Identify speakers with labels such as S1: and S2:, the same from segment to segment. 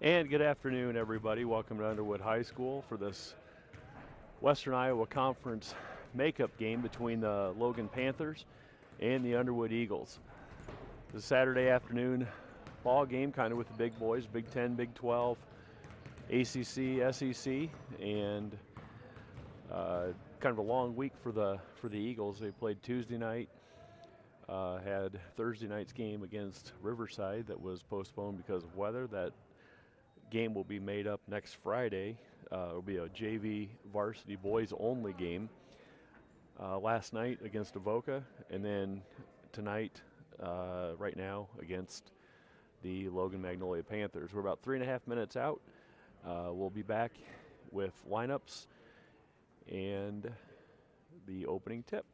S1: And good afternoon, everybody. Welcome to Underwood High School for this Western Iowa Conference makeup game between the Logan Panthers and the Underwood Eagles. It's a Saturday afternoon ball game, kind of with the big boys, Big 10, Big 12, ACC, SEC, and kind of a long week for the Eagles. They played Tuesday night, had Thursday night's game against Riverside that was postponed because of weather. That game will be made up next Friday. It'll be a JV varsity boys only game. Last night against Avoca, and then tonight, right now, against the Logan Magnolia Panthers. We're about 3.5 minutes out. We'll be back with lineups and the opening tip.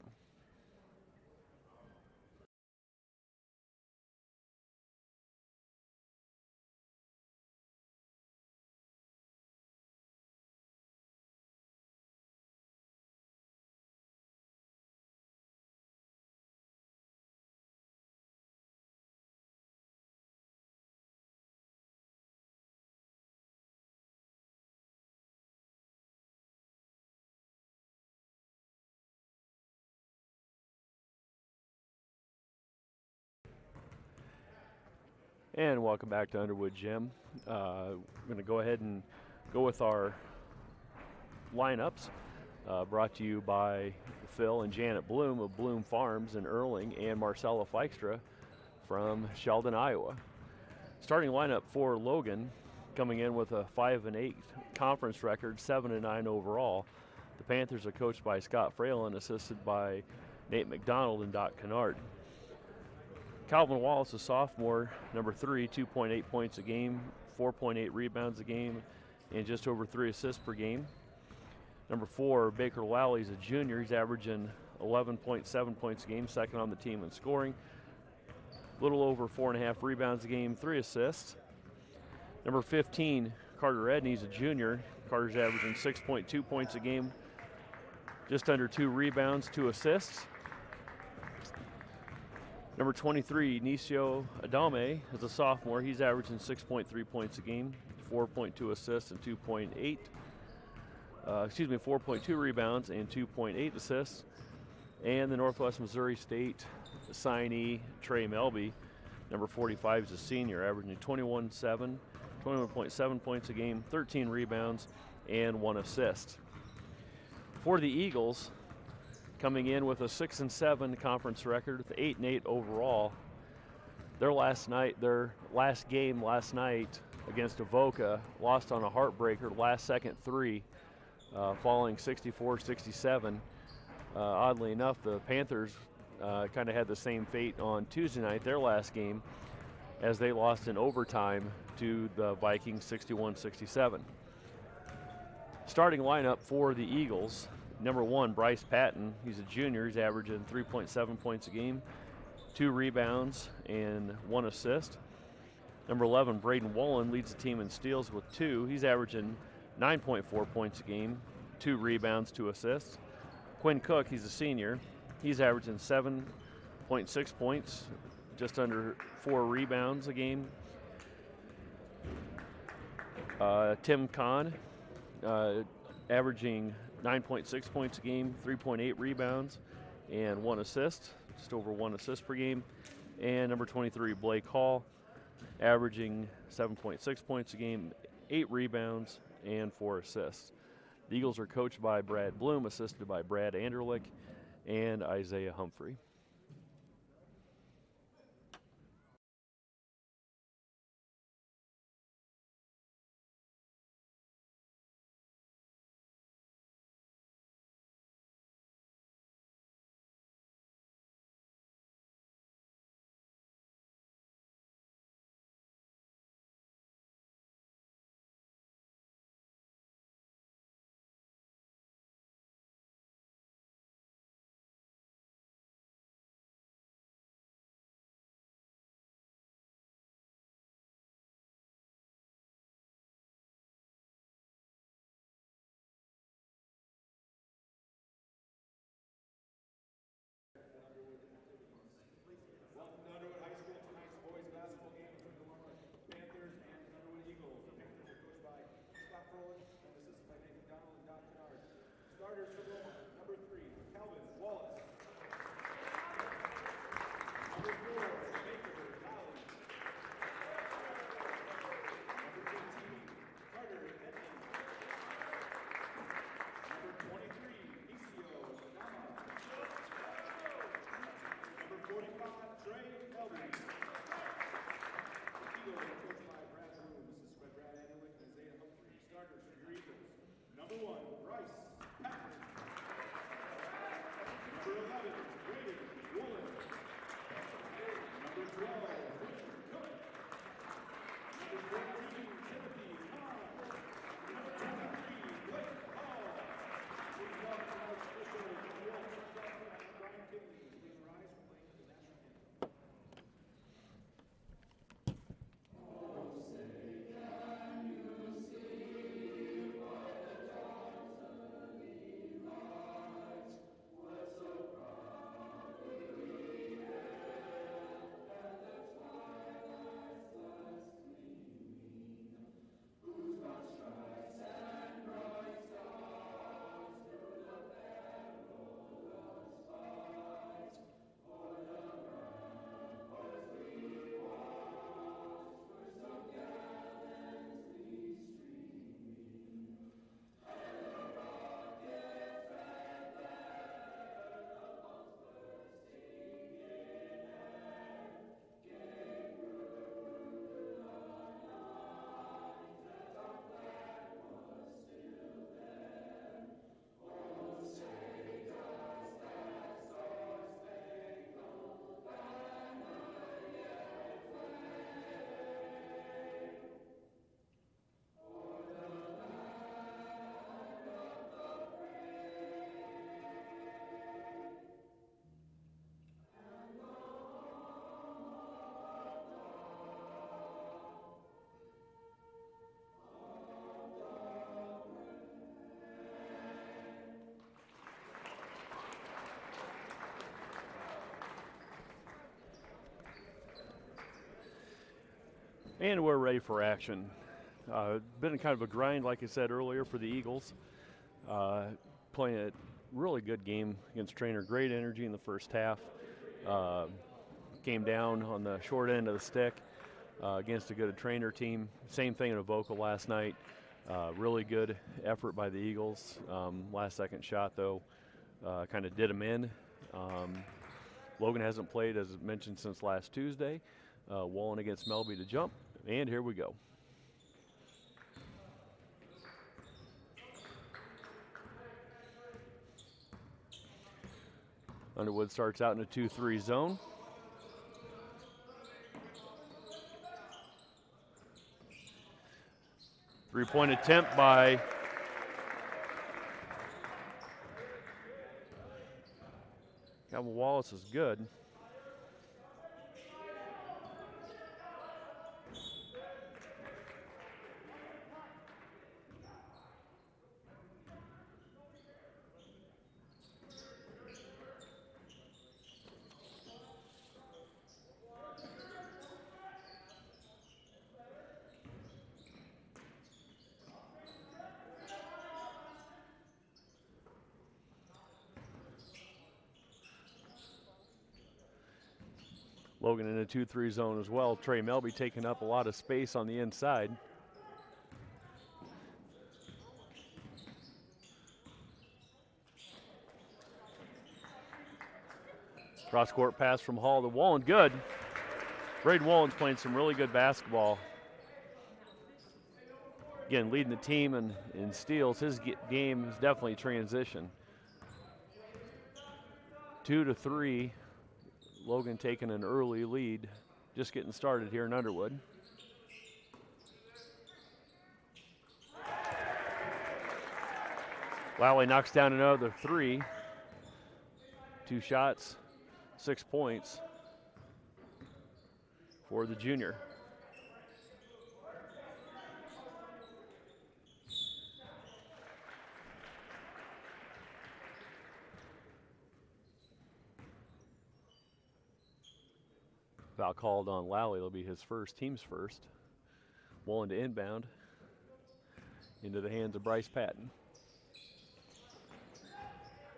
S1: And welcome back to Underwood Gym. We're going to go ahead and go with our lineups, brought to you by Phil and Janet Bloom of Bloom Farms in Erling and Marcella Feikstra from Sheldon, Iowa. Starting lineup for Logan, coming in with a 5-8 conference record, 7-9 overall. The Panthers are coached by Scott Fralin, assisted by Nate McDonald and Doc Kennard. Calvin Wallace, a sophomore, number 3, 2.8 points a game, 4.8 rebounds a game, and just over 3 assists per game. Number 4, Baker Lally is a junior. He's averaging 11.7 points a game, second on the team in scoring. A little over 4.5 rebounds a game, 3 assists. Number 15, Carter Edney's a junior. Carter's averaging 6.2 points a game, just under 2 rebounds, 2 assists. Number 23, Nisio Adame, is a sophomore. He's averaging 6.3 points a game, 4.2 assists and 4.2 rebounds and 2.8 assists. And the Northwest Missouri State signee, Trey Melby, number 45, is a senior, averaging 21.7 points a game, 13 rebounds, and 1 assist. For the Eagles, coming in with a 6-7 conference record with 8-8 overall. Their last game last night against Avoca, lost on a heartbreaker, last second 3, falling 64-67. Oddly enough, the Panthers kind of had the same fate on Tuesday night, their last game, as they lost in overtime to the Vikings 61-67. Starting lineup for the Eagles: number 1, Bryce Patton. He's a junior. He's averaging 3.7 points a game, 2 rebounds, and 1 assist. Number 11, Braden Wolin, leads the team in steals with 2. He's averaging 9.4 points a game, 2 rebounds, 2 assists. Quinn Cook, he's a senior. He's averaging 7.6 points, just under 4 rebounds a game. Tim Kahn, averaging 9.6 points a game, 3.8 rebounds, and 1 assist, just over 1 assist per game. And number 23, Blake Hall, averaging 7.6 points a game, 8 rebounds, and 4 assists. The Eagles are coached by Brad Bloom, assisted by Brad Anderlich and Isaiah Humphrey.
S2: Starters for Logan, number 3, Calvin Wallace. Number 4, Baker Valley. Number 15, Carter Edmonds. Number 23, Isio Nama. Number 45, Trey Elby. Eagles are coached by Brad Broom. This is spread Brad Underwood and Isaiah Humphrey. Starters for your Eagles. Number 1, Bryce Patton. Number 11, Braden Woolen. Number 12, Richard Cook. Number 14, Timothy Hahn. Number 23, Blake Hall. Please welcome tonight's official, New York Brian Kinley. Please rise for playing the national anthem.
S1: And we're ready for action. Been kind of a grind, like I said earlier, for the Eagles. Playing a really good game against Trainer. Great energy in the first half. Came down on the short end of the stick against a good Trainer team. Same thing in Avoca last night. Really good effort by the Eagles. Last second shot, though, kind of did them in. Logan hasn't played, as mentioned, since last Tuesday. Wallen against Melby to jump, and here we go. Underwood starts out in a 2-3 zone. Three-point attempt by Calvin Wallace is good. Logan in a 2-3 zone as well. Trey Melby taking up a lot of space on the inside. Cross-court pass from Hall to Wallen, good. Braden Wallen's playing some really good basketball. Again, leading the team in steals. His game is definitely transition. 2-3. Logan taking an early lead, just getting started here in Underwood. Lally knocks down another three. 2 shots, 6 points for the junior. Foul called on Lally. It'll be his first, team's first. Wallen to inbound into the hands of Bryce Patton.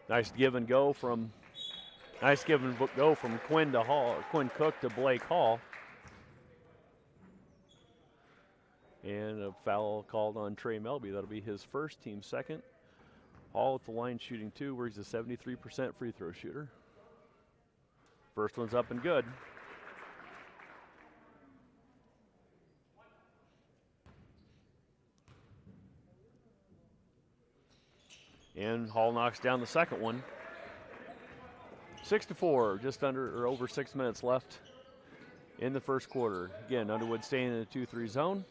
S1: Nice give and go from Quinn to Hall, Quinn Cook to Blake Hall. And a foul called on Trey Melby. That'll be his first, team second. Hall at the line shooting 2, where he's a 73% free throw shooter. First one's up and good. And Hall knocks down the second one. 6-4, just under or over 6 minutes left in the first quarter. Again, Underwood staying in the 2-3 zone.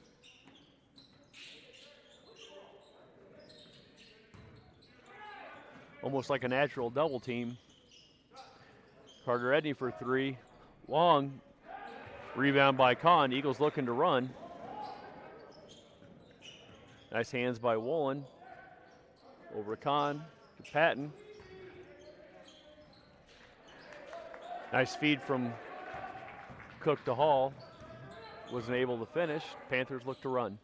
S1: Almost like a natural double team. Carter Edney for 3. Long. Rebound by Kahn. Eagles looking to run. Nice hands by Wolin. Over Kahn to Patton. Nice feed from Cook to Hall. Wasn't able to finish. Panthers look to run.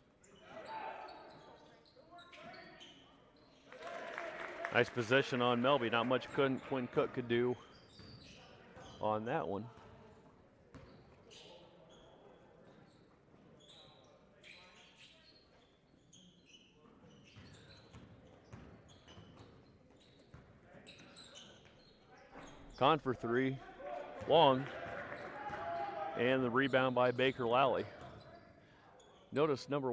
S1: Nice position on Melby. Not much Quinn Cook could do on that one. Kahn for 3. Long. And the rebound by Baker Lally. Notice number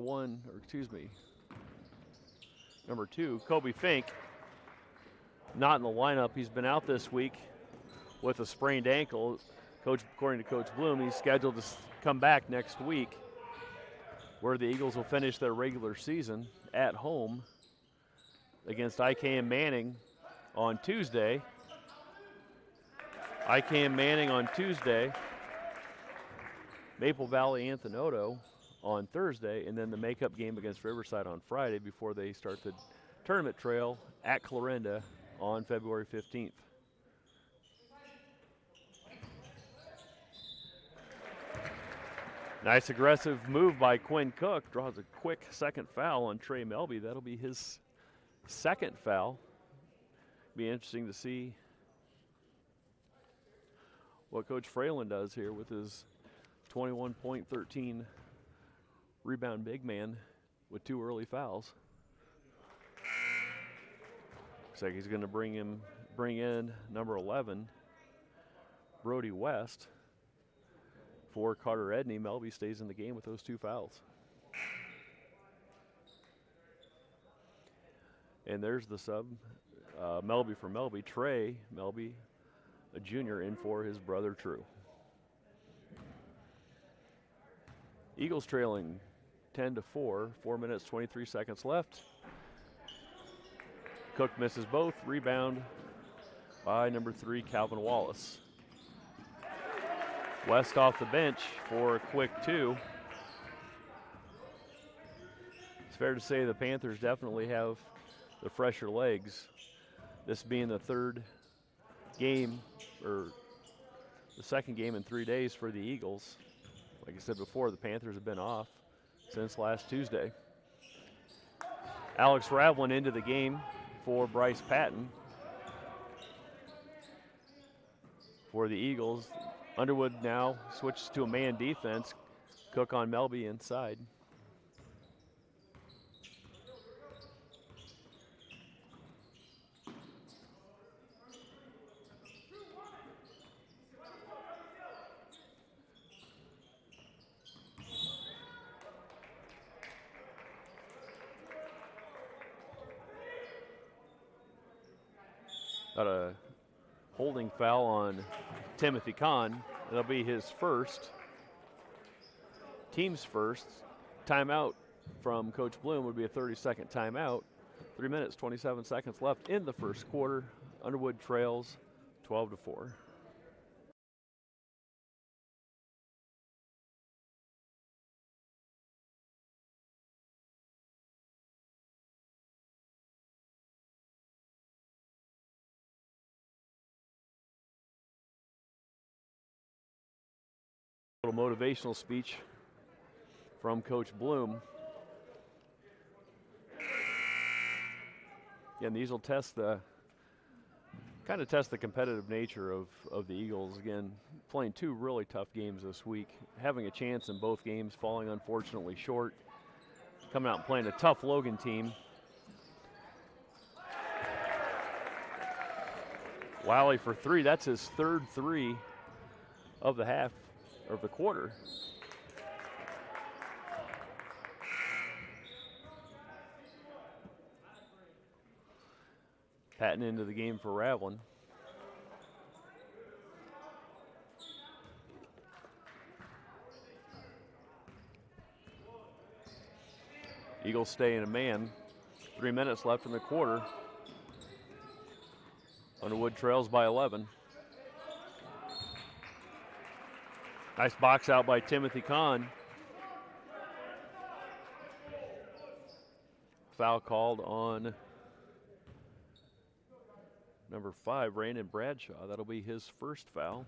S1: 2, Kobe Fink, not in the lineup. He's been out this week with a sprained ankle. According to Coach Bloom, he's scheduled to come back next week, where the Eagles will finish their regular season at home against IKM Manning on Tuesday. IKM Manning on Tuesday, Maple Valley Anthony on Thursday, and then the makeup game against Riverside on Friday before they start the tournament trail at Clarinda on February 15th. Nice aggressive move by Quinn Cook. Draws a quick second foul on Trey Melby. That'll be his second foul. Be interesting to see what Coach Fralin does here with his 21-point, 13 rebound big man with 2 early fouls. Looks like he's going to bring in number 11, Brody West. For Carter Edney, Melby stays in the game with those 2 fouls. And there's the sub, Melby for Melby. Trey Melby, a junior, in for his brother True. Eagles trailing 10-4, 4 minutes, 23 seconds left. Cook misses both. Rebound by number 3, Calvin Wallace. West off the bench for a quick 2. It's fair to say the Panthers definitely have the fresher legs. This being the third game, or the second game in 3 days for the Eagles. Like I said before, the Panthers have been off since last Tuesday. Alex Ravlin into the game for Bryce Patton. For the Eagles, Underwood now switches to a man defense. Cook on Melby inside. Got a holding foul on Timothy Kahn. It'll be his first, team's first. Timeout from Coach Bloom would be a 30-second timeout. 3 minutes, 27 seconds left in the first quarter. Underwood trails 12-4. Little motivational speech from Coach Bloom. And these will test the kind of test the competitive nature of the Eagles. Again, playing 2 really tough games this week, having a chance in both games, falling unfortunately short, coming out and playing a tough Logan team. Lally for 3, that's his 3rd 3 of the half, or of the quarter. Patton into the game for Ravlin. Eagles stay in a man. 3 minutes left in the quarter. Underwood trails by 11. Nice box out by Timothy Kahn. Foul called on number 5, Brandon Bradshaw. That'll be his first foul.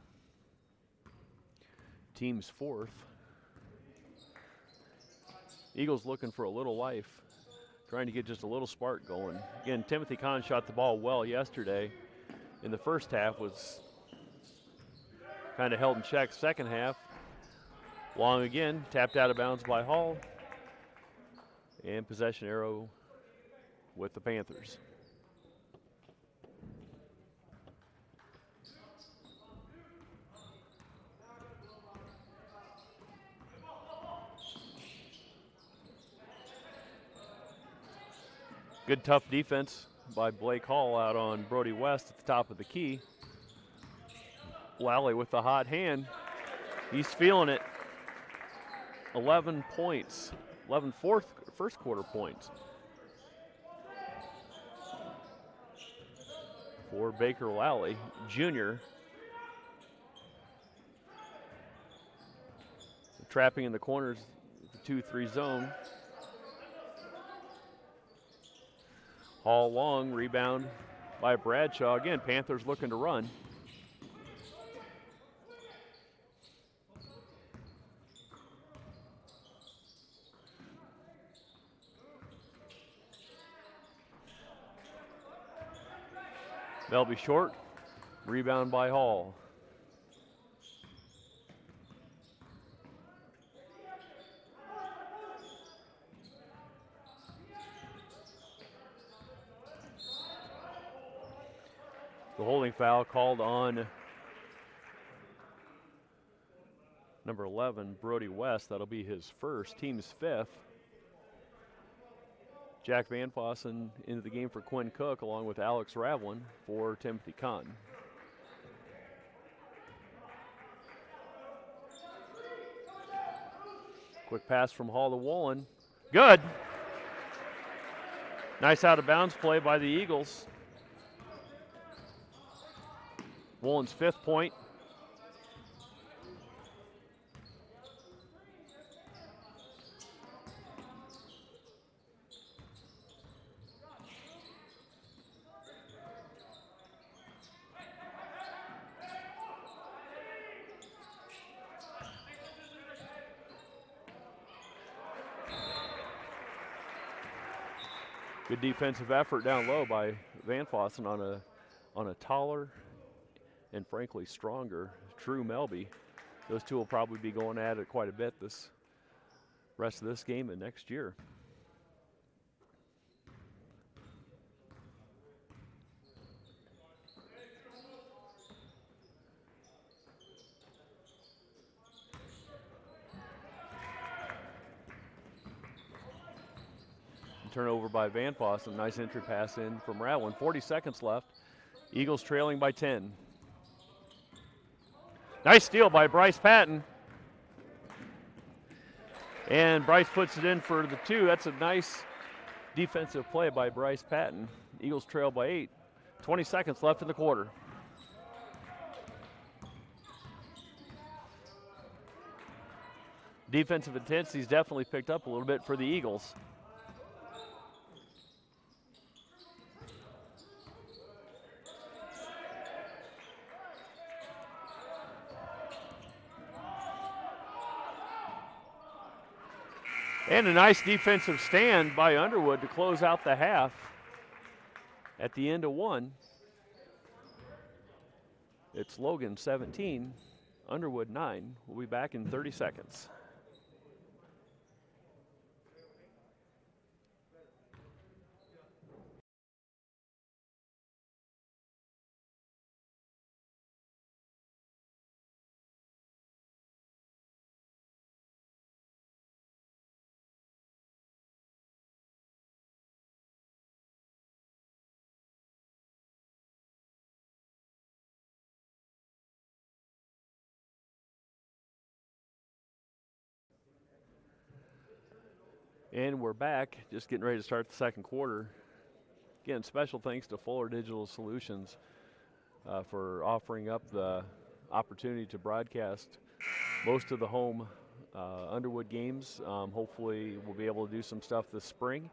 S1: Team's 4th. Eagles looking for a little life, trying to get just a little spark going. Again, Timothy Kahn shot the ball well yesterday. In the first half was kind of held in check. Second half, long again, tapped out of bounds by Hall. And possession arrow with the Panthers. Good tough defense by Blake Hall out on Brody West at the top of the key. Lally with the hot hand. He's feeling it. 11 points. 11 first quarter points for Baker Lally, Jr. Trapping in the corners, the 2-3 zone. Hall long, rebound by Bradshaw. Again, Panthers looking to run. They'll be short. Rebound by Hall. The holding foul called on number 11, Brody West. That'll be his first, team's 5th. Jack Van Fossen into the game for Quinn Cook, along with Alex Ravlin for Timothy Kahn. Quick pass from Hall to Woolen. Good. Nice out of bounds play by the Eagles. Woolen's 5th point. Good defensive effort down low by Van Fossen on a taller and frankly stronger True Melby. Those two will probably be going at it quite a bit this rest of this game and next year. Turnover by Van Fossen. Nice entry pass in from Ravlin. 40 seconds left. Eagles trailing by 10. Nice steal by Bryce Patton. And Bryce puts it in for the 2. That's a nice defensive play by Bryce Patton. Eagles trail by 8. 20 seconds left in the quarter. Defensive intensity's definitely picked up a little bit for the Eagles. And a nice defensive stand by Underwood to close out the half at the end of 1. It's Logan 17, Underwood 9. We'll be back in 30 seconds. And we're back, just getting ready to start the second quarter. Again, special thanks to Fuller Digital Solutions for offering up the opportunity to broadcast most of the home Underwood games. Hopefully we'll be able to do some stuff this spring.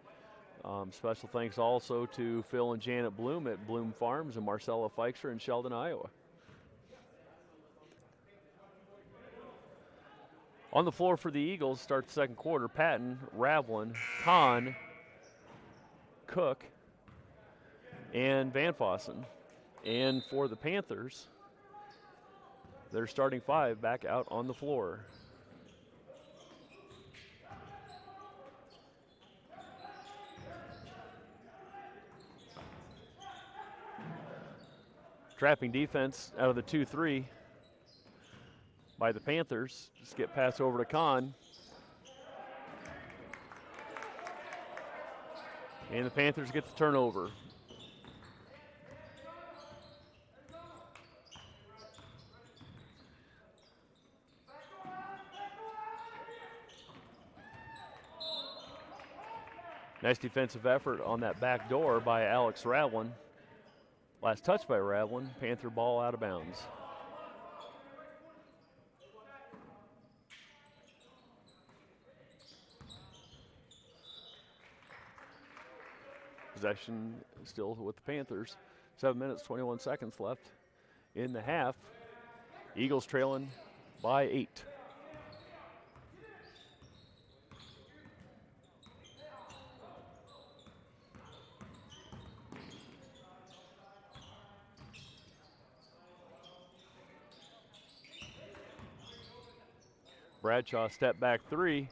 S1: Special thanks also to Phil and Janet Bloom at Bloom Farms and Marcella Feixer in Sheldon, Iowa. On the floor for the Eagles, start the second quarter, Patton, Ravlin, Kahn, Cook, and Van Fossen. And for the Panthers, their starting five back out on the floor. Trapping defense out of the 2-3 by the Panthers. Just get pass over to Kahn. And the Panthers get the turnover. Nice defensive effort on that back door by Alex Ravlin. Last touch by Ravlin, Panther ball out of bounds. Possession still with the Panthers. 7 minutes, 21 seconds left in the half. Eagles trailing by 8. Bradshaw step back three,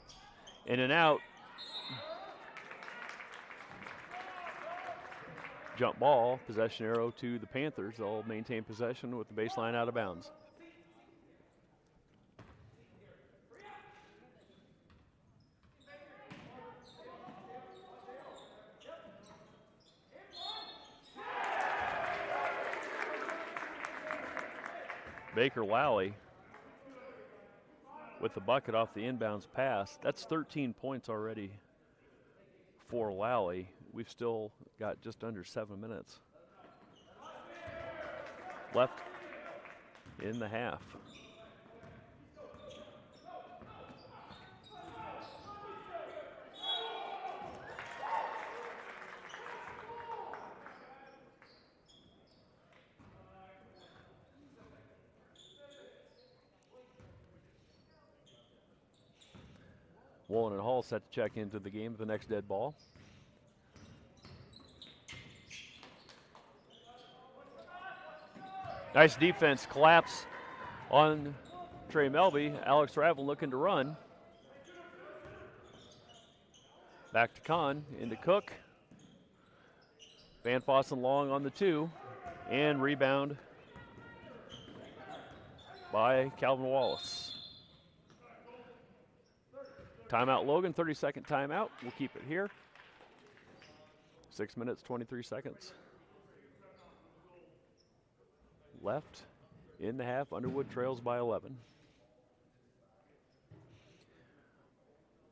S1: in and out. Jump ball, possession arrow to the Panthers. They'll maintain possession with the baseline out of bounds. Baker Lally with the bucket off the inbounds pass. That's 13 points already for Lally. We've still got just under 7 minutes left in the half. Woolen and Hall set to check into the game with the next dead ball. Nice defense, collapse on Trey Melby. Alex Ravlin looking to run. Back to Kahn, into Cook. Van Fossen long on the 2, and rebound by Calvin Wallace. Timeout Logan, 30-second timeout. We'll keep it here. 6 minutes, 23 seconds left in the half. Underwood trails by 11.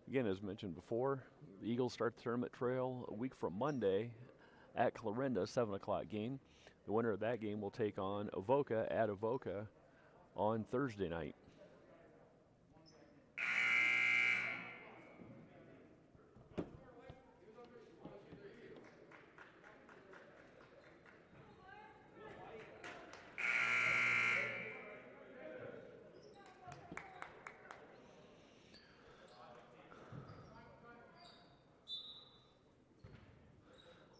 S1: Again, as mentioned before, the Eagles start the tournament trail a week from Monday at Clarinda, 7 o'clock game. The winner of that game will take on Avoca at Avoca on Thursday night.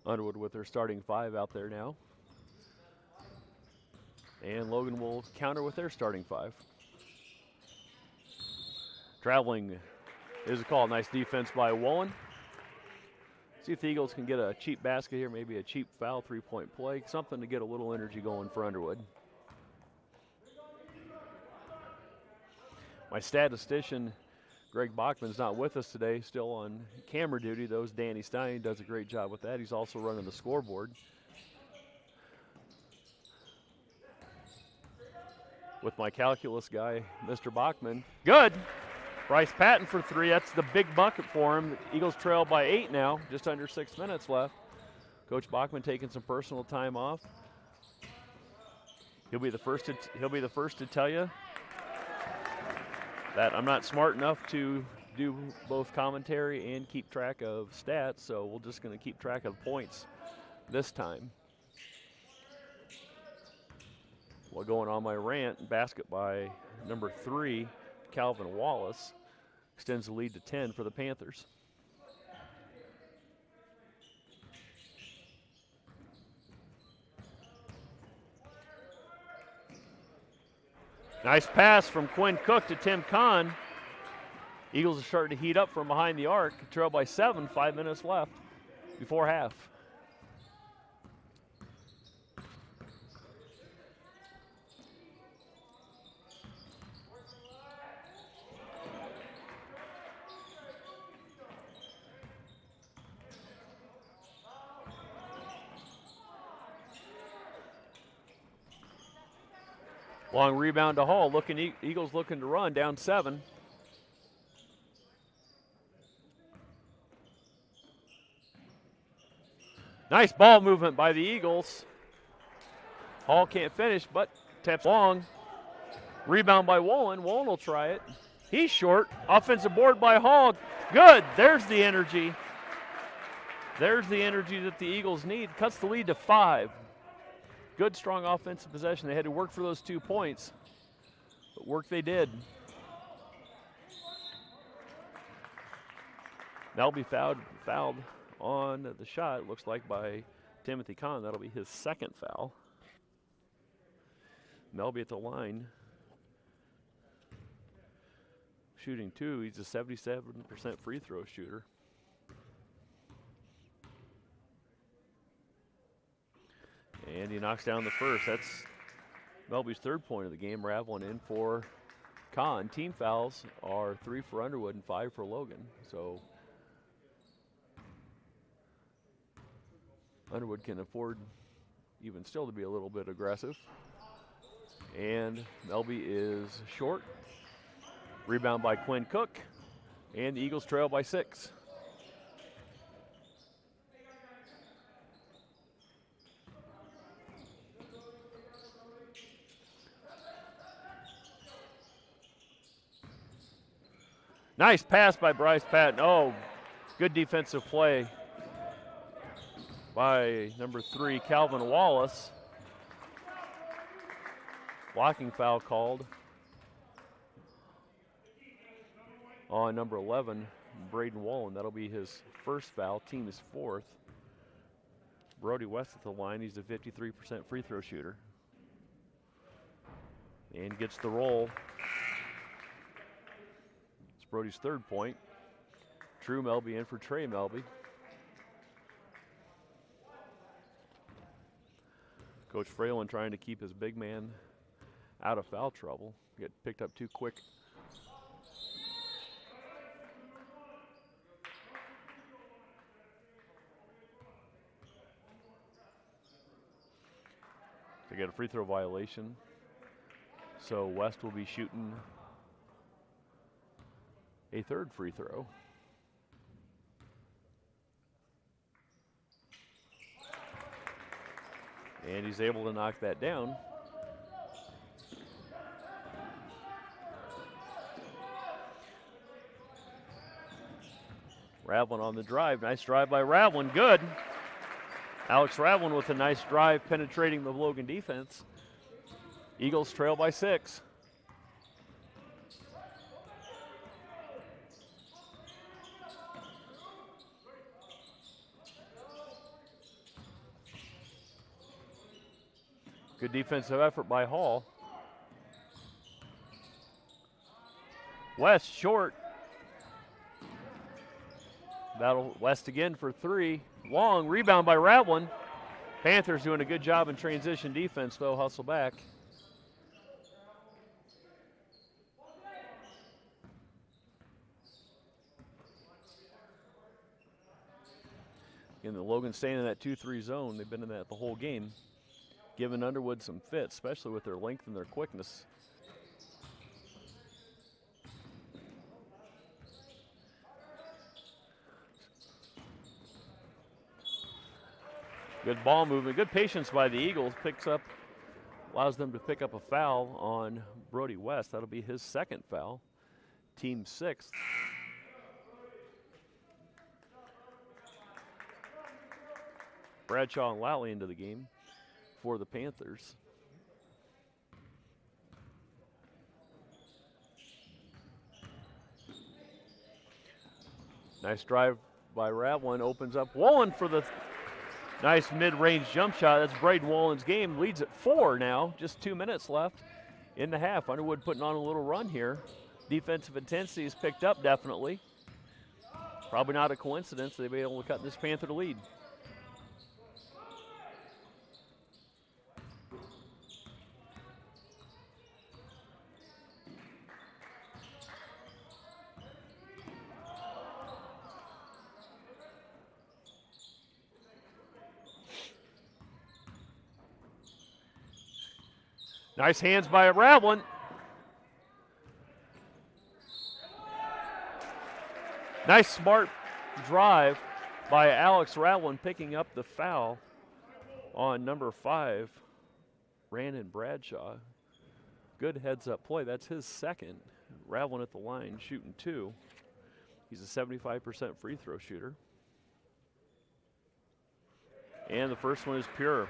S1: Underwood with their starting five out there now. And Logan will counter with their starting 5. Traveling is a call. Nice defense by Woolen. See if the Eagles can get a cheap basket here, maybe a cheap foul, 3-point play, something to get a little energy going for Underwood. My statistician, Greg Bachman's not with us today, still on camera duty. Though Danny Stein does a great job with that. He's also running the scoreboard. With my calculus guy, Mr. Bachman. Good! Bryce Patton for 3. That's the big bucket for him. The Eagles trail by 8 now, just under 6 minutes left. Coach Bachman taking some personal time off. He'll be the first to tell you that I'm not smart enough to do both commentary and keep track of stats, so we're just going to keep track of points this time. Well, going on my rant, basket by number 3, Calvin Wallace, extends the lead to 10 for the Panthers. Nice pass from Quinn Cook to Tim Kahn. Eagles are starting to heat up from behind the arc. Trail by 7, 5 minutes left before half. Long rebound to Hall. Eagles looking to run, down 7. Nice ball movement by the Eagles. Hall can't finish, but taps long. Rebound by Woolen. Woolen will try it. He's short. Offensive board by Hall. Good. There's the energy. There's the energy that the Eagles need. Cuts the lead to 5. Good, strong offensive possession. They had to work for those 2 points, but work they did. That'll be fouled on the shot, looks like, by Timothy Kahn. That'll be his 2nd foul. Melby at the line. Shooting 2. He's a 77% free throw shooter. And he knocks down the first. That's Melby's 3rd point of the game. Raveling in for Kahn. Team fouls are 3 for Underwood and 5 for Logan. So Underwood can afford even still to be a little bit aggressive. And Melby is short. Rebound by Quinn Cook. And the Eagles trail by 6. Nice pass by Bryce Patton. Oh, good defensive play by number 3, Calvin Wallace. Blocking foul called on number 11, Braden Woolen. That'll be his 1st foul. Team is 4th. Brody West at the line. He's a 53% free throw shooter. And gets the roll. Brody's 3rd point. True Melby in for Trey Melby. Coach Fralin trying to keep his big man out of foul trouble. Get picked up too quick. They get a free throw violation. So West will be shooting a 3rd free throw. And he's able to knock that down. Ravlin on the drive. Nice drive by Ravlin. Good. Alex Ravlin with a nice drive penetrating the Logan defense. Eagles trail by 6. Good defensive effort by Hall. West short. Battle West again for three. Long rebound by Ratlin. Panthers doing a good job in transition defense, though. Hustle back. Again, the Logan staying in that 2-3 zone. They've been in that the whole game, giving Underwood some fits, especially with their length and their quickness. Good ball movement, good patience by the Eagles. Allows them to pick up a foul on Brody West. That'll be his second foul, team sixth. Bradshaw and Lally into the game for the Panthers. Nice drive by Ratlin, opens up Wolin for the nice mid-range jump shot. That's Braden Wollen's game. Leads at 4 now. Just 2 minutes left in the half. Underwood putting on a little run here. Defensive intensity is picked up definitely. Probably not a coincidence they've been able to cut this Panther to lead. Nice hands by Ratlin. Nice smart drive by Alex Ratlin, picking up the foul on number 5, Brandon Bradshaw. Good heads-up play. That's his second. Ratlin at the line shooting 2. He's a 75% free throw shooter. And the first one is pure.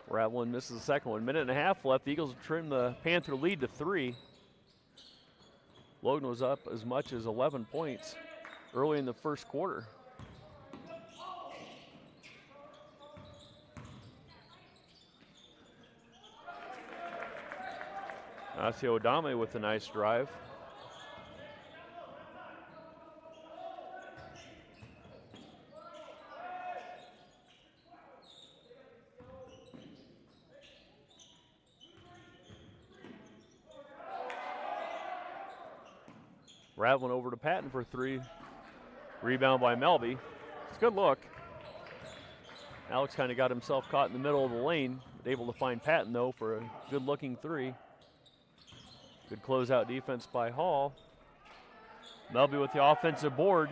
S1: Ratlin misses the second one. Minute and a half left. The Eagles trim the Panther lead to 3. Logan was up as much as 11 points early in the first quarter. Asio Adame with a nice drive. Ratlin over to Patton for 3. Rebound by Melby. It's a good look. Alex kind of got himself caught in the middle of the lane. Able to find Patton, though, for a good-looking 3. Good closeout defense by Hall. Melby with the offensive board.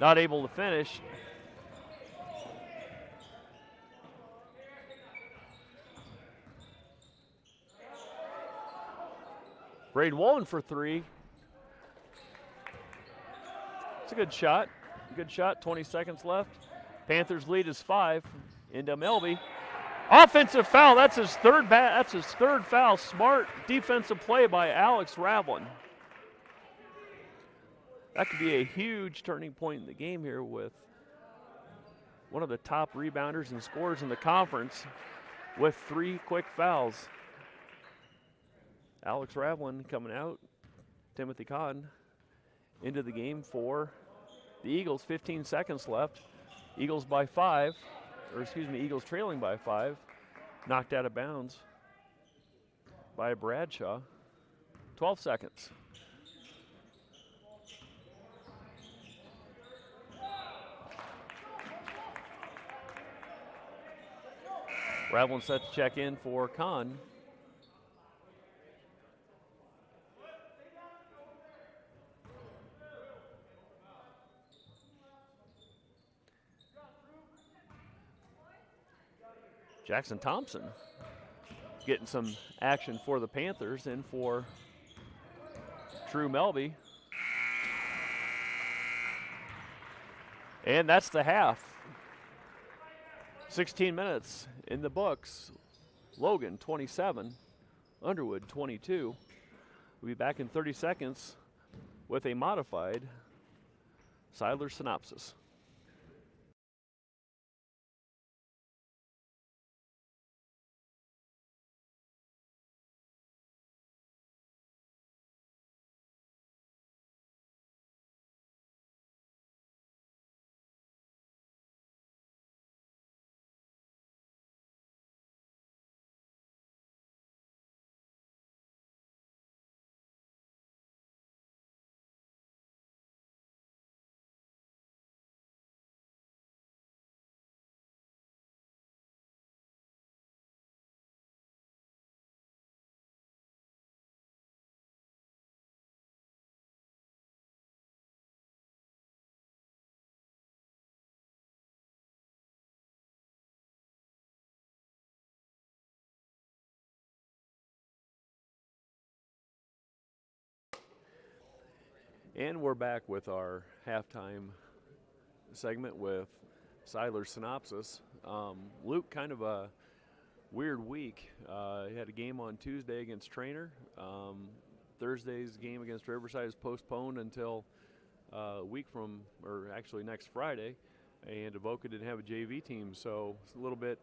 S1: Not able to finish. Braden Wollen for 3. It's a good shot. Good shot. 20 seconds left. Panthers lead is 5. Into Melby. Offensive foul. That's his third foul. Smart defensive play by Alex Ratlin. That could be a huge turning point in the game here with one of the top rebounders and scorers in the conference with 3 quick fouls. Alex Ratlin coming out. Timothy Cotton into the game for the Eagles. 15 seconds left. Eagles by 5. Eagles trailing by 5. Knocked out of bounds by Bradshaw. 12 seconds. Ratlin set to check in for Kahn. Jackson Thompson getting some action for the Panthers and for True Melby. And that's the half. 16 minutes in the books. Logan 27, Underwood 22. We'll be back in 30 seconds with a modified Seidler synopsis. And we're back with our halftime segment with Seidler's synopsis. Luke, kind of a weird week. He had a game on Tuesday against Trainer. Thursday's game against Riverside is postponed until a week from, or actually next Friday. And Avoca didn't have a JV team, so it's a little bit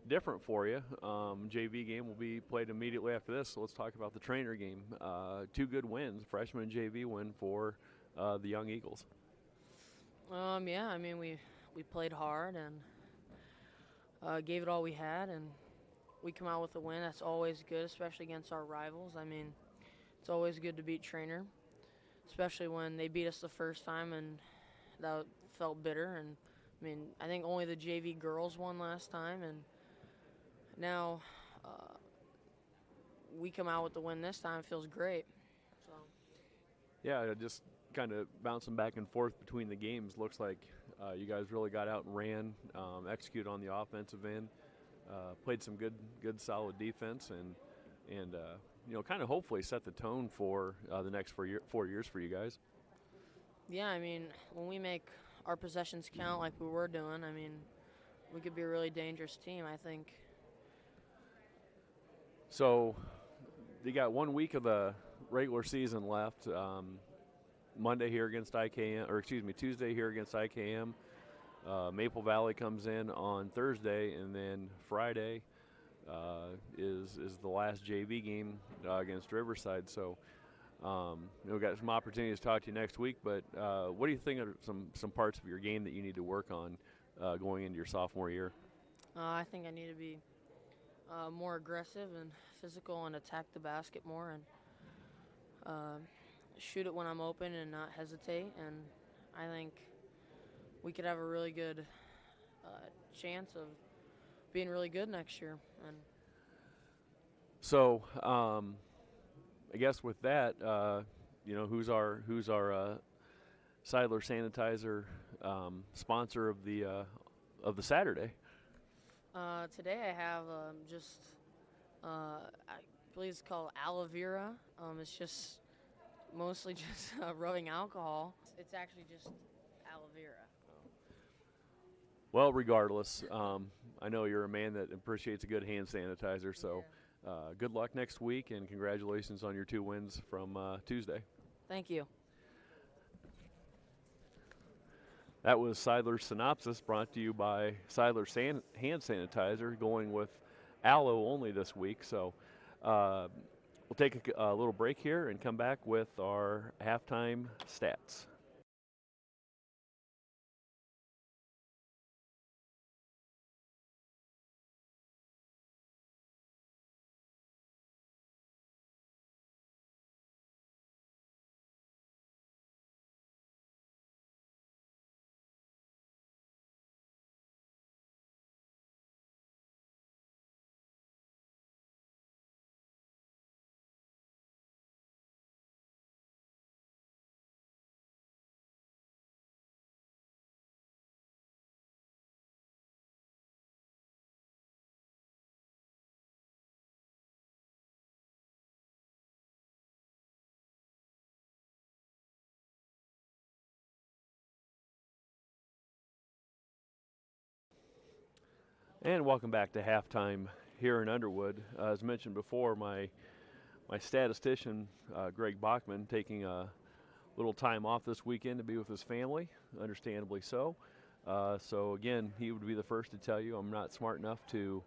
S1: different for you. JV game will be played immediately after this, so let's talk about the Trainer game. Two good wins, freshman and JV win for the Young Eagles.
S3: Yeah, I mean, we played hard and gave it all we had, and we come out with a win. That's always good, especially against our rivals. I mean, it's always good to beat Trainer, especially when they beat us the first time, and that felt bitter. And I mean, I think only the JV girls won last time, and now we come out with the win this time. It feels great. So.
S1: Yeah, just kind of bouncing back and forth between the games. Looks like you guys really got out and ran, executed on the offensive end, played some good, solid defense, and kind of hopefully set the tone for the next 4 years for you guys.
S3: Yeah, I mean, when we make our possessions count like we were doing, I mean, we could be a really dangerous team, I think.
S1: So you got 1 week of the regular season left. Monday here against IKM, or excuse me, Tuesday here against IKM. Maple Valley comes in on Thursday, and then Friday is the last JV game against Riverside. So we've got some opportunities to talk to you next week. But what do you think are some parts of your game that you need to work on going into your sophomore year?
S3: I think I need to be more aggressive and physical and attack the basket more and shoot it when I'm open and not hesitate. And I think we could have a really good chance of being really good next year. And
S1: so I guess with that, who's our Seidler Sanitizer sponsor of the Saturday?
S3: Today I have I believe it's called aloe vera. It's just mostly just rubbing alcohol. It's actually just aloe vera.
S1: Well, regardless, I know you're a man that appreciates a good hand sanitizer, so good luck next week, and congratulations on your 2 wins from Tuesday.
S3: Thank you.
S1: That was Seidler's synopsis, brought to you by Seidler Hand Sanitizer, going with aloe only this week. So we'll take a little break here and come back with our halftime stats. And welcome back to halftime here in Underwood. As mentioned before, my statistician, Greg Bachman, taking a little time off this weekend to be with his family, understandably so. So again, he would be the first to tell you I'm not smart enough to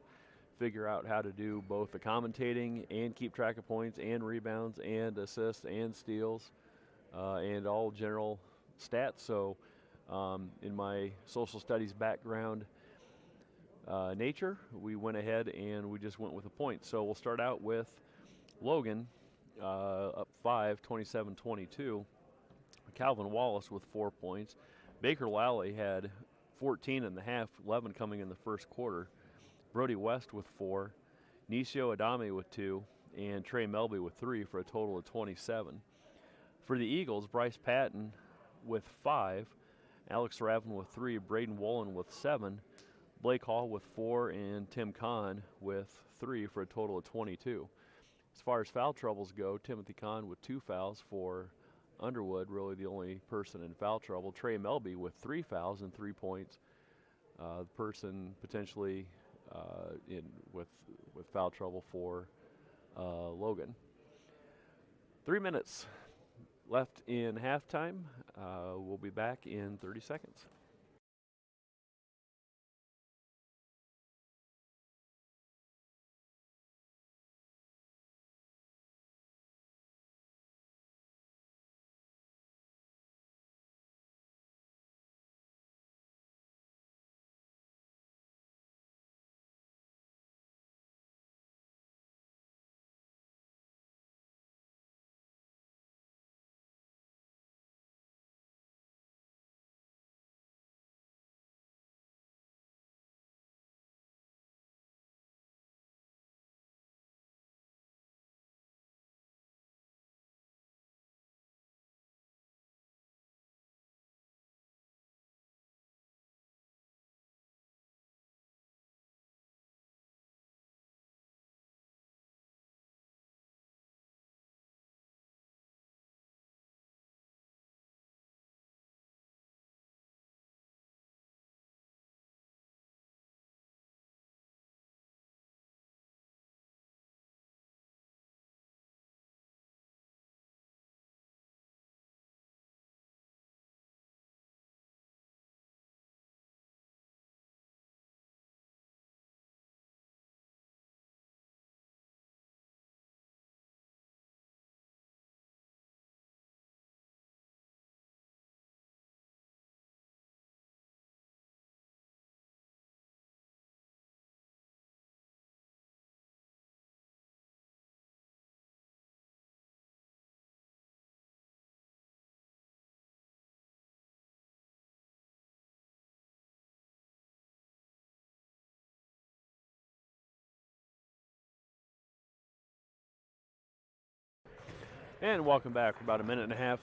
S1: figure out how to do both the commentating and keep track of points and rebounds and assists and steals and all general stats. So in my social studies background nature, we went ahead and we just went with the points. So we'll start out with Logan up 5, 27-22. Calvin Wallace with 4 points. Baker Lally had 14 in the half, 11 coming in the first quarter. Brody West with 4. Nisio Adame with 2. And Trey Melby with 3 for a total of 27. For the Eagles, Bryce Patton with 5. Alex Ravin with 3. Braden Wolin with 7. Blake Hall with 4. And Tim Kahn with 3 for a total of 22. As far as foul troubles go, Timothy Kahn with 2 fouls for Underwood, really the only person in foul trouble. Trey Melby with 3 fouls and 3 points. The person potentially with foul trouble for Logan. 3 minutes left in halftime. We'll be back in 30 seconds. And welcome back. We're about a minute and a half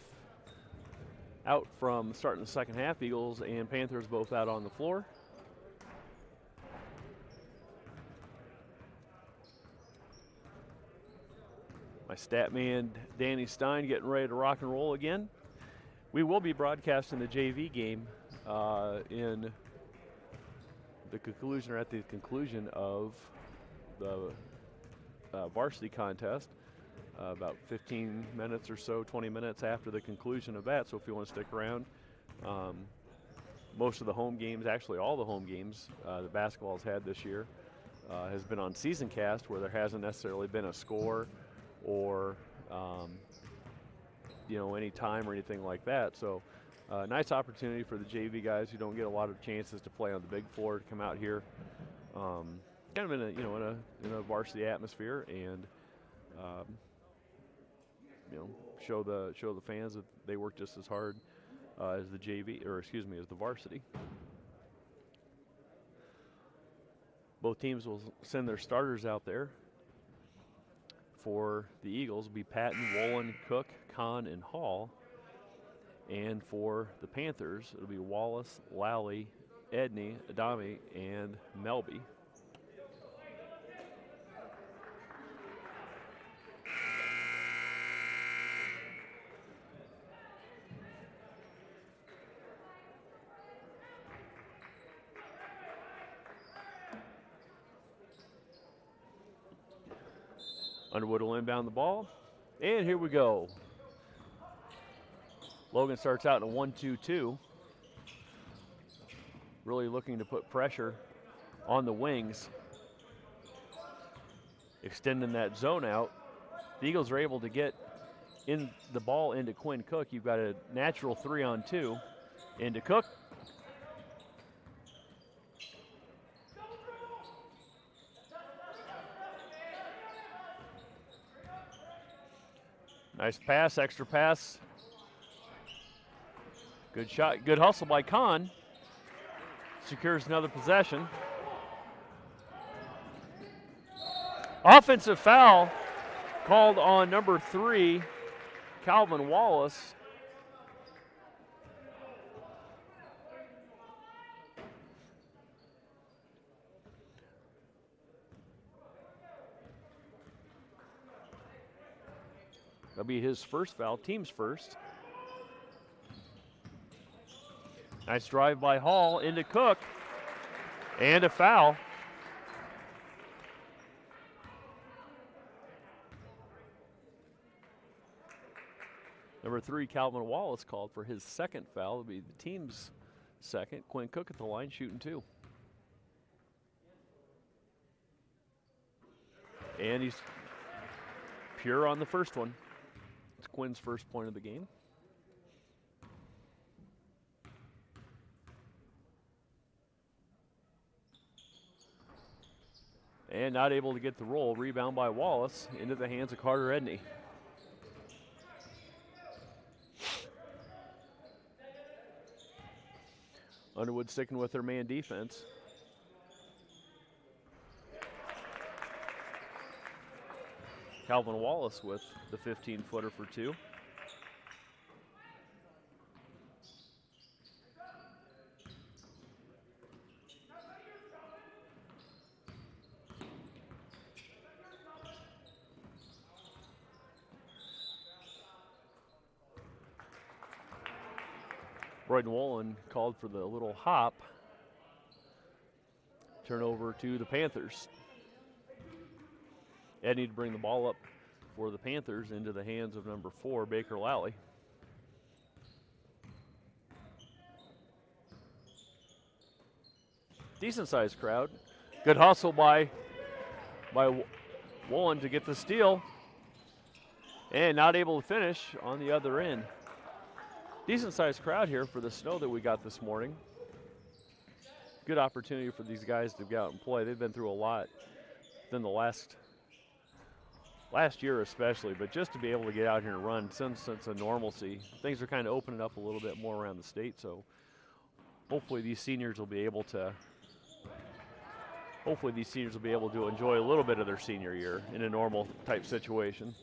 S1: out from starting the second half. Eagles and Panthers both out on the floor. My stat man, Danny Stein, getting ready to rock and roll again. We will be broadcasting the JV game in the conclusion or at the conclusion of the varsity contest. About 15 minutes or so, 20 minutes after the conclusion of that. So if you want to stick around, most of the home games, actually all the home games that basketball's had this year has been on season cast, where there hasn't necessarily been a score or any time or anything like that. So nice opportunity for the JV guys who don't get a lot of chances to play on the big floor to come out here, kind of in a varsity atmosphere and show the fans that they work just as hard as the JV, or excuse me, as the varsity. Both teams will send their starters out there. For the Eagles, will be Patton, Wolin, Cook, Kahn, and Hall. And for the Panthers, it'll be Wallace, Lally, Edney, Adami, and Melby. Underwood will inbound the ball. And here we go. Logan starts out in a 1-2-2. Really looking to put pressure on the wings. Extending that zone out. The Eagles are able to get in the ball into Quinn Cook. You've got a natural 3-on-2 into Cook. Nice pass, extra pass. Good shot, good hustle by Kahn. Secures another possession. Offensive foul called on number 3, Calvin Wallace. That'll be his first foul, team's first. Nice drive by Hall into Cook. And a foul. Number 3, Calvin Wallace called for his second foul. It'll be the team's second. Quinn Cook at the line shooting 2. And he's pure on the first one. It's Quinn's first point of the game. And not able to get the roll. Rebound by Wallace into the hands of Carter Edney. Underwood sticking with their man defense. Calvin Wallace with the 15-footer for 2. Broyden Wolin called for the little hop. Turnover to the Panthers. Edney to bring the ball up for the Panthers into the hands of number 4, Baker Lally. Decent sized crowd. Good hustle by Wolin to get the steal. And not able to finish on the other end. Decent sized crowd here for the snow that we got this morning. Good opportunity for these guys to go out and play. They've been through a lot than the last year especially, but just to be able to get out here and run since a normalcy. Things are kind of opening up a little bit more around the state, so hopefully these seniors will be able to enjoy a little bit of their senior year in a normal type situation.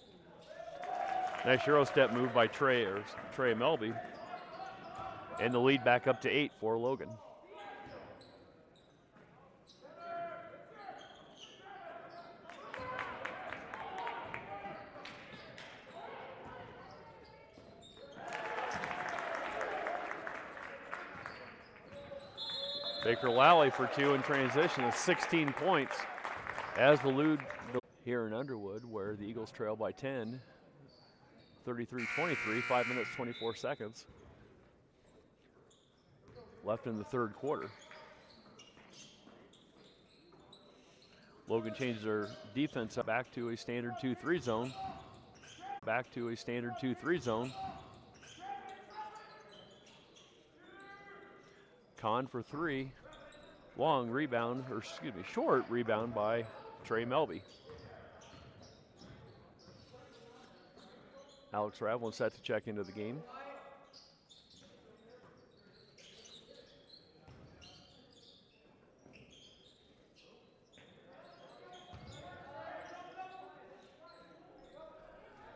S1: Nice Euro step move by Trey Melby. And the lead back up to 8 for Logan. Baker Lally for 2 in transition is 16 points as the lead here in Underwood, where the Eagles trail by 10. 33-23, 5 minutes, 24 seconds left in the third quarter. Logan changed their defense back to a standard 2-3 zone. Kahn for 3. Short rebound by Trey Melby. Alex Ravlin set to check into the game.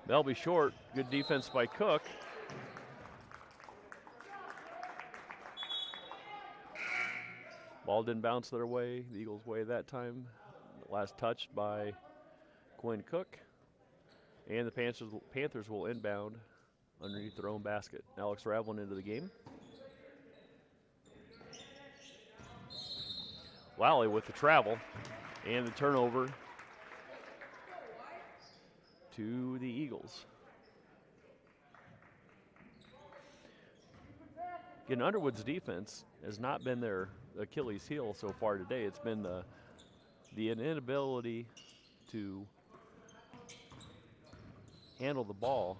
S1: Melby short, good defense by Cook. Ball didn't bounce their way, the Eagles' way that time. Last touched by Quinn Cook. And the Panthers will inbound underneath their own basket. Alex Ravlin into the game. Lally with the travel and the turnover to the Eagles. Again, Underwood's defense has not been their Achilles heel so far today. It's been the inability to handle the ball.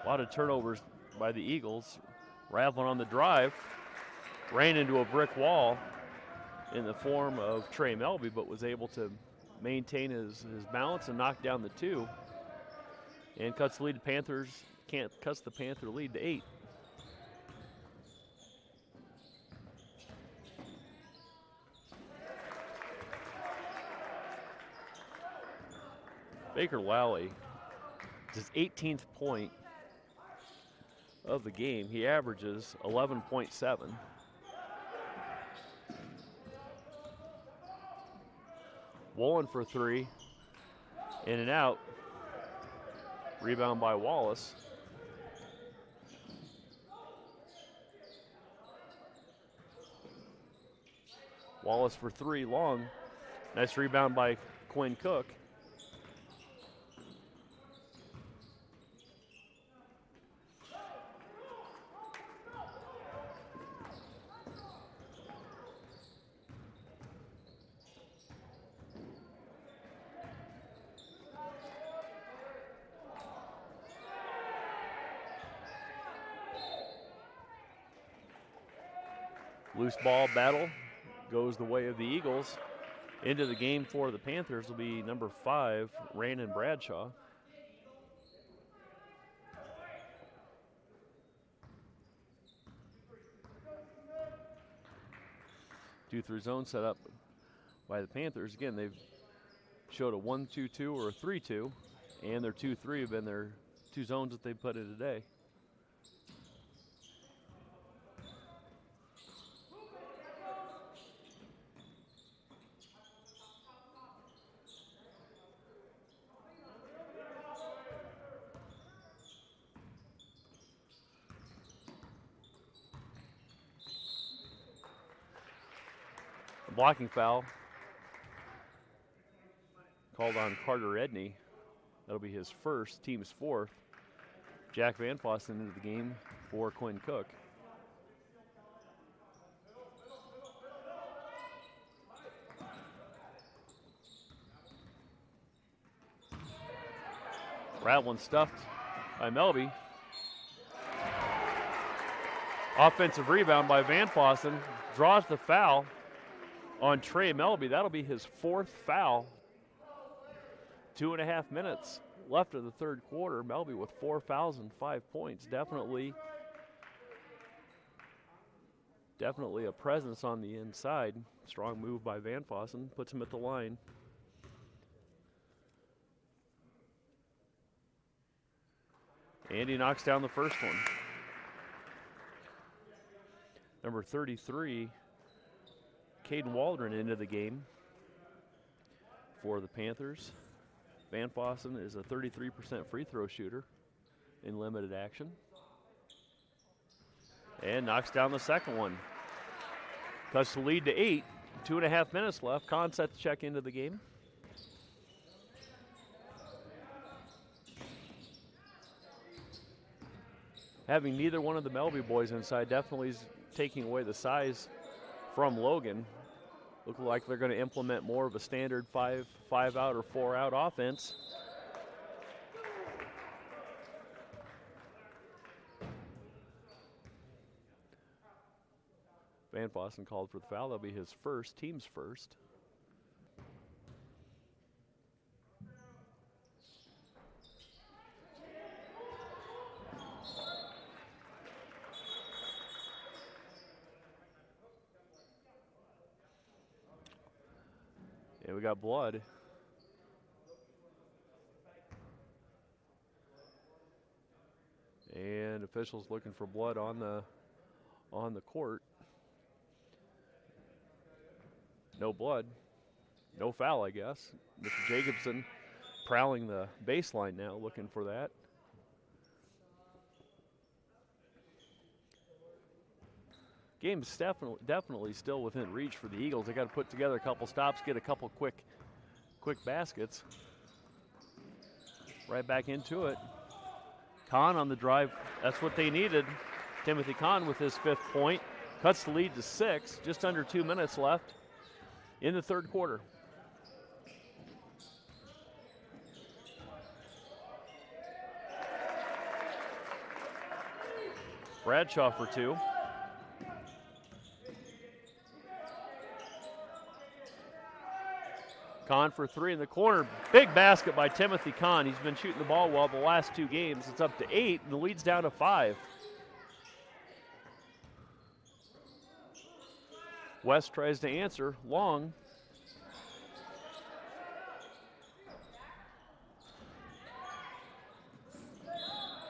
S1: A lot of turnovers by the Eagles. Ravlin on the drive, ran into a brick wall in the form of Trey Melby, but was able to maintain his balance and knock down the 2. And cuts the lead to Panthers, cuts the Panther lead to 8. Baker Lally, his 18th point of the game. He averages 11.7. Woolen for 3, in and out. Rebound by Wallace. Wallace for 3, long. Nice rebound by Quinn Cook. Loose ball battle goes the way of the Eagles. Into the game for the Panthers will be number 5, Randon Bradshaw. Two-through zone set up by the Panthers. Again, they've showed a 1-2-2 or a 3-2, and their 2-3 have been their 2 zones that they've put in today. Blocking foul called on Carter Edney. That'll be his first, team's 4th. Jack Van Fossen into the game for Quinn Cook. Ravlin stuffed by Melby. Offensive rebound by Van Fossen. Draws the foul on Trey Melby. That'll be his 4th foul. 2.5 minutes left of the 3rd quarter. Melby with 4 fouls and 5 points. Definitely a presence on the inside. Strong move by Van Fossen. Puts him at the line. And he knocks down the first one. Number 33, Caden Waldron into the game for the Panthers. Van Fossen is a 33% free throw shooter in limited action. And knocks down the second one. Cuts the lead to 8. 2.5 minutes left. Con set to check into the game. Having neither one of the Melby boys inside definitely is taking away the size from Logan. Look like they're going to implement more of a standard 5 out or 4 out offense. Van Fossen called for the foul. That'll be his first, team's first. And we got blood. And officials looking for blood on the court. No blood. No foul, I guess. Mr. Jacobson prowling the baseline now, looking for that. Game's definitely still within reach for the Eagles. They got to put together a couple stops, get a couple quick baskets. right back into it. Kahn on the drive. That's what they needed. Timothy Kahn with his 5th point. Cuts the lead to 6. Just under 2 minutes left in the 3rd quarter. Bradshaw for 2. Kahn for 3 in the corner. Big basket by Timothy Kahn. He's been shooting the ball well the last 2 games. It's up to 8, and the lead's down to 5. West tries to answer. Long.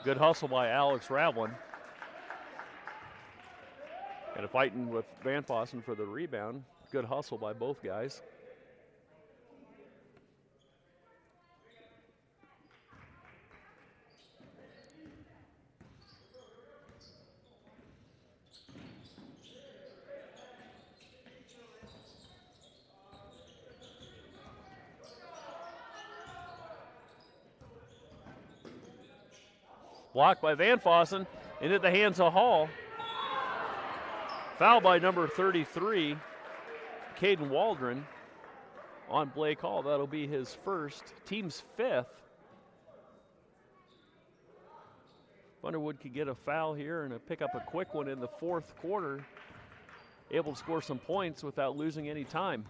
S1: Good hustle by Alex Ravlin. Kind of fighting with Van Fossen for the rebound. Good hustle by both guys. Blocked by Van Fossen into the hands of Hall. Foul by number 33, Caden Waldron, on Blake Hall. That'll be his first, team's 5th. Underwood could get a foul here and pick up a quick one in the 4th quarter. Able to score some points without losing any time.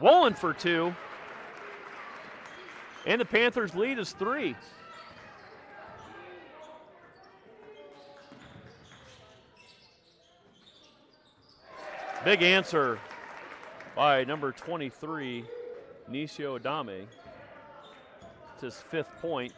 S1: Wolin for 2. And the Panthers' lead is 3. Big answer by number 23, Nisio Adame. It's his 5th point.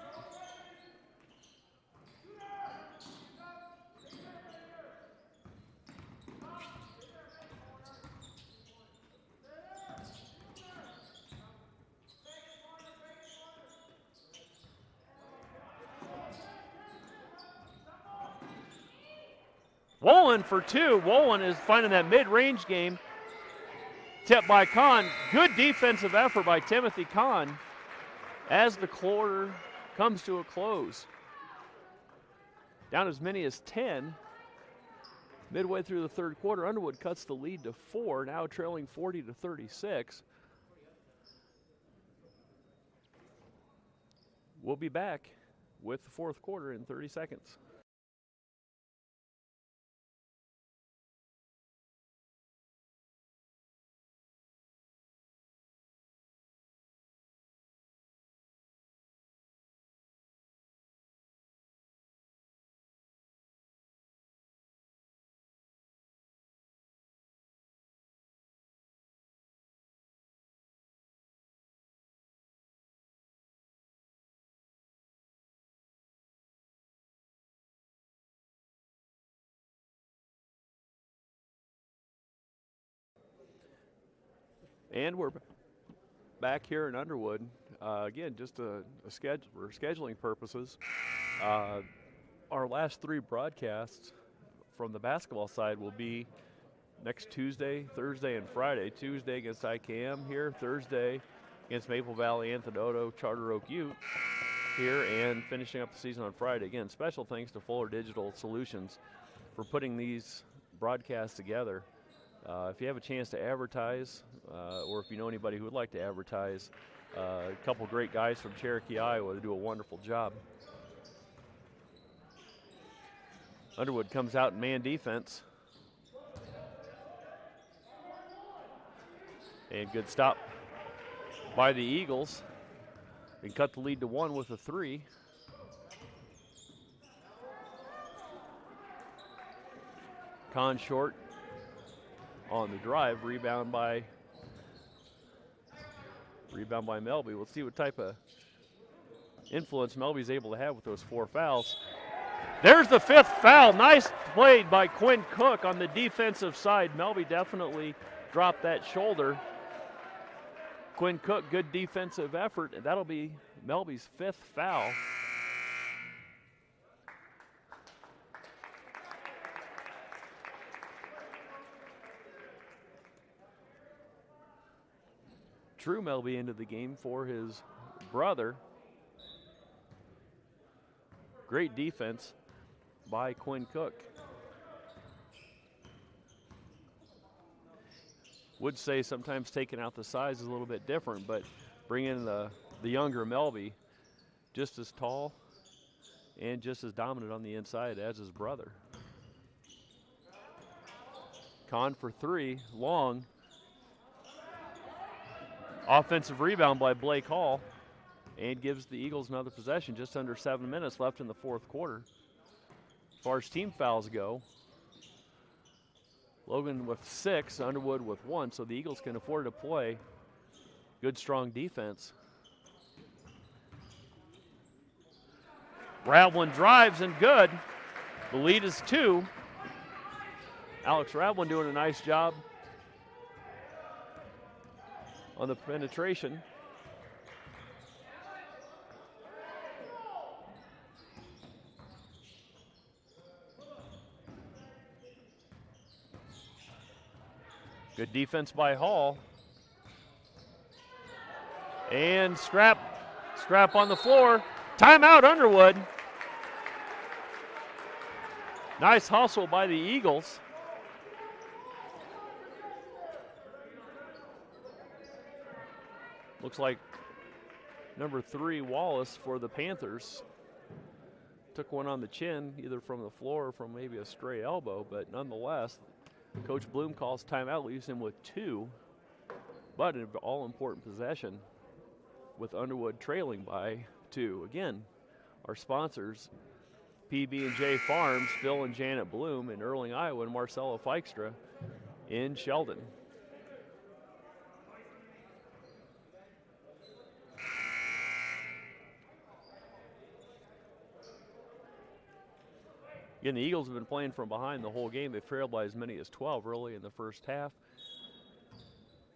S1: Wolin for 2. Wolin is finding that mid-range game. Tipped by Kahn. Good defensive effort by Timothy Kahn as the quarter comes to a close. Down as many as 10. Midway through the 3rd quarter, Underwood cuts the lead to 4, now trailing 40-36. We'll be back with the 4th quarter in 30 seconds. And we're back here in Underwood. Again, just for scheduling purposes. Our last 3 broadcasts from the basketball side will be next Tuesday, Thursday, and Friday. Tuesday against IKM here, Thursday against Maple Valley, Anthony, Charter Oak Ute here, and finishing up the season on Friday. Again, special thanks to Fuller Digital Solutions for putting these broadcasts together. If you have a chance to advertise, or if you know anybody who would like to advertise, a couple great guys from Cherokee, Iowa, they do a wonderful job. Underwood comes out in man defense. And good stop by the Eagles. And cut the lead to 1 with a 3. Kahn short on the drive, rebound by Melby. We'll see what type of influence Melby's able to have with those 4 fouls. There's the 5th foul. Nice played by Quinn Cook on the defensive side. Melby definitely dropped that shoulder. Quinn Cook, good defensive effort, and that'll be Melby's 5th foul. True Melby into the game for his brother. Great defense by Quinn Cook. Would say sometimes taking out the size is a little bit different, but bringing the younger Melby, just as tall and just as dominant on the inside as his brother. Kahn for three, long. Offensive rebound by Blake Hall, and gives the Eagles another possession. Just under 7 minutes left in the fourth quarter. As far as team fouls go, Logan with 6, Underwood with 1, so the Eagles can afford to play good, strong defense. Radlin drives and good. The lead is 2. Alex Radlin doing a nice job on the penetration. Good defense by Hall. And scrap on the floor. Timeout, Underwood. Nice hustle by the Eagles. Looks like number 3, Wallace, for the Panthers. Took one on the chin, either from the floor or from maybe a stray elbow, but nonetheless, Coach Bloom calls timeout, leaves him with 2, but an all-important possession with Underwood trailing by 2. Again, our sponsors, PB&J Farms, Phil and Janet Bloom in Erling, Iowa, and Marcelo Feikstra in Sheldon. Again, the Eagles have been playing from behind the whole game. They've trailed by as many as 12 early in the first half.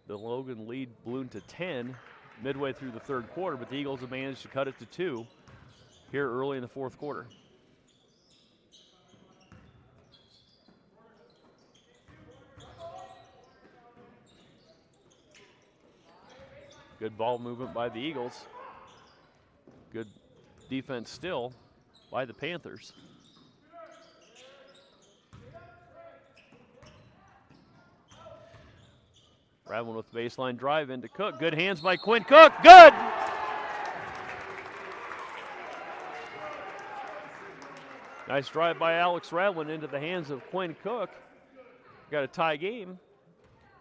S1: The Logan lead ballooned to 10 midway through the third quarter, but the Eagles have managed to cut it to 2 here early in the fourth quarter. Good ball movement by the Eagles. Good defense still by the Panthers. Radlin with the baseline drive into Cook. Good hands by Quinn Cook. Good! Nice drive by Alex Radlin into the hands of Quinn Cook. Got a tie game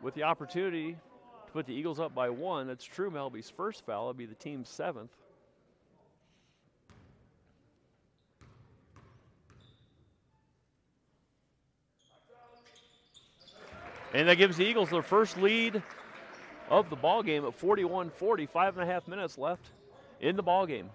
S1: with the opportunity to put the Eagles up by 1. That's True Melby's first foul. It'll be the team's 7th. And that gives the Eagles their first lead of the ball game at 41-40. 5.5 minutes left in the ball game.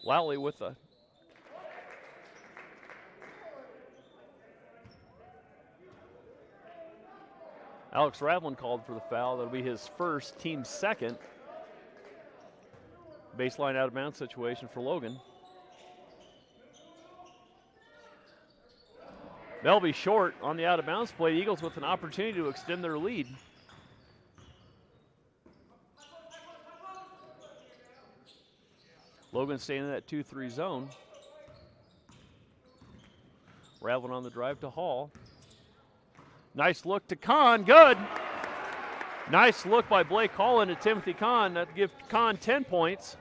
S1: Lally with the Alex Radlin called for the foul. That'll be his first, team second. Baseline out of bounds situation for Logan. Melby short on the out of bounds play. The Eagles with an opportunity to extend their lead. Logan staying in that 2-3 zone. Radlin on the drive to Hall. Nice look to Kahn, good. Nice look by Blake Hall into Timothy Kahn. That gives Kahn 10 points.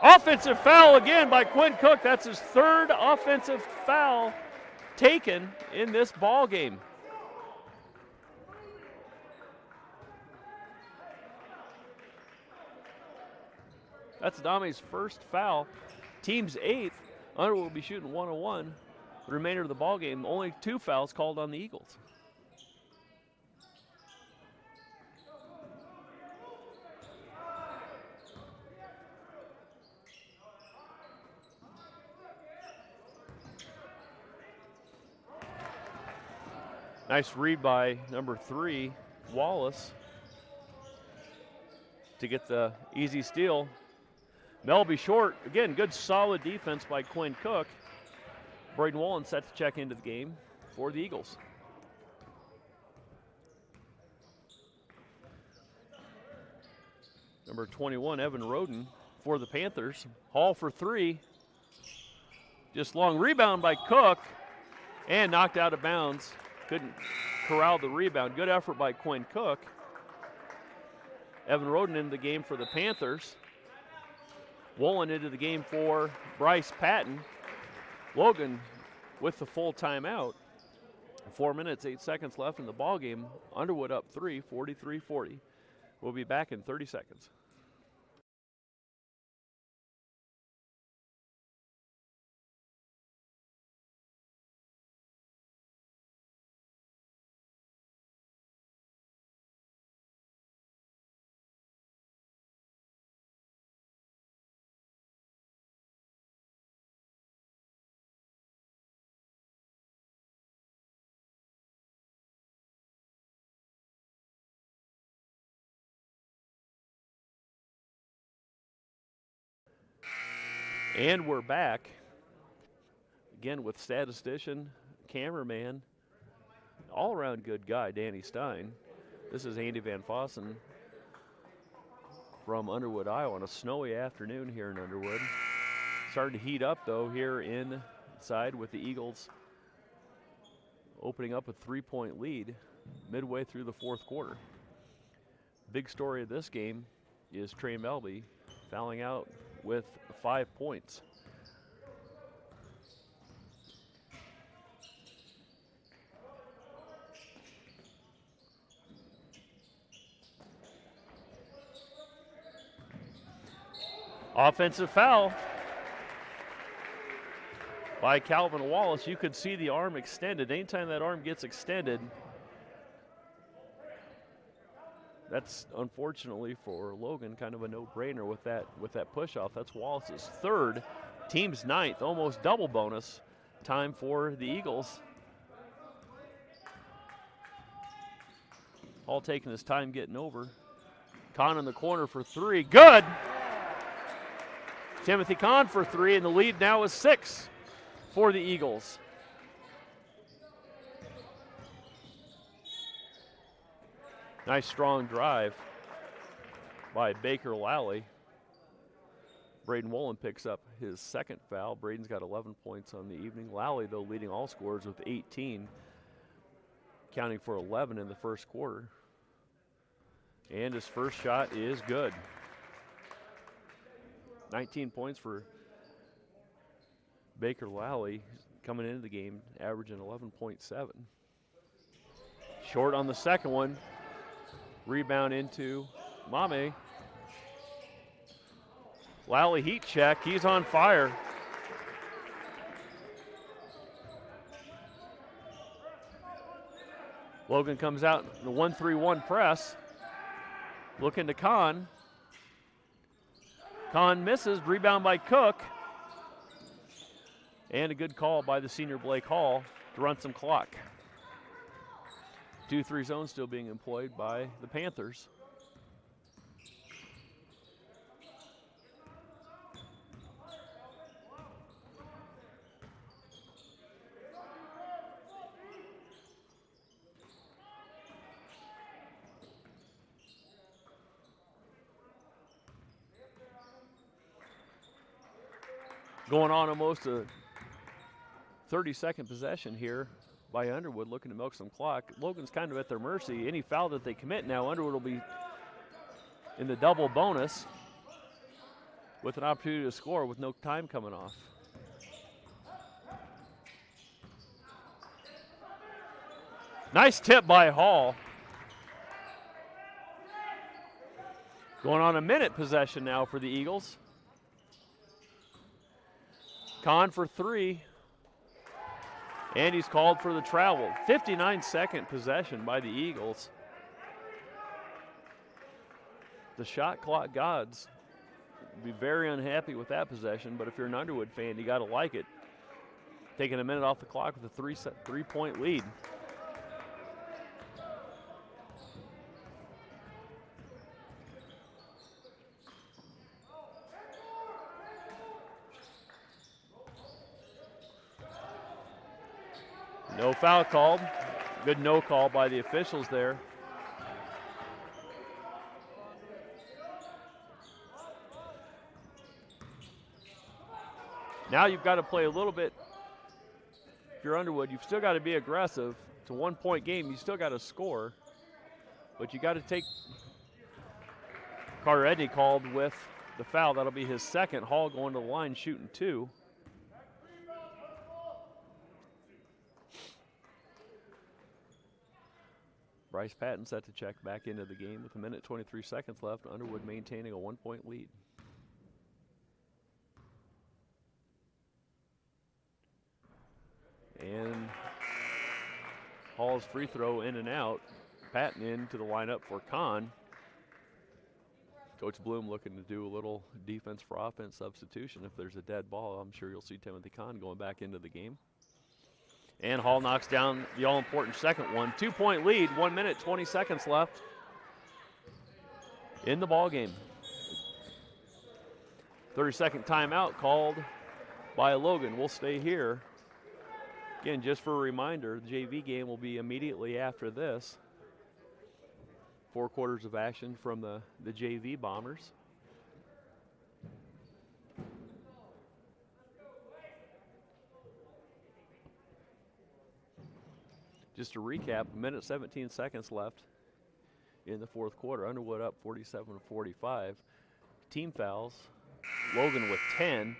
S1: Offensive foul again by Quinn Cook. That's his 3rd offensive foul taken in this ball game. That's Dami's first foul. Team's 8th. Underwood will be shooting 101. The remainder of the ball game, only 2 fouls called on the Eagles. Nice read by number 3, Wallace, to get the easy steal. Melby short. Again, good solid defense by Quinn Cook. Braden Wolin set to check into the game for the Eagles. Number 21, Evan Roden for the Panthers. Hall for three. Just long rebound by Cook and knocked out of bounds. Couldn't corral the rebound. Good effort by Quinn Cook. Evan Roden into the game for the Panthers. Wolin into the game for Bryce Patton. Logan with the full timeout. 4 minutes, 8 seconds left in the ball game. Underwood up 3, 43-40. We'll be back in 30 seconds. And we're back, again with statistician, cameraman, all-around good guy, Danny Stein. This is Andy Van Fossen from Underwood, Iowa, on a snowy afternoon here in Underwood. Starting to heat up, though, here inside with the Eagles opening up a 3-point lead midway through the fourth quarter. Big story of this game is Trey Melby fouling out with 5 points. Offensive foul by Calvin Wallace. You could see the arm extended. Anytime that arm gets extended, that's unfortunately for Logan kind of a no-brainer with that push-off. That's Wallace's third, team's ninth, almost double bonus time for the Eagles. All taking his time getting over. Kahn in the corner for three, good! Timothy Kahn for three, and the lead now is 6 for the Eagles. Nice strong drive by Baker Lally. Braden Wolin picks up his second foul. Braden's got 11 points on the evening. Lally, though, leading all scorers with 18, counting for 11 in the first quarter. And his first shot is good. 19 points for Baker Lally coming into the game, averaging 11.7. Short on the second one. Rebound into Mame. Lally heat check. He's on fire. Logan comes out in the 1-3-1 press. Looking to Kahn. Kahn misses. Rebound by Cook. And a good call by the senior Blake Hall to run some clock. 2-3 zone still being employed by the Panthers. Going on almost a 30-second possession here by Underwood, looking to milk some clock. Logan's kind of at their mercy. Any foul that they commit now, Underwood will be in the double bonus with an opportunity to score with no time coming off. Nice tip by Hall. Going on a minute possession now for the Eagles. Kahn for three. And he's called for the travel. 59-second possession by the Eagles. The shot clock gods would be very unhappy with that possession, but if you're an Underwood fan, you got to like it. Taking a minute off the clock with a three-point lead. No foul called. Good no call by the officials there. Now you've got to play a little bit. If you're Underwood, you've still got to be aggressive. It's a 1-point game. You still got to score. But you got to take. Carter Edney called with the foul. That'll be his second. Hall going to the line shooting 2. Bryce Patton set to check back into the game with 1:23 left. Underwood maintaining a 1-point lead. And Hall's free throw in and out. Patton into the lineup for Kahn. Coach Bloom looking to do a little defense for offense substitution. If there's a dead ball, I'm sure you'll see Timothy Kahn going back into the game. And Hall knocks down the all-important second one. 2-point lead, 1:20 left in the ball game. 30-second timeout called by Logan. We'll stay here. Again, just for a reminder, the JV game will be immediately after this. 4 quarters of action from the JV Bombers. Just to recap, 1:17 left in the fourth quarter. Underwood up 47-45. Team fouls. Logan with 10.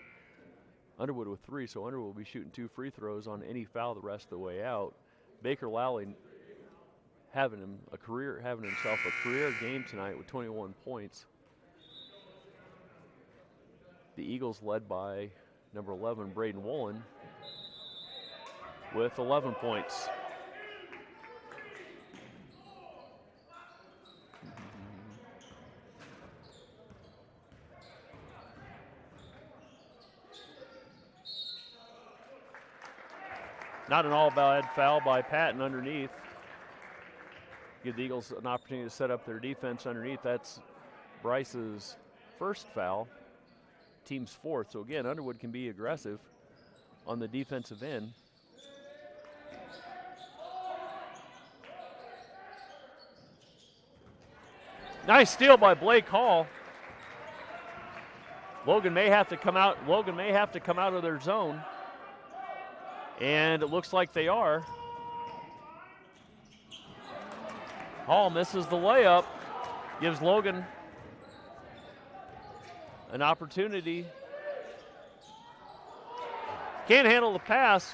S1: Underwood with 3, so Underwood will be shooting 2 free throws on any foul the rest of the way out. Baker Lally having himself a career game tonight with 21 points. The Eagles led by number 11, Braden Woolen, with 11 points. Not an all-bad foul by Patton underneath. Give the Eagles an opportunity to set up their defense underneath. That's Bryce's first foul, team's 4th. So again, Underwood can be aggressive on the defensive end. Nice steal by Blake Hall. Logan may have to come out of their zone. And it looks like they are. Hall misses the layup, gives Logan an opportunity. Can't handle the pass.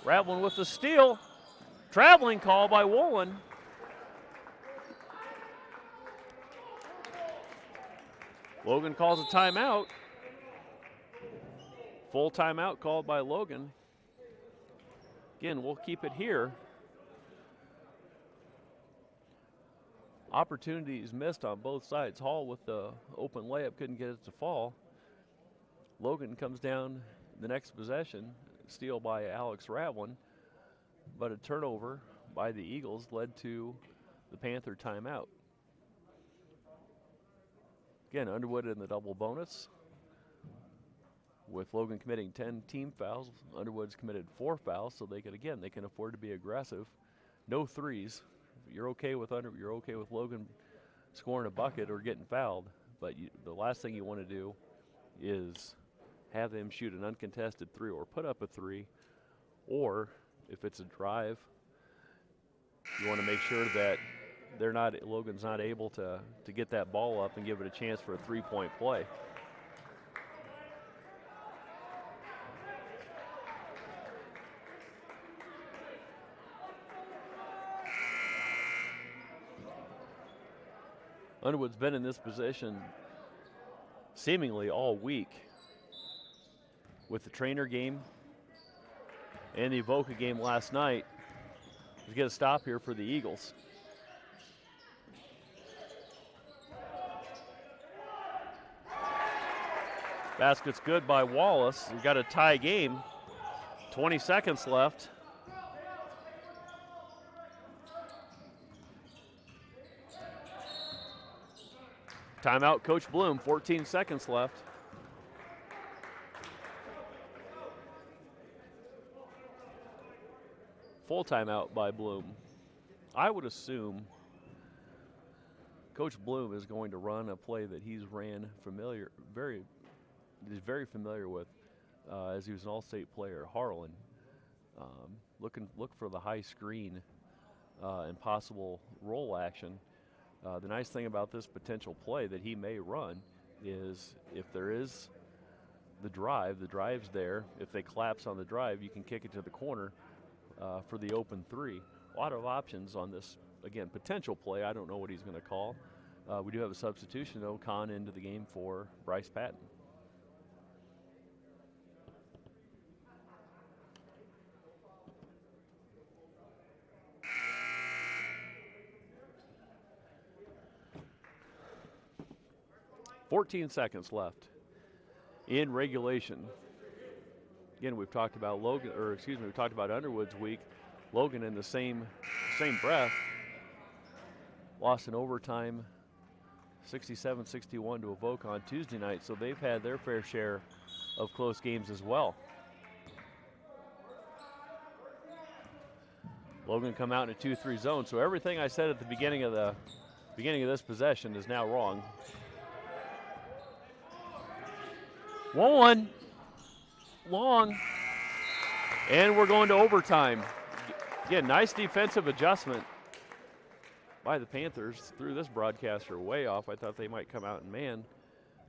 S1: Raveling with the steal. Traveling call by Woolen. Logan calls a timeout. Full timeout called by Logan. Again, we'll keep it here. Opportunities missed on both sides. Hall with the open layup couldn't get it to fall. Logan comes down the next possession, steal by Alex Raveling, but a turnover by the Eagles led to the Panther timeout. Again, Underwood in the double bonus. With Logan committing 10 team fouls, Underwood's committed 4 fouls, so they can afford to be aggressive. No threes. You're okay with Logan scoring a bucket or getting fouled, but the last thing you want to do is have them shoot an uncontested 3 or put up a 3, or if it's a drive, you want to make sure that Logan's not able to get that ball up and give it a chance for a 3-point play. Underwood's been in this position seemingly all week with the Trainer game and the Avoca game last night. We get a stop here for the Eagles. Basket's good by Wallace. We've got a tie game. 20 seconds left. Timeout, Coach Bloom, 14 seconds left. Full timeout by Bloom. I would assume Coach Bloom is going to run a play that he's ran very familiar with as he was an All-State player, Harlan. Look for the high screen and possible roll action. The nice thing about this potential play that he may run is if there is the drive's there. If they collapse on the drive, you can kick it to the corner for the open three. A lot of options on this, again, potential play. I don't know what he's going to call. We do have a substitution, though, Kahn into the game for Bryce Patton. .14 seconds left in regulation. Again, we've talked about we've talked about Underwood's week. Logan in the same breath lost in overtime 67-61 to Avoca on Tuesday night, so they've had their fair share of close games as well. Logan come out in a 2-3 zone, so everything I said at the beginning of this possession is now wrong. 1-1, long, and we're going to overtime. Again, nice defensive adjustment by the Panthers. Threw this broadcaster way off. I thought they might come out and man,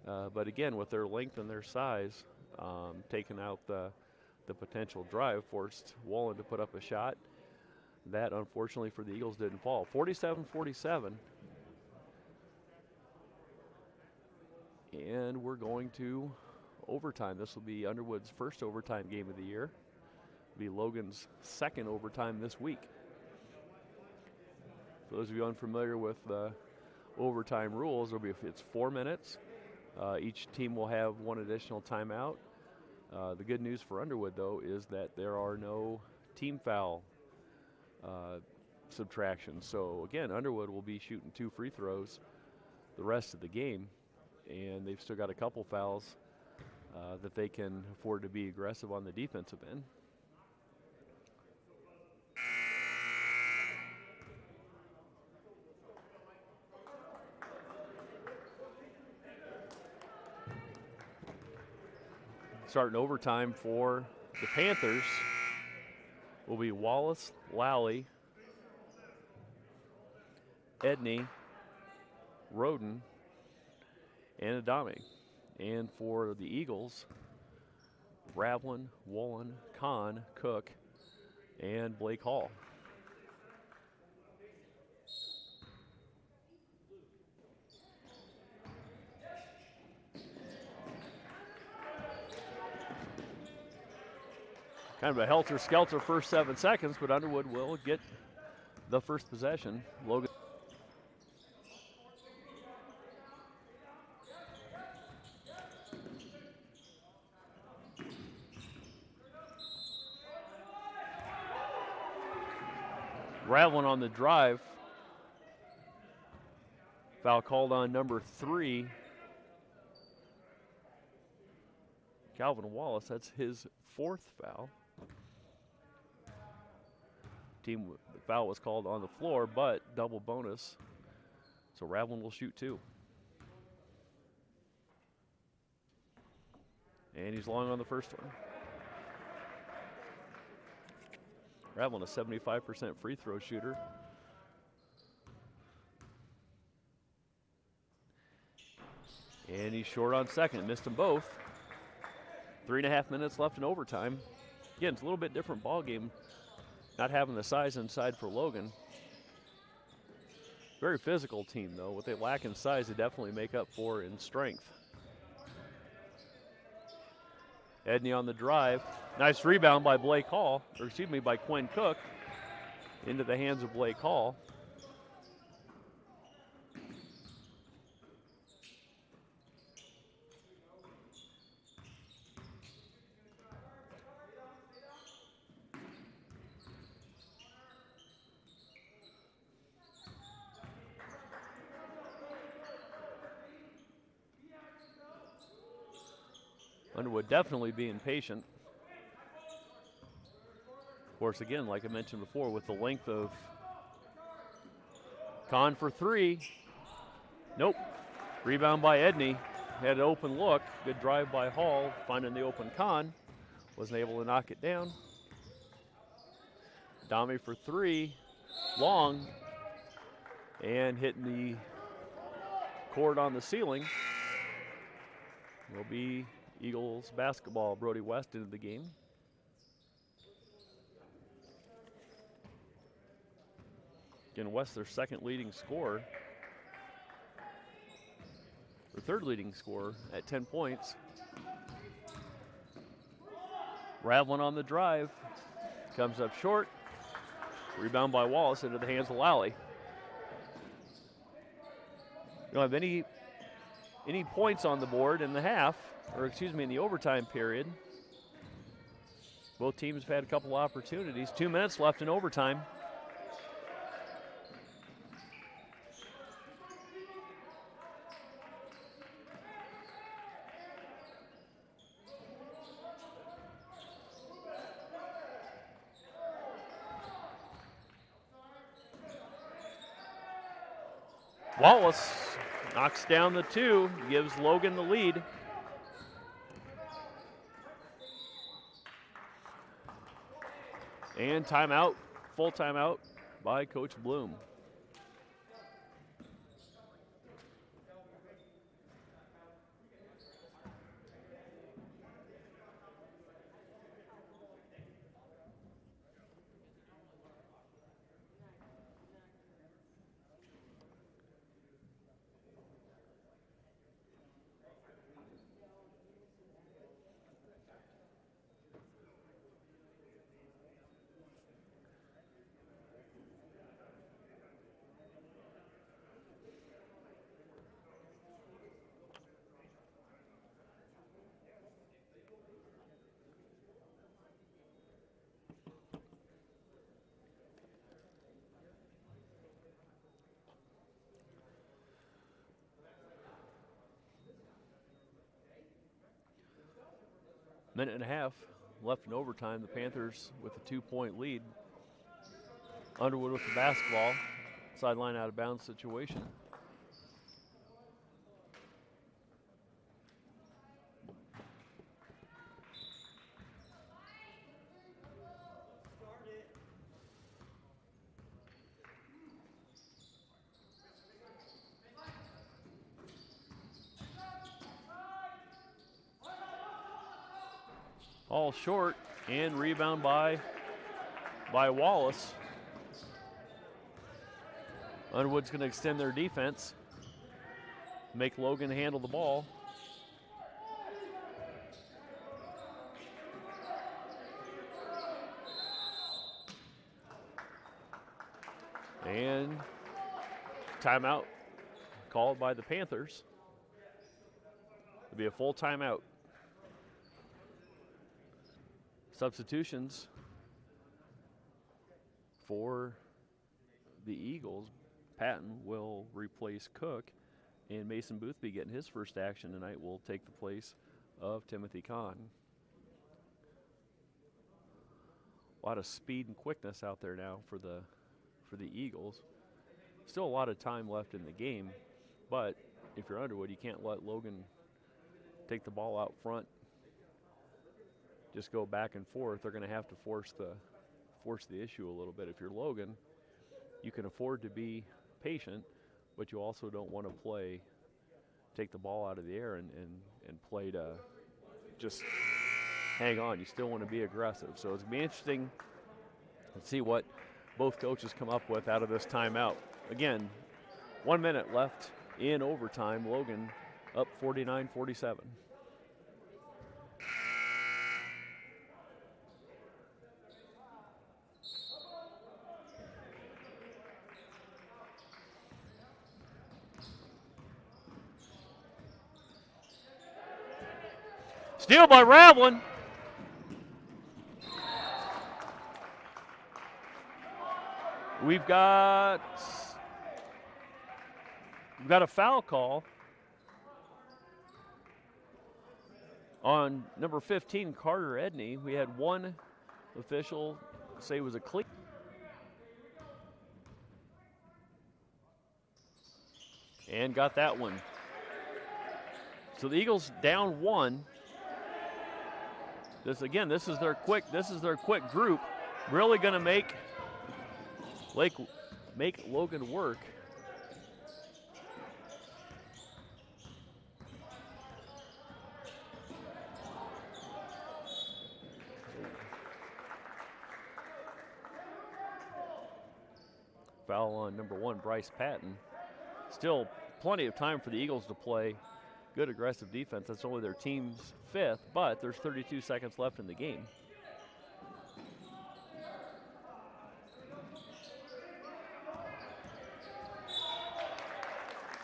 S1: but again, with their length and their size, taking out the potential drive, forced Wallen to put up a shot. That, unfortunately for the Eagles, didn't fall. 47-47. And we're going to overtime. This will be Underwood's first overtime game of the year. It'll be Logan's second overtime this week. For those of you unfamiliar with the overtime rules, it's 4 minutes. Each team will have one additional timeout. The good news for Underwood, though, is that there are no team foul subtractions. So again, Underwood will be shooting 2 free throws the rest of the game, and they've still got a couple fouls that they can afford to be aggressive on the defensive end. Starting overtime for the Panthers will be Wallace, Lally, Edney, Roden, and Adame. And for the Eagles, Ravlin, Wallen, Kahn, Cook, and Blake Hall. Kind of a helter-skelter first 7 seconds, but Underwood will get the first possession. Logan. Ravlin on the drive. Foul called on number 3. Calvin Wallace, that's his 4th foul. The foul was called on the floor, but double bonus. So Ravlin will shoot 2. And he's long on the first one. Ravlin, a 75% free throw shooter. And he's short on second. Missed them both. 3.5 minutes left in overtime. Again, it's a little bit different ball game. Not having the size inside for Logan. Very physical team, though. What they lack in size, they definitely make up for in strength. Edney on the drive. Nice rebound by Blake Hall, by Quinn Cook. Into the hands of Blake Hall. Underwood definitely being patient. Of course, again, like I mentioned before, with the length of Kahn for three. Nope. Rebound by Edney. Had an open look. Good drive by Hall, finding the open Kahn. Wasn't able to knock it down. Dami for three. Long. And hitting the cord on the ceiling. Will be Eagles basketball. Brody West into the game. Again, West, their second leading scorer. Their third leading scorer at 10 points. Ravlin on the drive. Comes up short. Rebound by Wallace into the hands of Lally. You don't have any points on the board in the half, or excuse me, in the overtime period. Both teams have had a couple opportunities. 2 minutes left in overtime. Wallace knocks down the two, gives Logan the lead. And timeout, full timeout by Coach Bloom. Minute and a half left in overtime. The Panthers with a 2-point lead. Underwood with the basketball. Sideline out of bounds situation. All short, and rebound by Wallace. Underwood's going to extend their defense, make Logan handle the ball. And timeout called by the Panthers. It'll be a full timeout. Substitutions for the Eagles. Patton will replace Cook, and Mason Boothby getting his first action tonight will take the place of Timothy Kahn. A lot of speed and quickness out there now for the Eagles. Still a lot of time left in the game, but if you're Underwood, you can't let Logan take the ball out front. Just go back and forth. They're going to have to force the issue a little bit. If you're Logan, you can afford to be patient, but you also don't want to take the ball out of the air and play to just hang on. You still want to be aggressive. So it's going to be interesting to see what both coaches come up with out of this timeout. Again, 1 minute left in overtime. Logan up 49-47. Steal by Ravlin. We've got a foul call on number 15, Carter Edney. We had one official say was a clean. And got that one. So the Eagles down 1. This is their quick group. Really going to make Logan work. Foul on number 1, Bryce Patton. Still plenty of time for the Eagles to play good aggressive defense. That's only their team's 5th, but there's 32 seconds left in the game.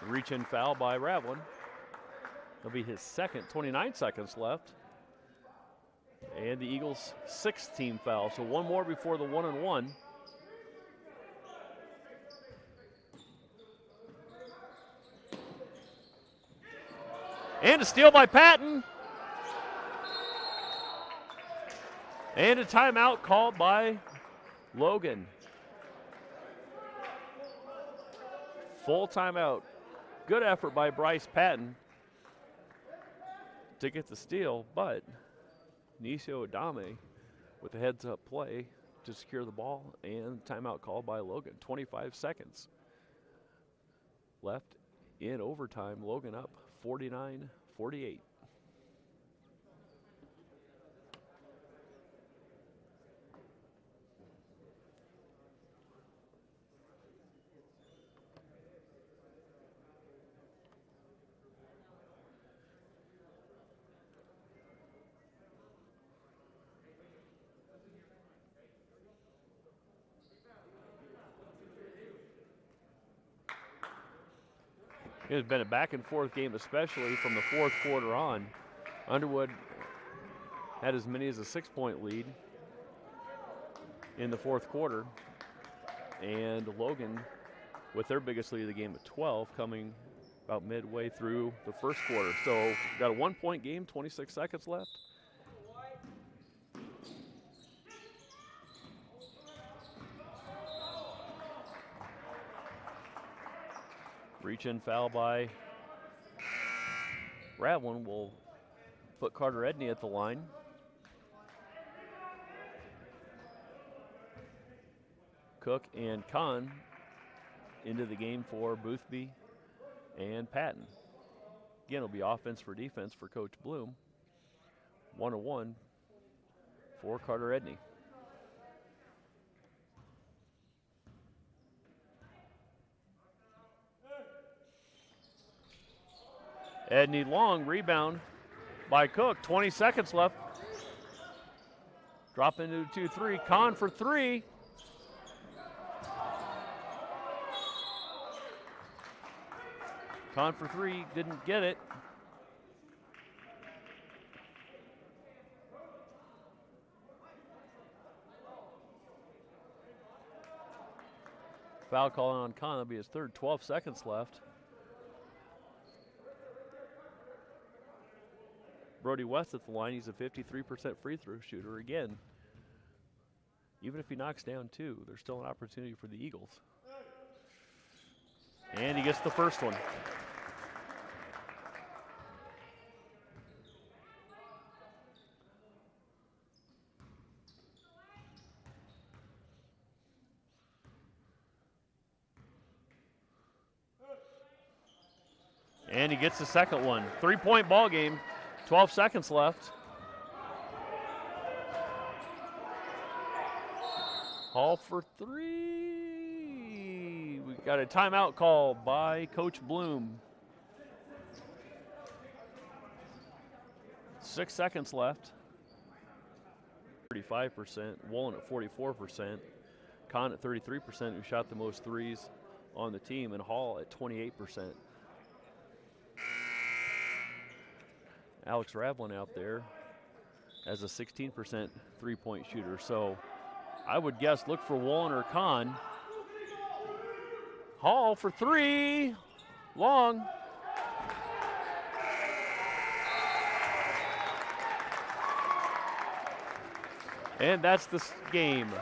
S1: Reach-in foul by Ravlin. That'll be his 2nd, 29 seconds left. And the Eagles' 6th team foul, so one more before the 1-and-1. And a steal by Patton. And a timeout called by Logan. Full timeout. Good effort by Bryce Patton to get the steal, but Nisio Adame with a heads-up play to secure the ball, and timeout called by Logan. 25 seconds left in overtime. Logan up 49-48. It has been a back-and-forth game, especially from the 4th quarter on. Underwood had as many as a 6-point lead in the 4th quarter, and Logan with their biggest lead of the game at 12, coming about midway through the 1st quarter. So got a 1-point game, 26 seconds left. Reach-in foul by Ravlin will put Carter Edney at the line. Cook and Kahn into the game for Boothby and Patton. Again, it'll be offense for defense for Coach Bloom. 1-1 for Carter Edney. Edney long rebound by Cook. 20 seconds left. Drop into 2-3. Kahn for 3. Kahn for 3, didn't get it. Foul calling on Kahn, that'll be his 3rd. 12 seconds left. Brody West at the line. He's a 53% free throw shooter. Again, even if he knocks down 2, there's still an opportunity for the Eagles. And he gets the first one. And he gets the second one. 3-point ball game. 12 seconds left. Hall for 3. We got a timeout call by Coach Bloom. 6 seconds left. 35%. Woolen at 44%. Kahn at 33%, who shot the most threes on the team, and Hall at 28%. Alex Ravlin out there as a 16% three-point shooter. So I would guess look for Woolen or Kahn. Hall for 3, long. And that's the game.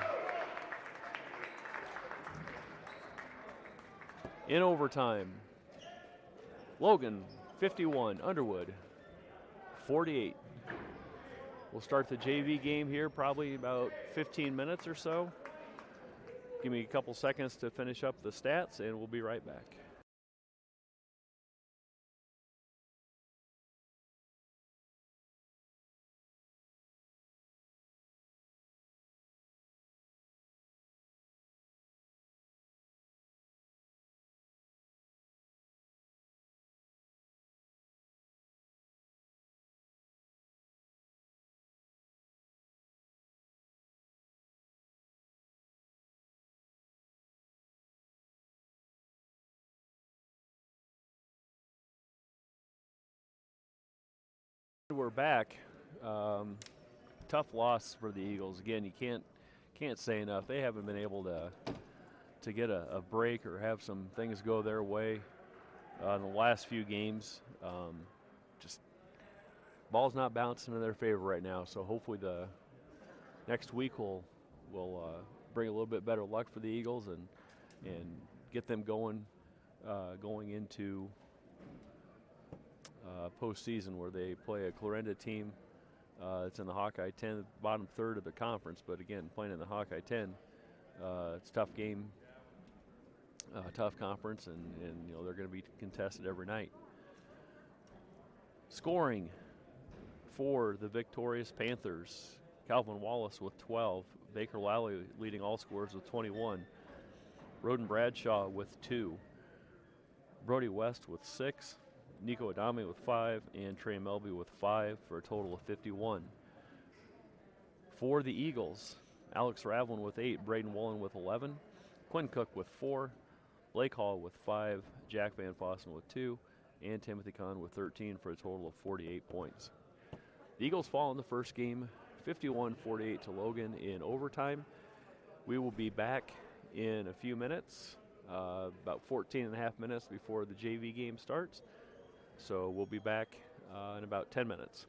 S1: In overtime, Logan 51, Underwood 48. We'll start the JV game here probably about 15 minutes or so. Give me a couple seconds to finish up the stats, and we'll be right back. We're back. Tough loss for the Eagles. Again, you can't say enough. They haven't been able to get a break or have some things go their way in the last few games. Just ball's not bouncing in their favor right now. So hopefully the next week will bring a little bit better luck for the Eagles and get them going into postseason, where they play a Clarinda team. It's in the Hawkeye 10, bottom third of the conference, but again, playing in the Hawkeye 10, it's a tough game, tough conference, and they're going to be contested every night. Scoring for the victorious Panthers: Calvin Wallace with 12, Baker Lally leading all scorers with 21, Roden Bradshaw with 2, Brody West with 6, Nico Adame with 5, and Trey Melby with 5, for a total of 51. For the Eagles, Alex Ravlin with 8, Braden Woolen with 11, Quinn Cook with 4, Blake Hall with 5, Jack Van Fossen with 2, and Timothy Kahn with 13, for a total of 48 points. The Eagles fall in the first game 51-48 to Logan in overtime. We will be back in a few minutes, about 14 and a half minutes before the JV game starts. So we'll be back in about 10 minutes.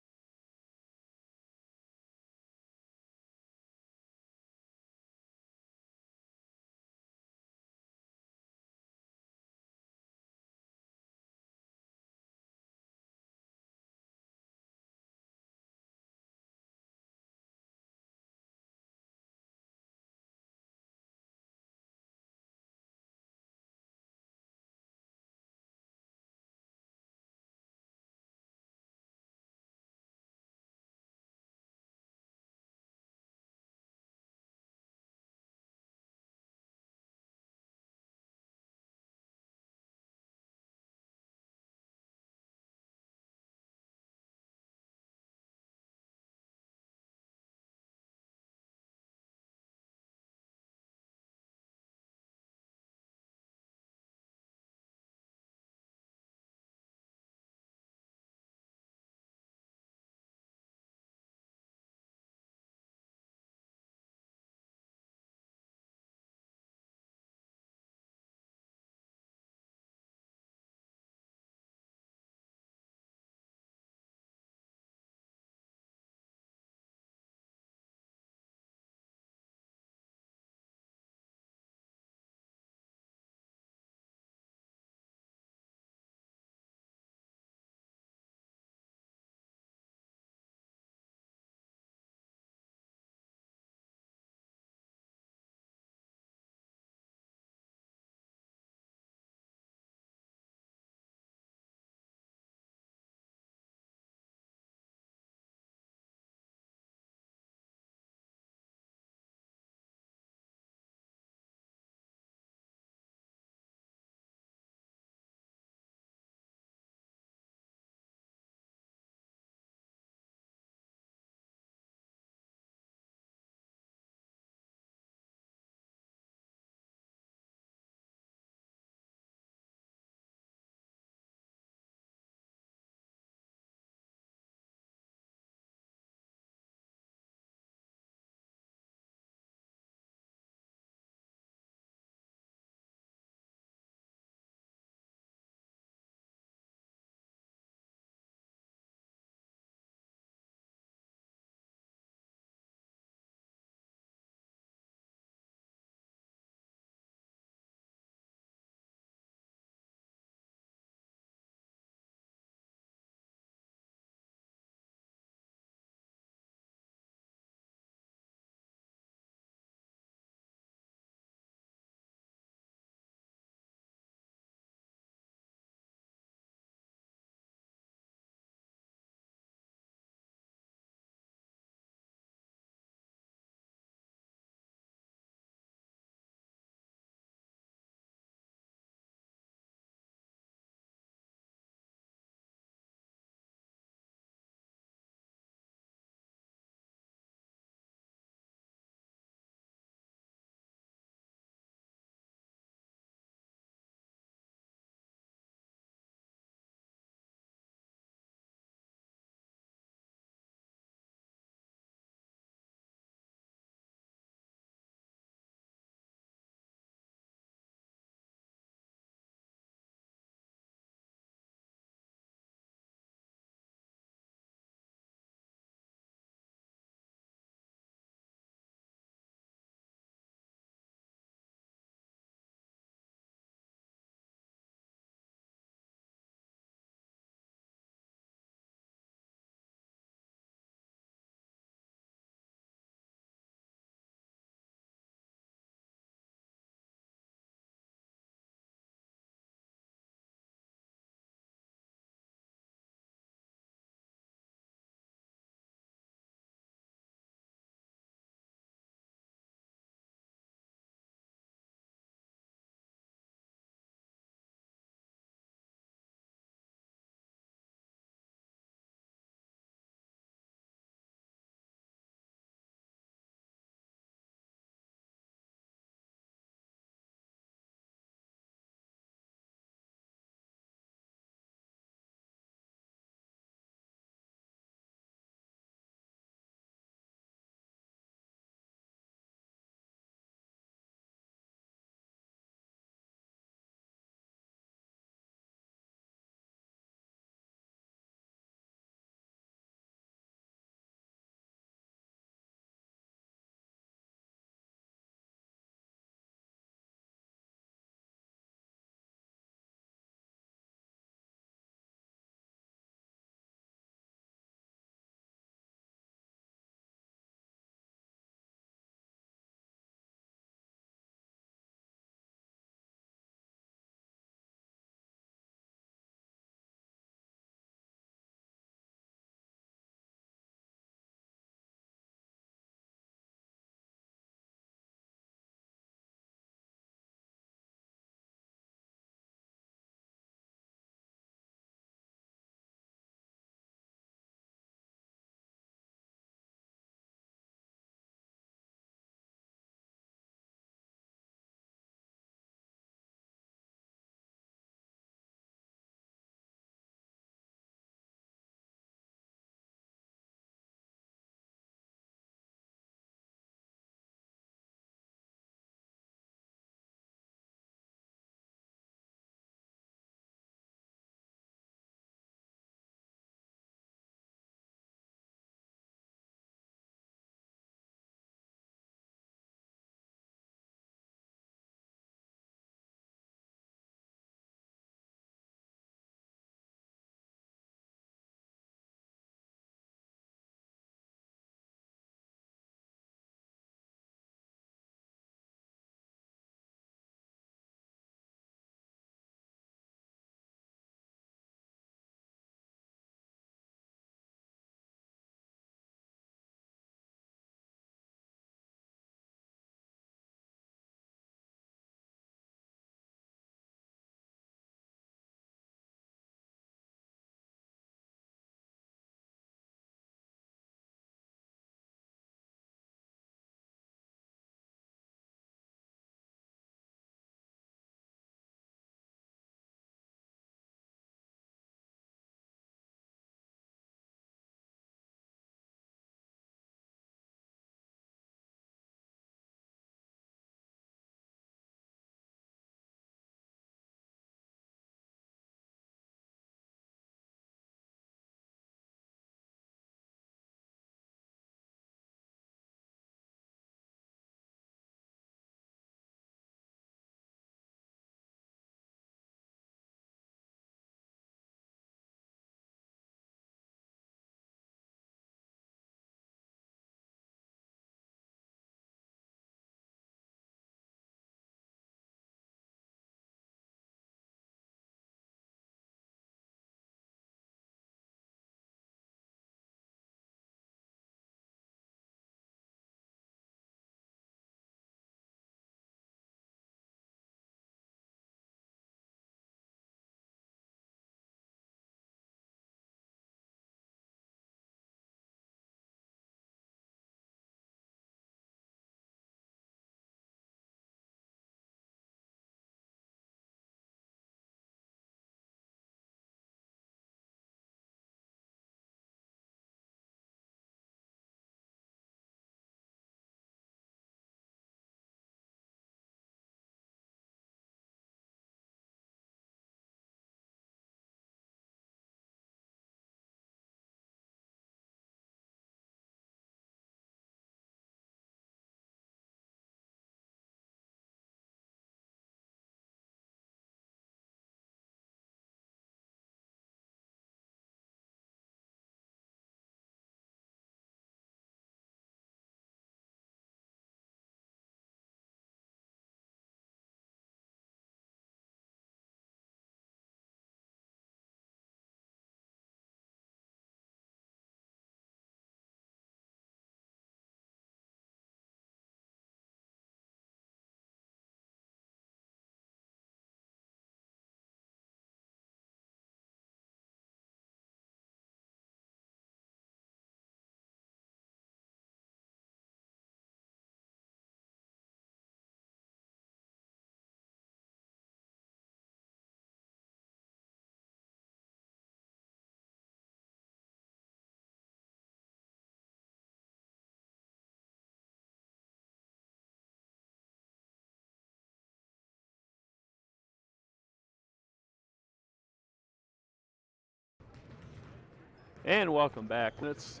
S1: And welcome back. It's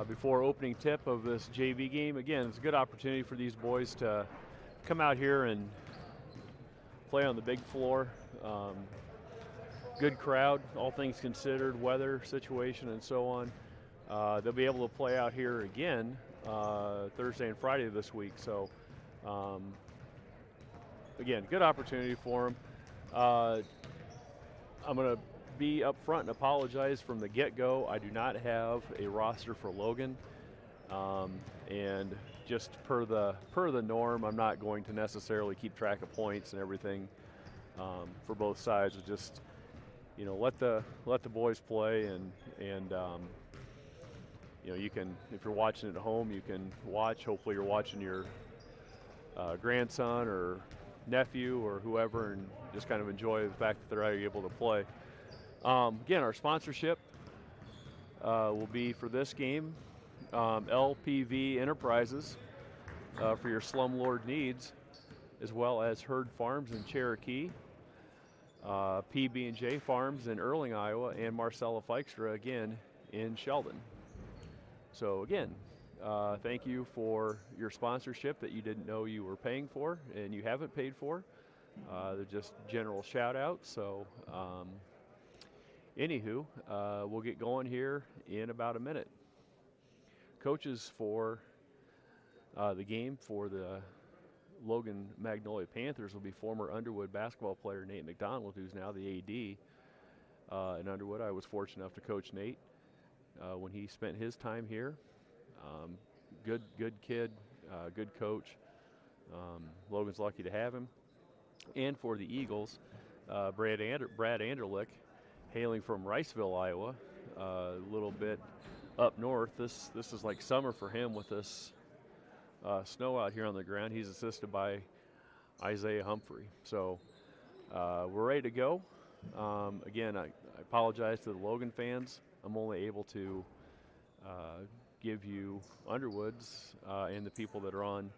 S1: before opening tip of this JV game. Again, it's a good opportunity for these boys to come out here and play on the big floor. Good crowd, all things considered, weather situation and so on. They'll be able to play out here again Thursday and Friday this week. So, again, good opportunity for them. I'm going to be up front and apologize from the get-go. I do not have a roster for Logan, and just per the norm, I'm not going to necessarily keep track of points and everything for both sides. Just let the boys play, and you can, if you're watching at home, you can watch. Hopefully, you're watching your grandson or nephew or whoever, and just kind of enjoy the fact that they're able to play. Again, our sponsorship will be for this game, LPV Enterprises for your slumlord needs, as well as Herd Farms in Cherokee, PB&J Farms in Erling, Iowa, and Marcella Feikstra again in Sheldon. So again, thank you for your sponsorship that you didn't know you were paying for and you haven't paid for. They're just general shout outs. So anywho, we'll get going here in about a minute. Coaches for the game for the Logan Magnolia Panthers will be former Underwood basketball player Nate McDonald, who's now the AD in Underwood. I was fortunate enough to coach Nate when he spent his time here. Good kid, good coach. Logan's lucky to have him. And for the Eagles, Brad Anderlick, hailing from Riceville, Iowa, a little bit up north. This is like summer for him with this snow out here on the ground. He's assisted by Isaiah Humphrey. So we're ready to go. Again, I apologize to the Logan fans. I'm only able to give you Underwood's and the people that are on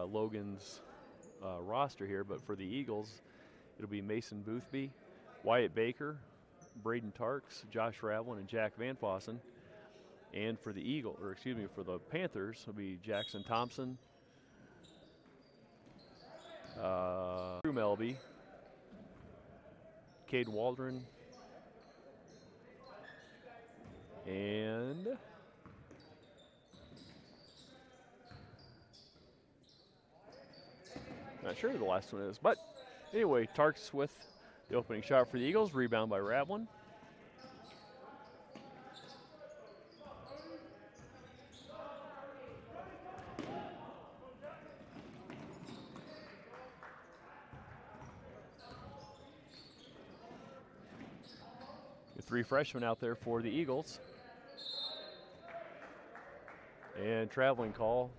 S1: Logan's roster here. But for the Eagles, it'll be Mason Boothby, Wyatt Baker, Braden Tarks, Josh Ravlin, and Jack Van Fossen. And for the for the Panthers, it'll be Jackson Thompson, Drew Melby, Cade Waldron, and not sure who the last one is, but anyway, Tarks with the opening shot for the Eagles, rebound by Ravlin. Three freshmen out there for the Eagles. And traveling called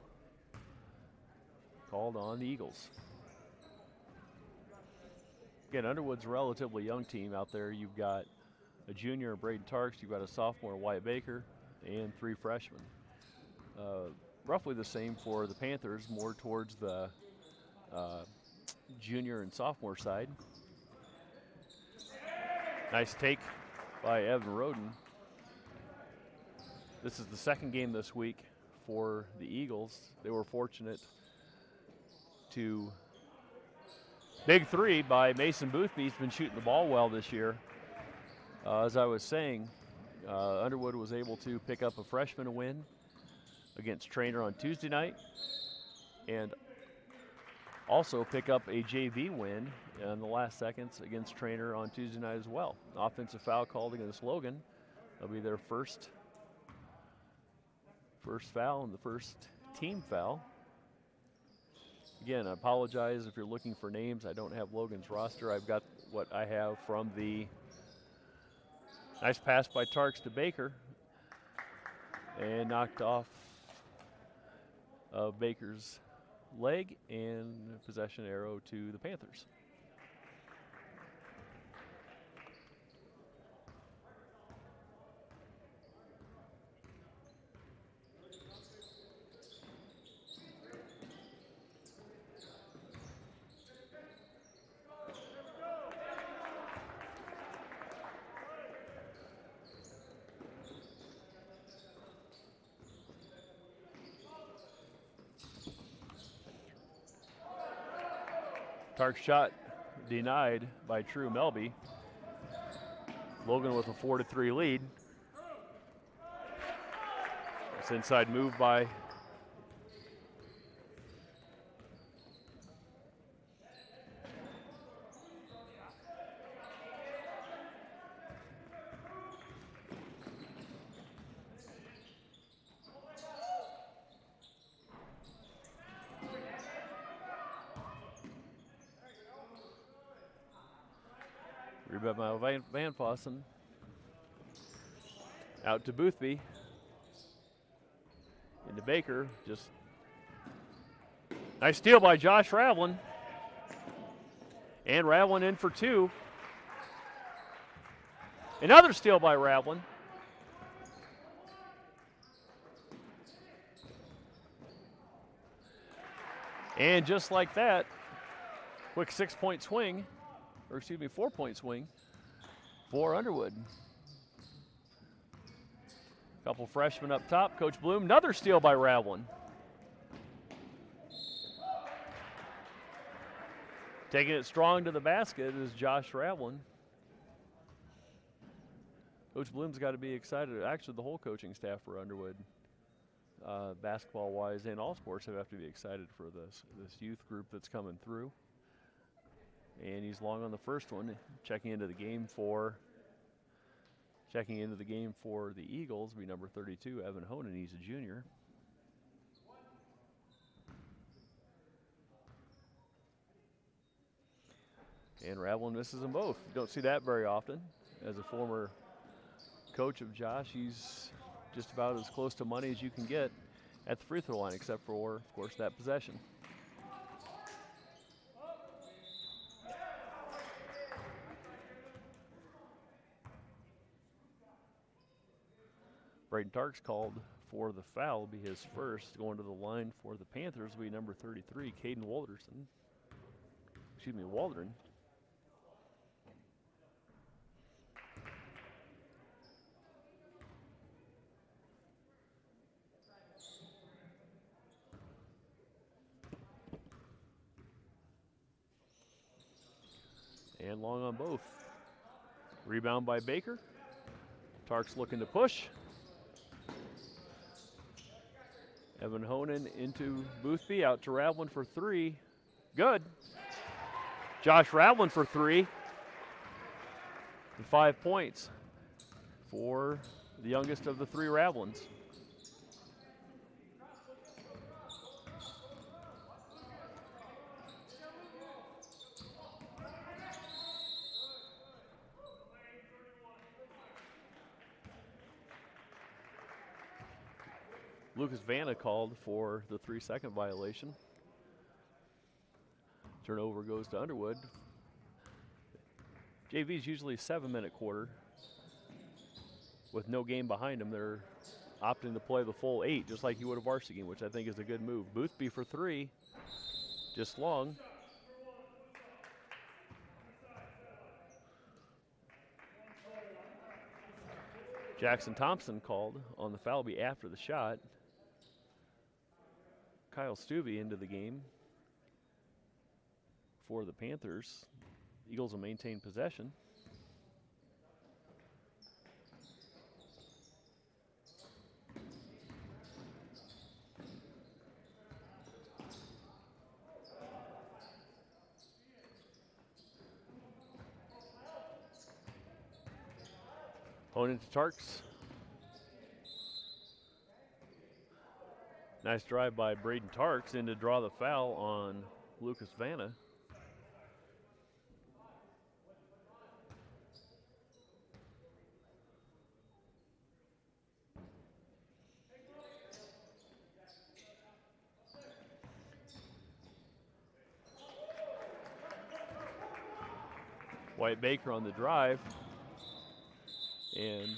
S1: on the Eagles. Again, Underwood's a relatively young team out there. You've got a junior, Braden Tarks. You've got a sophomore, Wyatt Baker, and three freshmen. Roughly the same for the Panthers, more towards the junior and sophomore side. Nice take by Evan Roden. This is the second game this week for the Eagles. They were fortunate to big three by Mason Boothby. He's been shooting the ball well this year. As I was saying, Underwood was able to pick up a freshman win against Trainer on Tuesday night, and also pick up a JV win in the last seconds against Trainer on Tuesday night as well. Offensive foul called against Logan. That'll be their first foul and the first team foul. Again, I apologize if you're looking for names. I don't have Logan's roster. I've got what I have from the nice pass by Tarks to Baker, and knocked off of Baker's leg, and possession arrow to the Panthers. Tark's shot denied by True Melby. Logan with a 4-3 lead. This inside move by rebound by Van Fossen. Out to Boothby. Into Baker. Just nice steal by Josh Ravlin. And Ravlin in for two. Another steal by Ravlin. And just like that, quick 6-point swing, or excuse me, 4-point swing for Underwood. Couple freshmen up top. Coach Bloom, another steal by Ravlin. Taking it strong to the basket is Josh Ravlin. Coach Bloom's got to be excited. Actually, the whole coaching staff for Underwood, basketball-wise and all sports, have to be excited for this youth group that's coming through. And he's long on the first one, checking into the game for the Eagles will be number 32, Evan Honan. He's a junior. And Ravlin misses them both. You don't see that very often. As a former coach of Josh, he's just about as close to money as you can get at the free throw line, except for, of course, that possession. Braden Tark's called for the foul, will be his first. Going to the line for the Panthers will be number 33, Caden Waldron. And long on both. Rebound by Baker. Tark's looking to push. Evan Honan into Boothby, out to Ravlin for three. Good. Josh Ravlin for three. And 5 points for the youngest of the three Ravlins. Lucas Vanna called for the 3-second violation. Turnover goes to Underwood. JV's usually a 7-minute quarter. With no game behind them, they're opting to play the full 8, just like you would a varsity game, which I think is a good move. Boothby for three, just long. Jackson Thompson called on the foul, be after the shot. Kyle Stuvey into the game for the Panthers. Eagles will maintain possession. Honan to Tarks. Nice drive by Braden Tarks in to draw the foul on Lucas Vanna. White Baker on the drive. And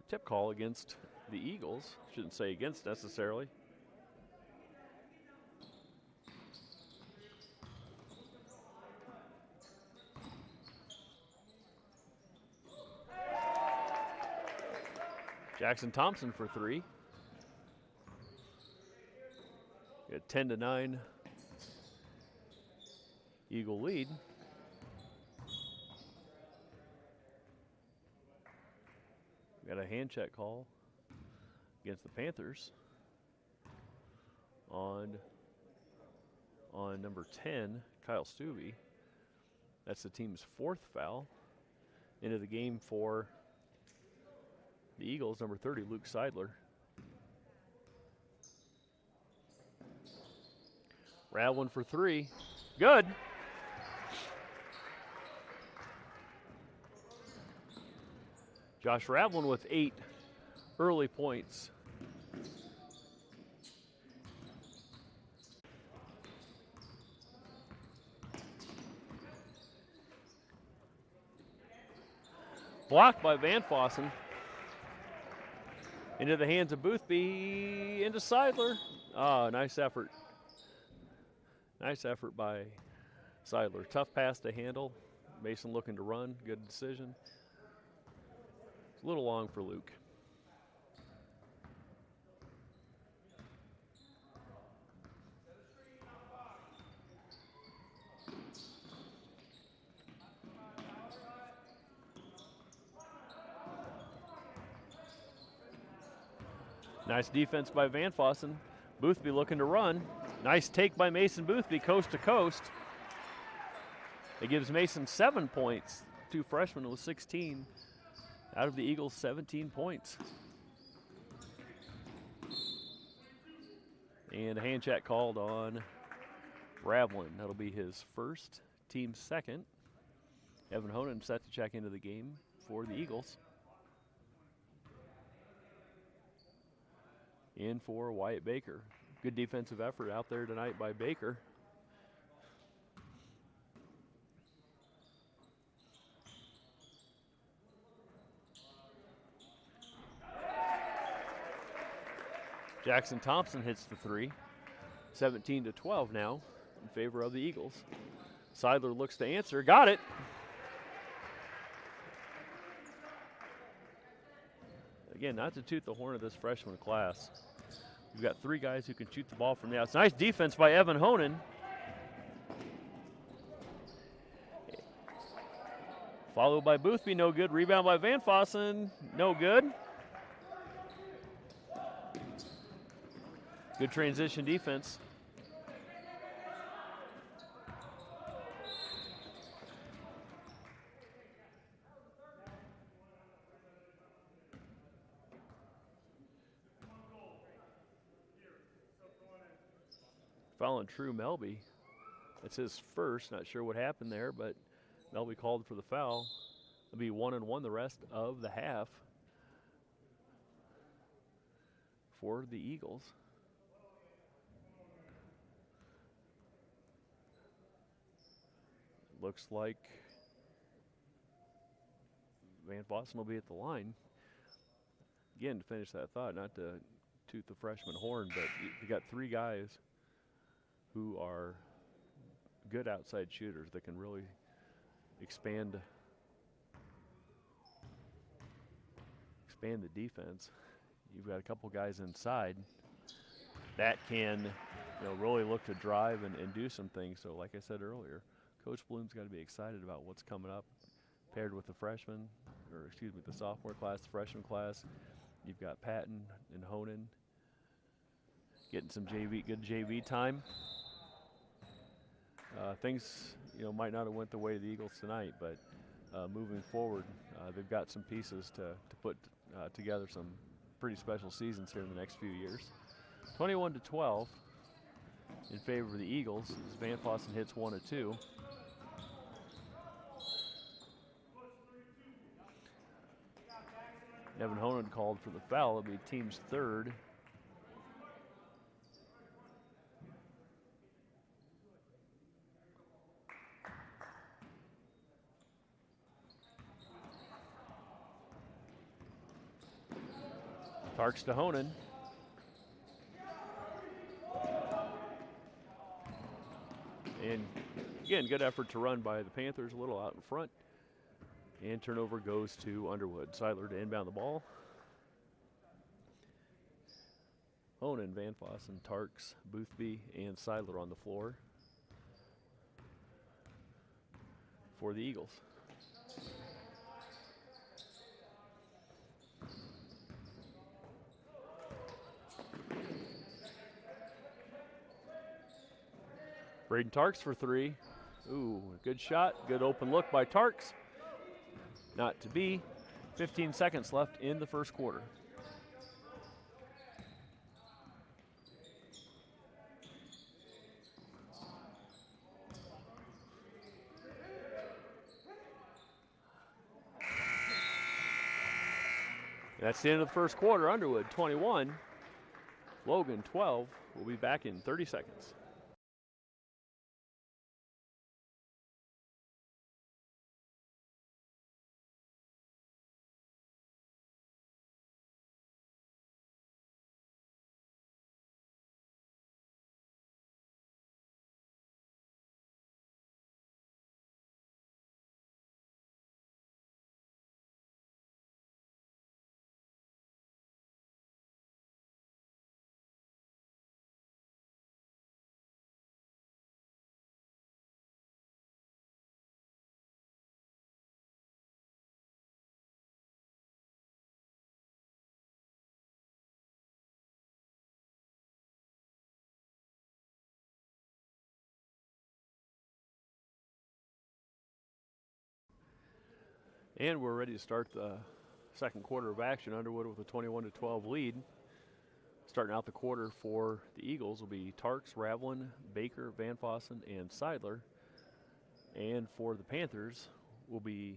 S1: tip call against the Eagles. Shouldn't say against necessarily. Jackson Thompson for three. Got 10-9 Eagle lead. Got a hand check call against the Panthers on number 10, Kyle Stubbe. That's the team's 4th foul. Into the game for the Eagles, number 30, Luke Seidler. Raveling for 3. Good. Josh Raveling with 8 early points. Blocked by Van Fossen. Into the hands of Boothby, into Seidler. Oh, nice effort. Nice effort by Seidler. Tough pass to handle. Mason looking to run. Good decision. It's a little long for Luke. Nice defense by Van Fossen. Boothby looking to run. Nice take by Mason Boothby, coast to coast. It gives Mason 7 points. 2 freshmen with 16. Out of the Eagles, 17 points. And a hand check called on Raveling. That'll be his first, team second. Evan Honan set to check into the game for the Eagles. In for Wyatt Baker. Good defensive effort out there tonight by Baker. Jackson Thompson hits the 3. 17-12 now in favor of the Eagles. Seidler looks to answer. Got it. Again, not to toot the horn of this freshman class. We've got 3 guys who can shoot the ball from the outside. Nice defense by Evan Honan. Followed by Boothby, no good. Rebound by Van Fossen, no good. Good transition defense. Fouling True Melby. It's his first. Not sure what happened there, but Melby called for the foul. It'll be 1-1 the rest of the half for the Eagles. Looks like Van Fossen will be at the line. Again, to finish that thought, not to toot the freshman horn, but you got 3 guys who are good outside shooters that can really expand the defense. You've got a couple guys inside that can, really look to drive and do some things. So like I said earlier, Coach Bloom's got to be excited about what's coming up paired with the the sophomore class, the freshman class. You've got Patton and Honan getting some good JV time. Things, might not have went the way of the Eagles tonight, but moving forward, they've got some pieces to put together some pretty special seasons here in the next few years. 21-12 in favor of the Eagles as Van Fossen hits 1 of 2. Evan Honan called for the foul. It'll be team's 3rd. Parks to Honan. And again, good effort to run by the Panthers, a little out in front. And turnover goes to Underwood. Seidler to inbound the ball. Honan, Van Fossen, Tarks, Boothby, and Seidler on the floor for the Eagles. Braden Tarks for three. Ooh, good shot. Good open look by Tarks. Not to be. 15 seconds left in the first quarter. That's the end of the first quarter. Underwood 21, Logan 12. We'll be back in 30 seconds. And we're ready to start the second quarter of action. Underwood with a 21-12 lead. Starting out the quarter for the Eagles will be Tarks, Ravlin, Baker, Van Fossen, and Seidler. And for the Panthers will be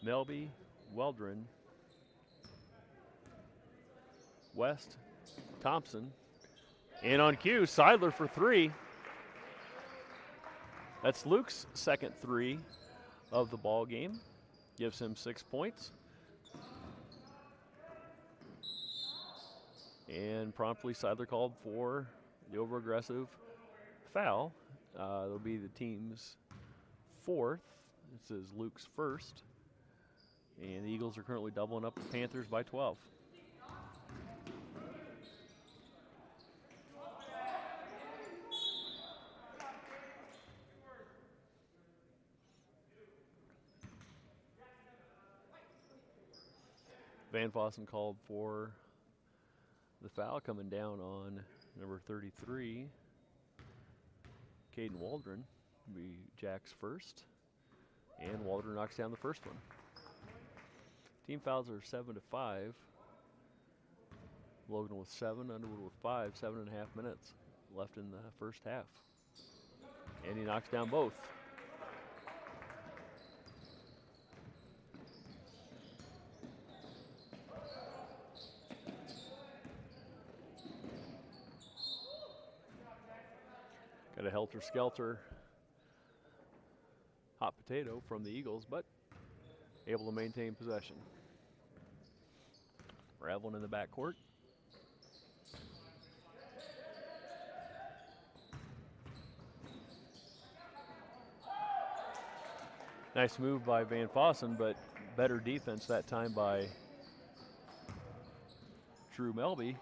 S1: Melby, Weldron, West, Thompson. And on cue, Seidler for three. That's Luke's second three of the ball game. Gives him 6 points. And promptly Seidler called for the over-aggressive foul. It'll be the team's fourth. This is Luke's first. And the Eagles are currently doubling up the Panthers by 12. Van Fossen called for the foul coming down on number 33, Caden Waldron. Will be Jack's first, and Waldron knocks down the first one. Team fouls are 7 to 5. Logan with 7, Underwood with 5, 7.5 minutes left in the first half. And he knocks down both. Got a helter-skelter hot potato from the Eagles, but able to maintain possession. Ravlin in the backcourt. Nice move by Van Fossen, but better defense that time by Drew Melby.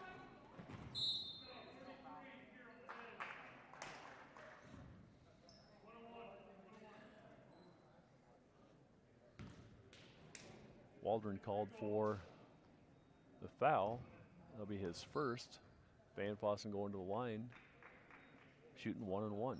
S1: Waldron called for the foul. That'll be his first. Van Fossen going to the line, shooting 1-on-1.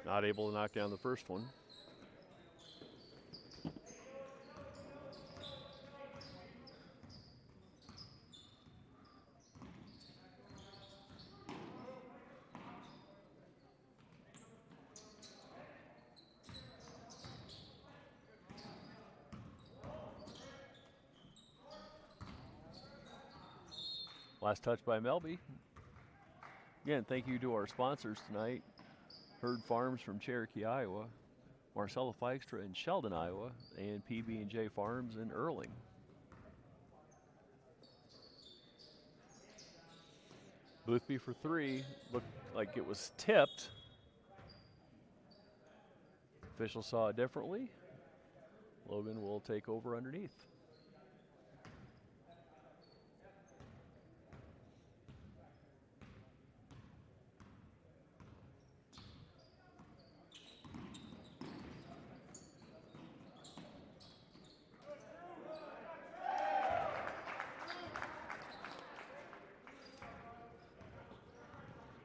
S1: Not able to knock down the first one. Last touch by Melby. Again, thank you to our sponsors tonight. Herd Farms from Cherokee, Iowa, Marcella Feikstra in Sheldon, Iowa, and PB&J Farms in Earling. Boothby for three. Looked like it was tipped. Official saw it differently. Logan will take over underneath.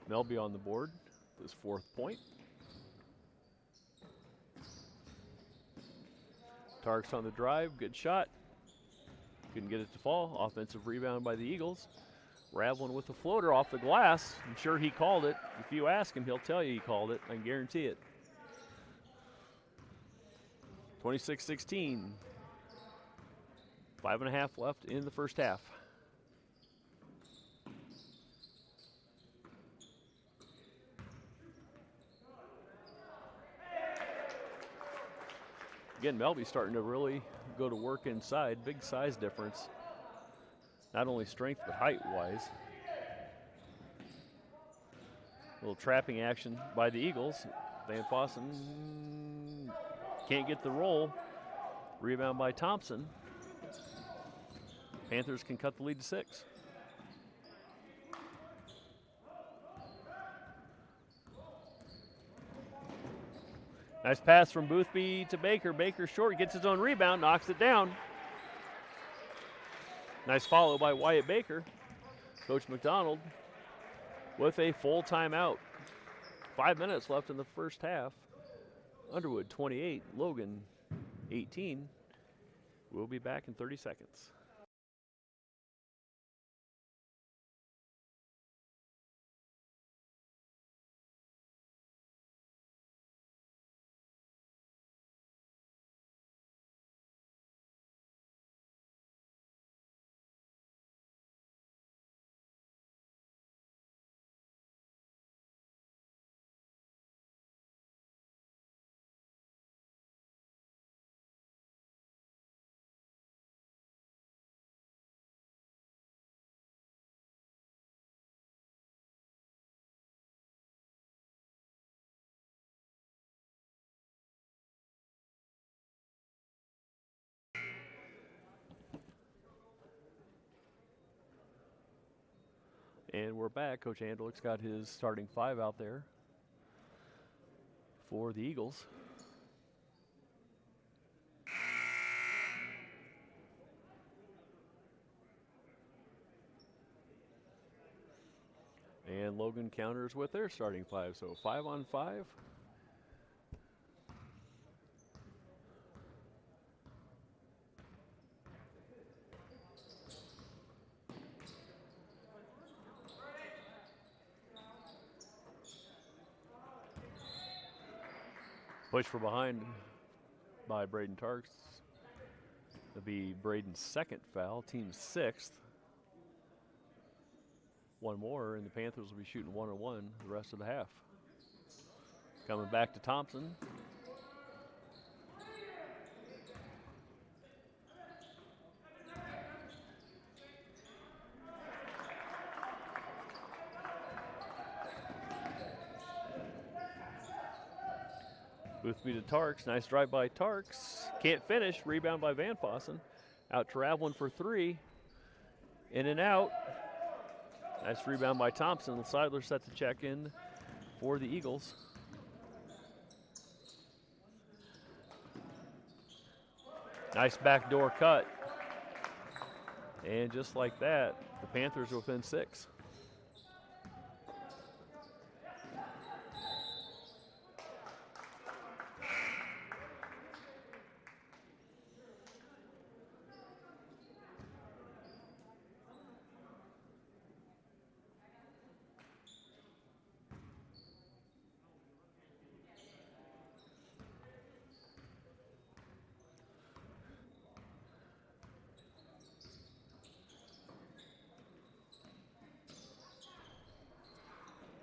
S1: Melby on the board, his 4th point. Tarks on the drive, good shot. Couldn't get it to fall. Offensive rebound by the Eagles. Ravlin with the floater off the glass. I'm sure he called it. If you ask him, he'll tell you he called it. I can guarantee it. 26-16. 5.5 left in the first half. Again, Melby's starting to really go to work inside. Big size difference. Not only strength, but height-wise. A little trapping action by the Eagles. Van Fossen can't get the roll. Rebound by Thompson. Panthers can cut the lead to 6. Nice pass from Boothby to Baker. Baker short, gets his own rebound, knocks it down. Nice follow by Wyatt Baker. Coach McDonald with a full timeout. 5 minutes left in the first half. Underwood 28, Logan 18. We'll be back in 30 seconds. And we're back. Coach Anderlich's got his starting 5 out there for the Eagles. And Logan counters with their starting 5, so 5 on 5. Push for behind by Braden Tarks. That'll be Braden's 2nd foul, team's 6th. One more, and the Panthers will be shooting 1-on-1 the rest of the half. Coming back to Thompson. Boothby to Tarks. Nice drive by Tarks. Can't finish. Rebound by Van Fossen. Out to Ravlin for 3. In and out. Nice rebound by Thompson. Seidler set the check in for the Eagles. Nice backdoor cut. And just like that, the Panthers are within 6.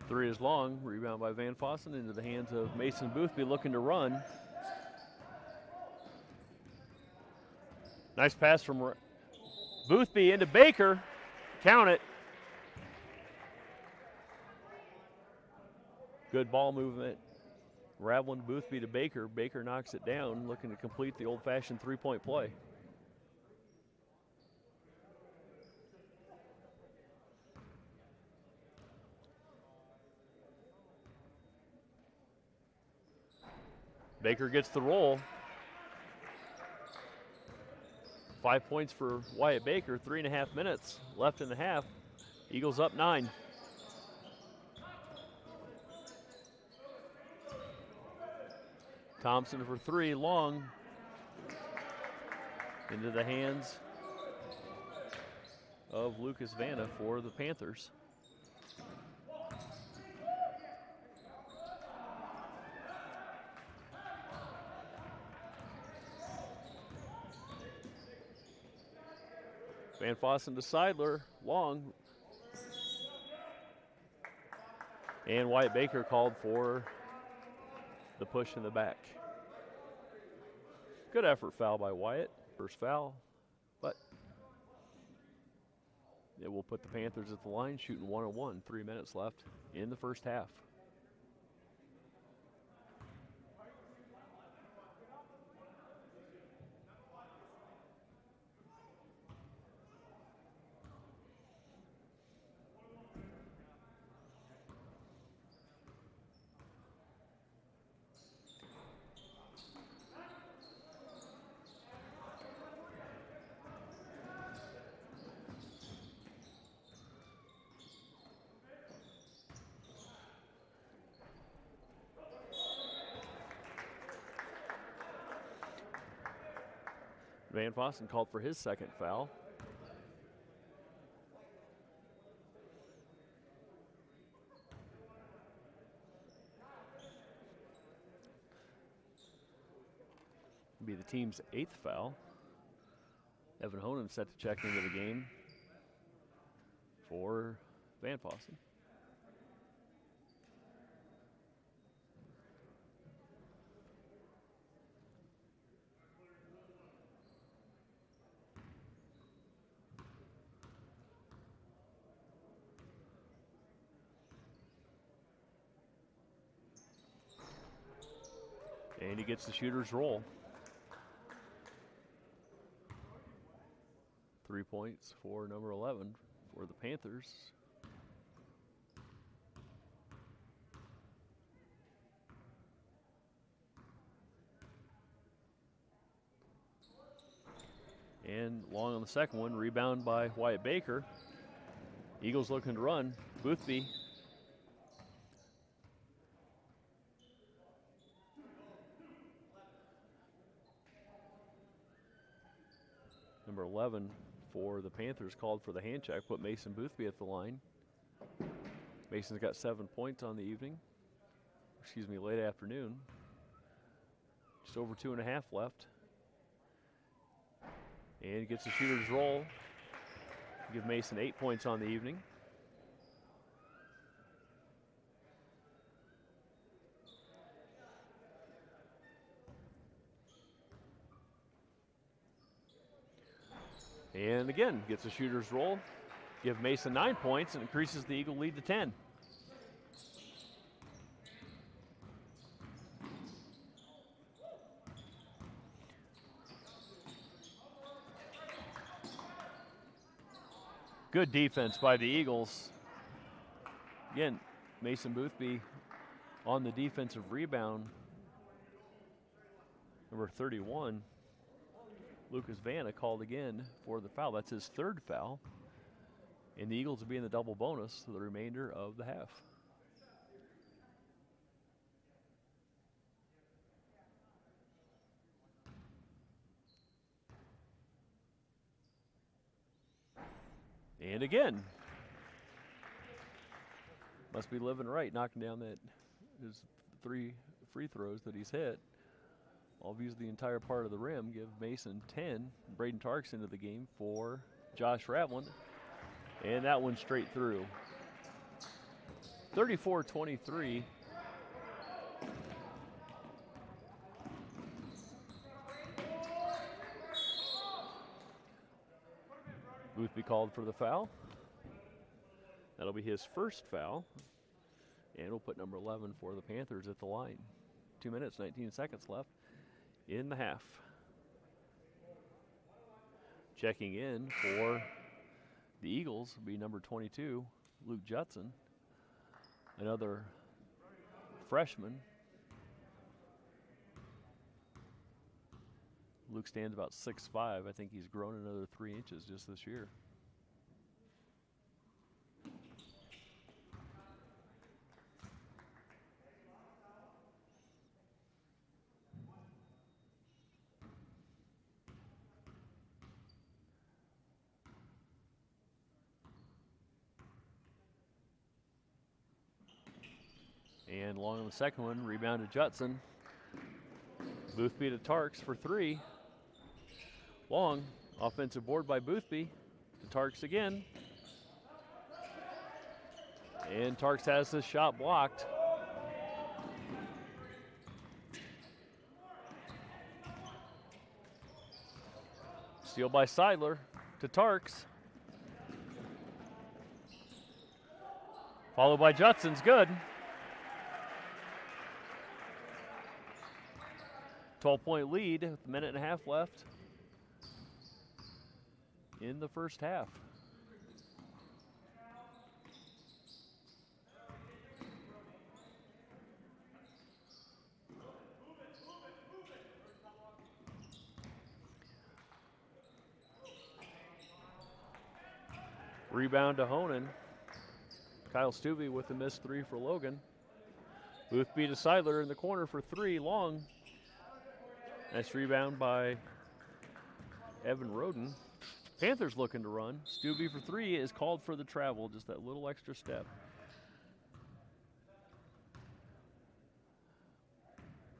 S1: Three is long. Rebound by Van Fossen into the hands of Mason Boothby looking to run. Nice pass from Boothby into Baker. Count it. Good ball movement. Raveling Boothby to Baker. Baker knocks it down, looking to complete the old-fashioned three-point play. Baker gets the roll. 5 points for Wyatt Baker, 3.5 minutes left in the half. Eagles up 9. Thompson for 3, long. Into the hands of Lucas Vanna for the Panthers. Van Fossen to Seidler, long. And Wyatt Baker called for the push in the back. Good effort foul by Wyatt. First foul, but it will put the Panthers at the line, shooting 1-on-1. 3 minutes left in the first half. Van Fossen called for his second foul. Be the team's 8th foul. Evan Honan set to check into the game for Van Fossen. And he gets the shooter's roll. 3 points for number 11 for the Panthers. And long on the second one, rebound by Wyatt Baker. Eagles looking to run. Boothby. Number 11 for the Panthers called for the hand check, put Mason Boothby at the line. Mason's got 7 points on the evening. Late afternoon. Just over 2.5 left. And he gets the shooter's roll. Give Mason 8 points on the evening. And again, gets a shooter's roll. Give Mason 9 points and increases the Eagle lead to 10. Good defense by the Eagles. Again, Mason Boothby on the defensive rebound. Number 31. Lucas Vanna called again for the foul. That's his 3rd foul. And the Eagles will be in the double bonus for the remainder of the half. And again, must be living right, knocking down his 3 free throws that he's hit. All views the entire part of the rim. Give Mason 10. Braden Tarks into the game for Josh Ravlin. And that one straight through. 34-23. Boothby called for the foul. That'll be his 1st foul. And we'll put number 11 for the Panthers at the line. 2 minutes, 19 seconds left in the half. Checking in for the Eagles will be number 22, Luke Judson, another freshman. Luke stands about 6'5". I think he's grown another 3 inches just this year. And long on the second one, rebound to Judson. Boothby to Tarks for 3. Long, offensive board by Boothby. To Tarks again. And Tarks has his shot blocked. Steal by Seidler to Tarks. Followed by Judson's good. 12-point lead with a minute and a half left in the first half. Rebound to Honan. Kyle Stuvey with the missed 3 for Logan. Boothby to Seidler in the corner for 3, long. Nice rebound by Evan Roden. Panthers looking to run. Stuvey for 3 is called for the travel, just that little extra step.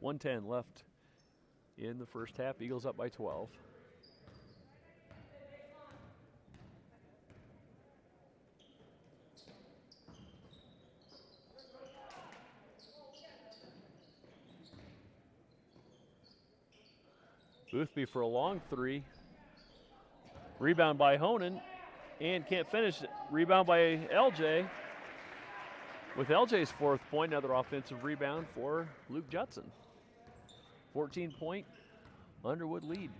S1: 1:10 left in the first half. Eagles up by 12. Boothby for a long 3. Rebound by Honan, and can't finish it. Rebound by LJ. With LJ's 4th point, another offensive rebound for Luke Judson. 14-point Underwood lead.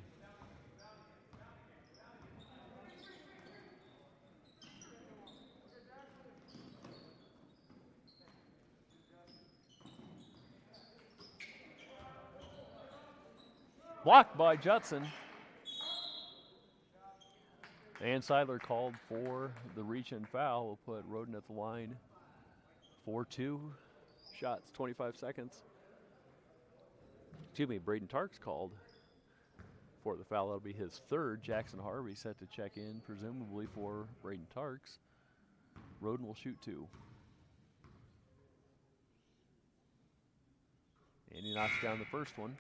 S1: Blocked by Judson. And Seidler called for the reach and foul. We'll put Roden at the line for 2 shots, 25 seconds. Excuse me, Braden Tarks called for the foul. That'll be his 3rd. Jackson Harvey set to check in, presumably for Braden Tarks. Roden will shoot 2. And he knocks down the first one.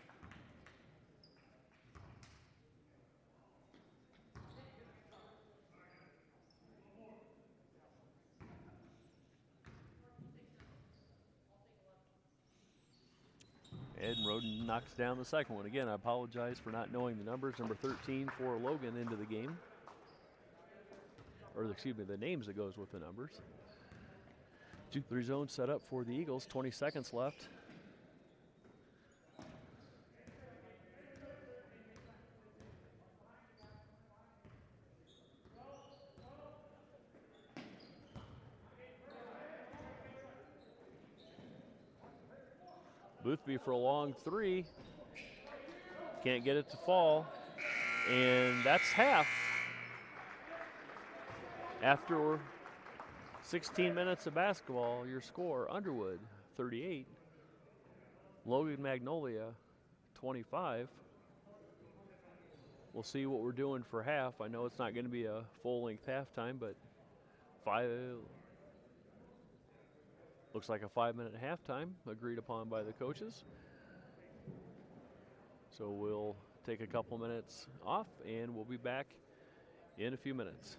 S1: Ed Roden knocks down the second one. Again, I apologize for not knowing the numbers. Number 13 for Logan into the game. Or excuse me, the names that goes with the numbers. 2-3 zone set up for the Eagles. 20 seconds left. Boothby for a long 3. Can't get it to fall. And that's half. After 16 minutes of basketball, your score, Underwood 38, Logan Magnolia 25. We'll see what we're doing for half. I know it's not going to be a full-length halftime, but looks like a 5-minute halftime agreed upon by the coaches. So we'll take a couple minutes off, and we'll be back in a few minutes.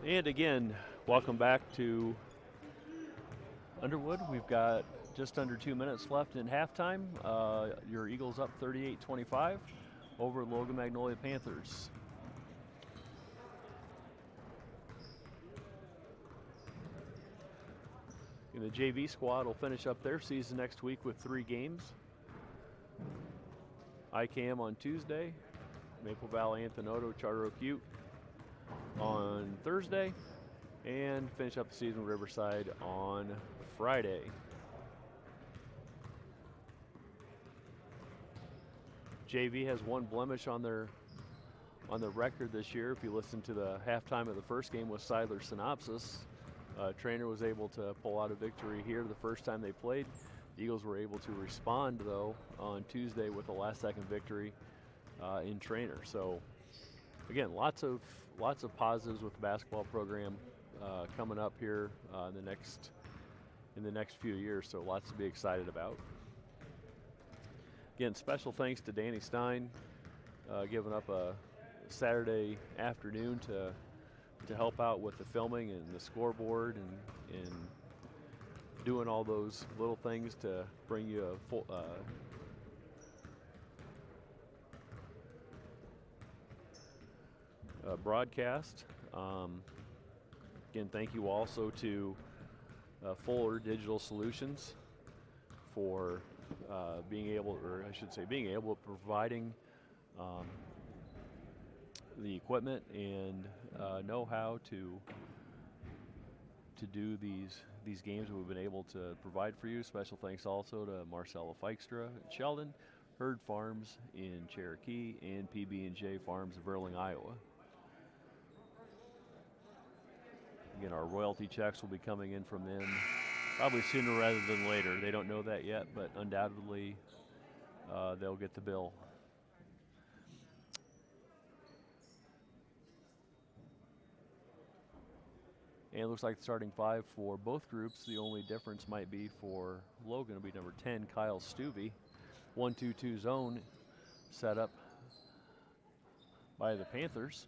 S1: And again, welcome back to Underwood. We've got just under 2 minutes left in halftime. Your Eagles up 38-25 over Logan Magnolia Panthers. And the JV squad will finish up their season next week with 3 games. ICAM on Tuesday, Maple Valley Anthenoto Charter Oak Ute on Thursday, and finish up the season with Riverside on Friday. JV has one blemish on their record this year. If you listen to the halftime of the first game with Seidler Synopsis, Trainer was able to pull out a victory here the first time they played. The Eagles were able to respond, though, on Tuesday with a last-second victory in Trainer. So, again, lots of positives with the basketball program coming up here in the next few years. So, lots to be excited about. Again, special thanks to Danny Stein giving up a Saturday afternoon to help out with the filming and the scoreboard and doing all those little things to bring you a full broadcast. Again, thank you also to Fuller Digital Solutions for providing the equipment and know-how to do these games that we've been able to provide for you. Special thanks also to Marcella Feikstra in Sheldon, Herd Farms in Cherokee, and PB&J Farms of Erling, Iowa. Again, our royalty checks will be coming in from them probably sooner rather than later. They don't know that yet, but undoubtedly they'll get the bill. And it looks like the starting 5 for both groups. The only difference might be for Logan. It'll be number 10, Kyle Stuvey. 1-2-2 zone set up by the Panthers.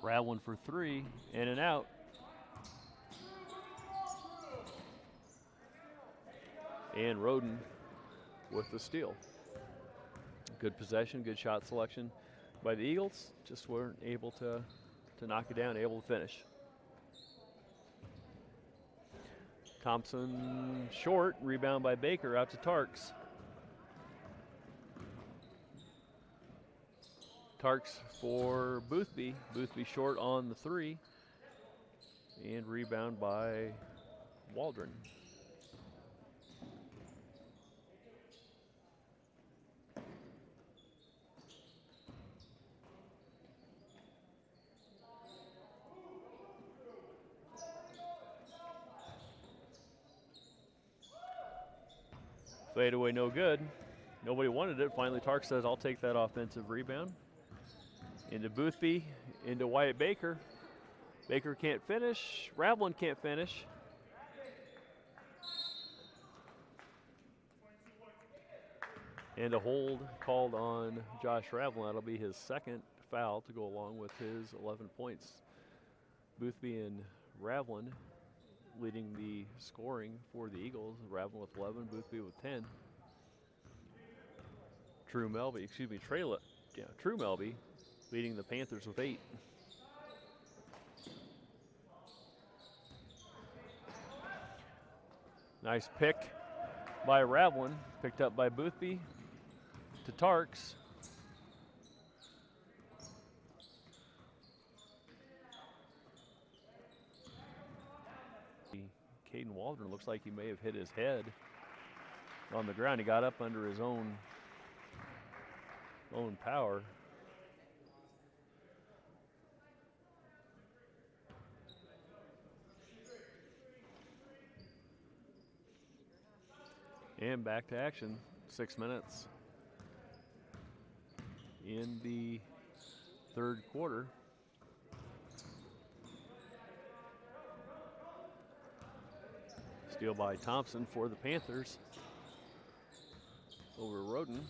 S1: Radlin for 3, in and out. And Roden with the steal. Good possession, good shot selection by the Eagles. Just weren't able to knock it down, able to finish. Thompson short, rebound by Baker, out to Tarks. Tarks for Boothby. Boothby short on the 3. And rebound by Waldron. Fadeaway no good. Nobody wanted it. Finally, Tark says, I'll take that offensive rebound. Into Boothby, into Wyatt Baker. Baker can't finish. Ravlin can't finish. And a hold called on Josh Ravlin. That'll be his second foul to go along with his 11 points. Boothby and Ravlin leading the scoring for the Eagles. Ravlin with 11, Boothby with 10. True Melby leading the Panthers with 8. Nice pick by Ravlin, picked up by Boothby to Tarks. Caden Waldron looks like he may have hit his head on the ground. He got up under his own power. And back to action, 6 minutes in the third quarter. Steal by Thompson for the Panthers. over Roden.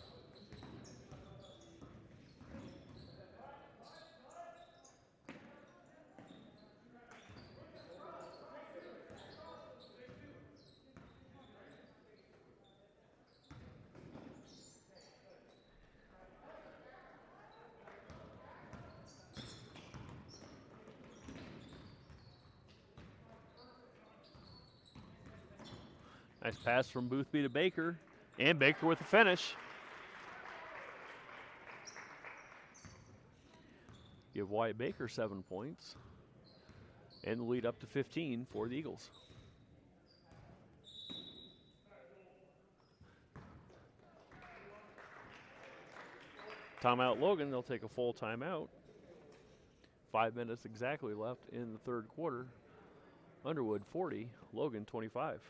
S1: Nice pass from Boothby to Baker, and Baker with the finish. Give Wyatt Baker 7 points, and the lead up to 15 for the Eagles. Timeout Logan, they'll take a full timeout. 5 minutes exactly left in the third quarter. Underwood 40, Logan 25.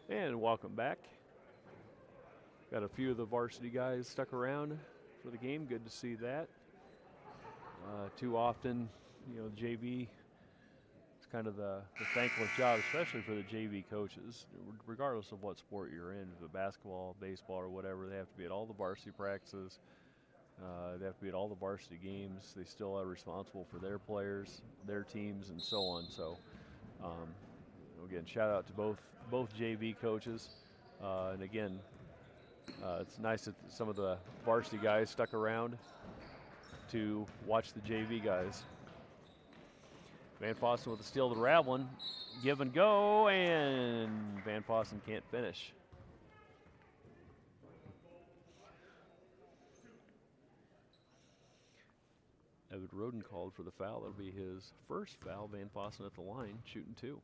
S1: And welcome back. Got a few of the varsity guys stuck around for the game. Good to see that. Too often, you know, JV, it's kind of the thankless job, especially for the JV coaches. Regardless of what sport you're in, if it's basketball, baseball, or whatever, they have to be at all the varsity practices. They have to be at all the varsity games. They still are responsible for their players, their teams, and so on. So, again, shout out to both JV coaches. And again, it's nice that some of the varsity guys stuck around to watch the JV guys. Van Fossen with a steal to Ravlin. Give and go, and Van Fossen can't finish. Evan Roden called for the foul. That'll be his first foul. Van Fossen at the line, shooting 2.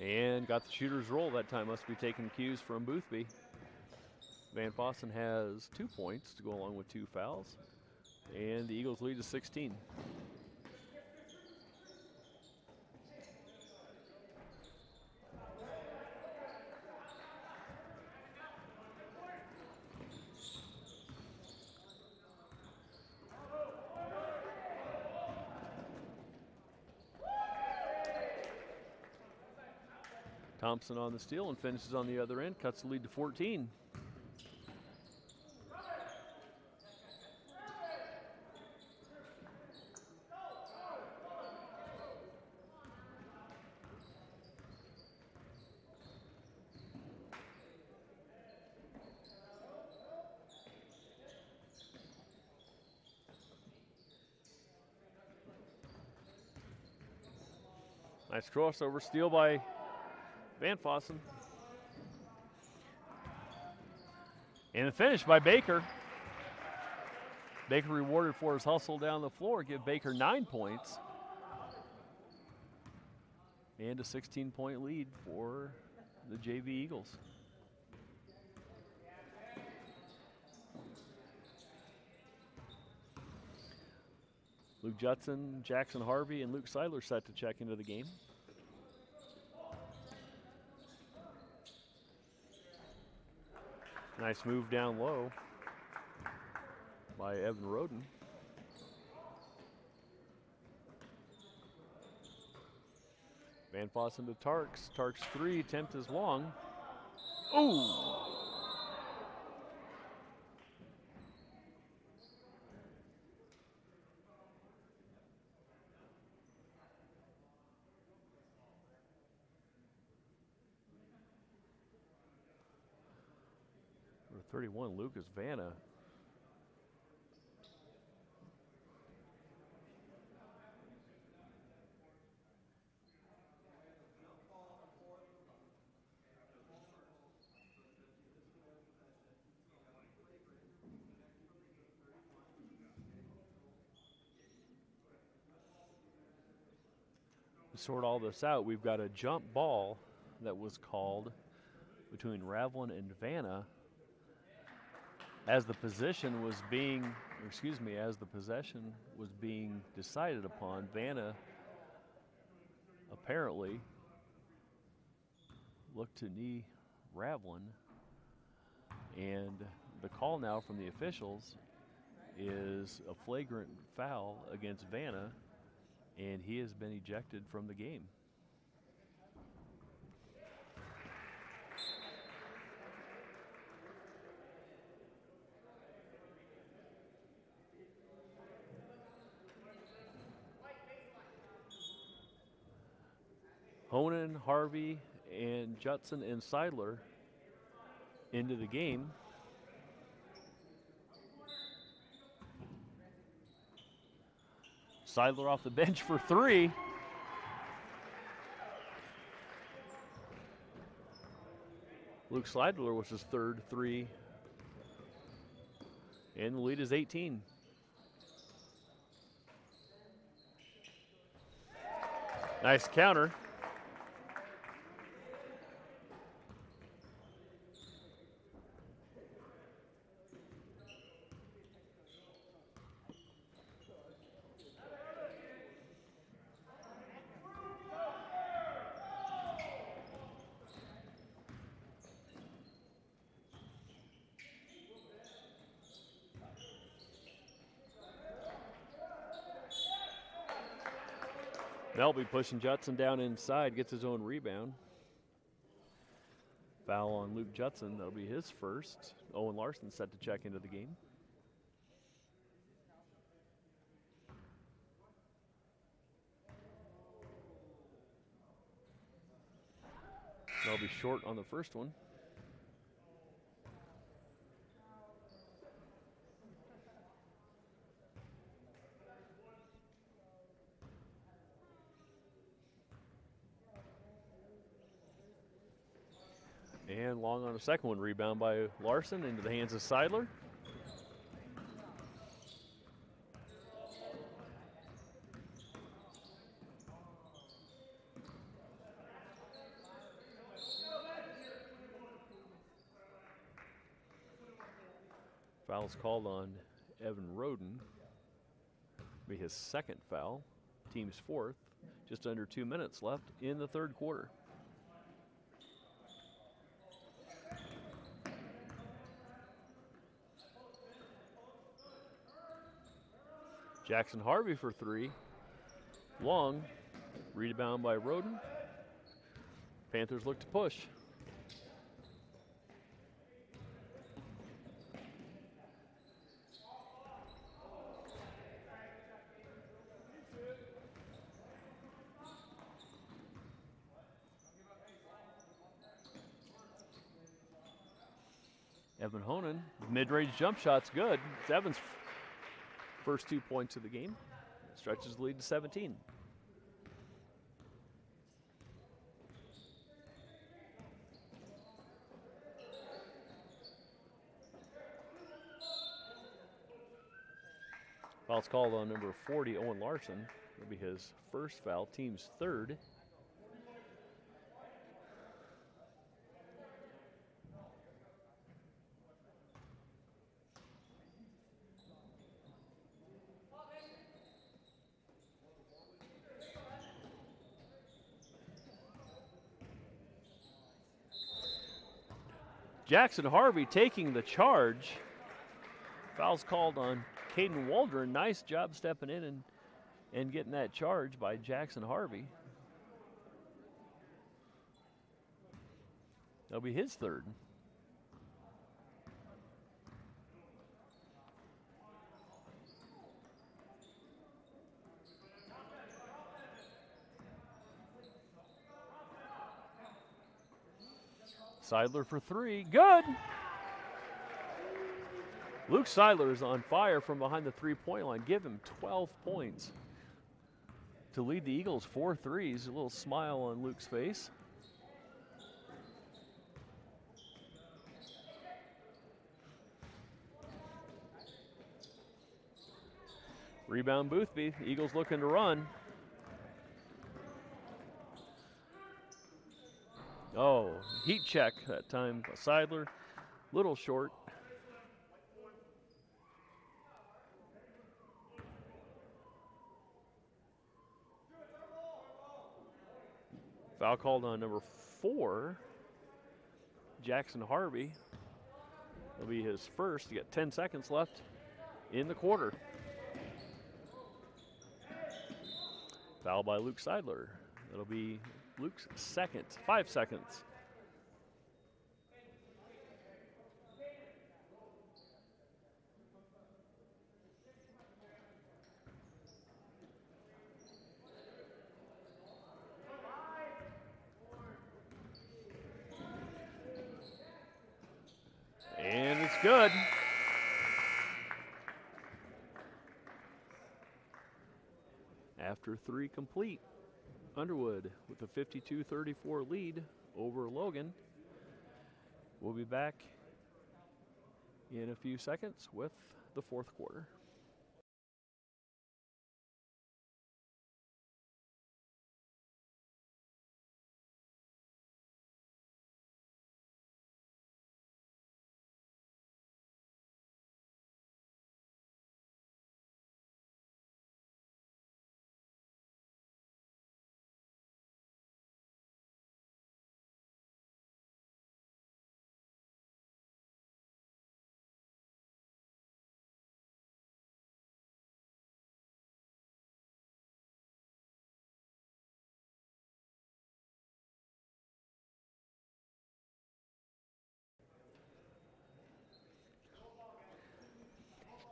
S1: And got the shooter's roll. That time must be taking cues from Boothby. Van Fossen has 2 points to go along with 2 fouls. And the Eagles lead to 16. Thompson on the steal and finishes on the other end, cuts the lead to 14. Nice crossover, steal by Van Fossen. And the finish by Baker. Baker rewarded for his hustle down the floor. Give Baker 9 points. And a 16-point lead for the JV Eagles. Luke Judson, Jackson Harvey, and Luke Seidler set to check into the game. Nice move down low by Evan Roden. Van Fossen to Tarks. Tarks 3, attempt is long. Ooh! 31, Lucas Vanna. To sort all this out, we've got a jump ball that was called between Ravlin and Vanna as the position was being, as the possession was being decided upon. Vanna apparently looked to knee Ravlin, and the call now from the officials is a flagrant foul against Vanna, and he has been ejected from the game. Honan, Harvey, and Judson and Seidler into the game. Seidler off the bench for 3. Luke Seidler was his third 3. And the lead is 18. Nice counter. Melby pushing Judson down inside, gets his own rebound. Foul on Luke Judson, that'll be his first. Owen Larson set to check into the game. Melby short on the first one. And long on a second one, rebound by Larson into the hands of Seidler. Foul's called on Evan Roden. Be his second foul, team's fourth. Just under 2 minutes left in the third quarter. Jackson Harvey for 3. Long. Rebound by Roden. Panthers look to push. Evan Honan, mid-range jump shot's good. It's Evan's first 2 points of the game. Stretches the lead to 17. Foul's called on number 40, Owen Larson. It'll be his first foul, team's third. Jackson Harvey taking the charge. Foul's called on Caden Waldron. Nice job stepping in and getting that charge by Jackson Harvey. That'll be his third. Seidler for 3, good. Luke Seidler is on fire from behind the three-point line. Give him 12 points to lead the Eagles 4-3. A little smile on Luke's face. Rebound Boothby. Eagles looking to run. Oh, heat check that time. Seidler, little short. Foul called on number 4, Jackson Harvey. It'll be his first. You got 10 seconds left in the quarter. Foul by Luke Seidler. That'll be Luke's second. 5 seconds. And it's good. After 3 complete, Underwood with a 52-34 lead over Logan. We'll be back in a few seconds with the fourth quarter.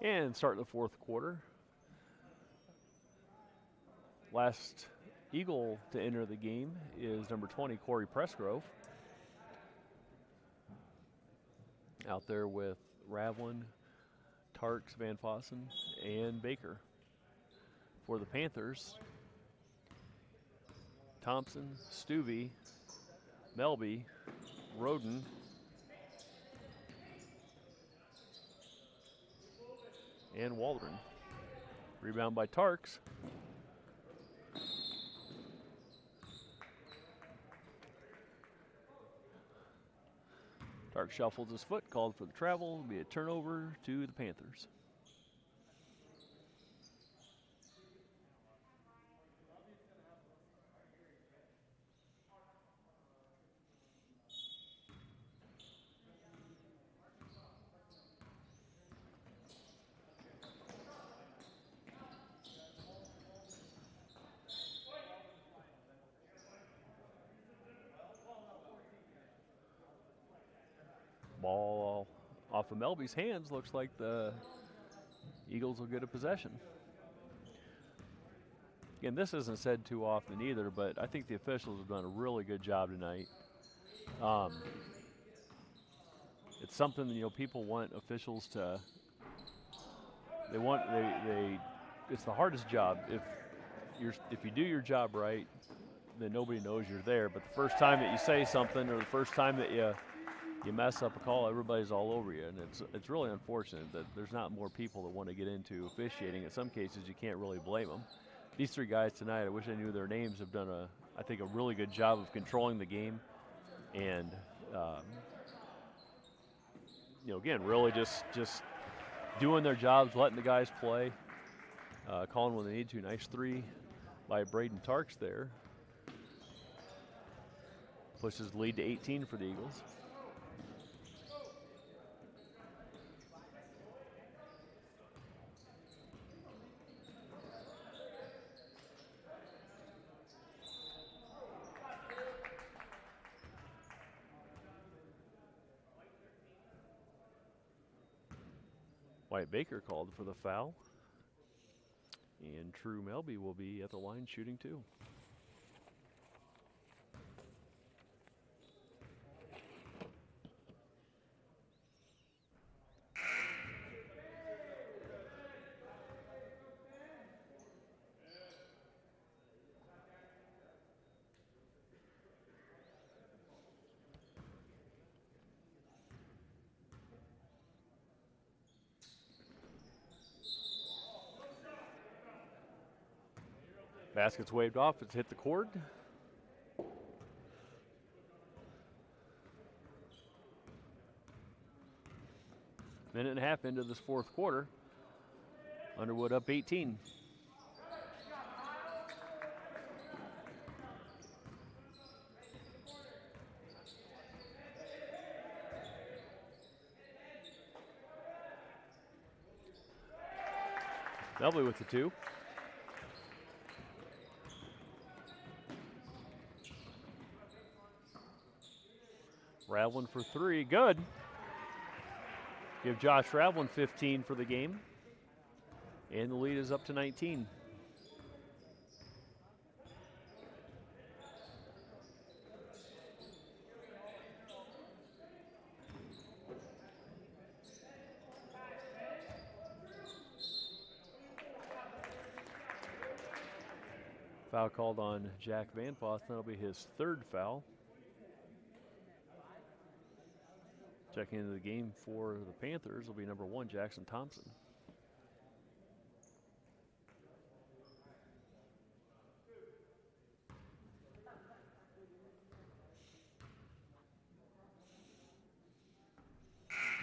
S1: And starting the fourth quarter. Last Eagle to enter the game is number 20, Corey Pressgrove. Out there with Ravlin, Tarks, Van Fossen, and Baker. For the Panthers, Thompson, Stuvey, Melby, Roden, and Waldron. Rebound by Tarks. Tarks shuffles his foot, called for the travel. It'll be a turnover to the Panthers. Ball off of Melby's hands. Looks like the Eagles will get a possession. Again, this isn't said too often either, but I think the officials have done a really good job tonight. It's something, you know, people want officials to. It's the hardest job. If you do your job right, then nobody knows you're there. But the first time that you say something, or the first time that you mess up a call, everybody's all over you, and it's really unfortunate that there's not more people that want to get into officiating. In some cases, you can't really blame them. These 3 guys tonight, I wish I knew their names, have done I think a really good job of controlling the game, and you know, again, really just doing their jobs, letting the guys play, calling when they need to. Nice 3 by Braden Tarks there. Pushes the lead to 18 for the Eagles. Wyatt Baker called for the foul. And True Melby will be at the line shooting 2. Basket's waved off. It's hit the cord. Minute and a half into this fourth quarter. Underwood up 18. Melby with the two. Ravlin for three, good. Give Josh Ravlin 15 for the game. And the lead is up to 19. Foul called on Jack Van Voss. That'll be his third foul. Checking into the game for the Panthers will be number 1, Jackson Thompson.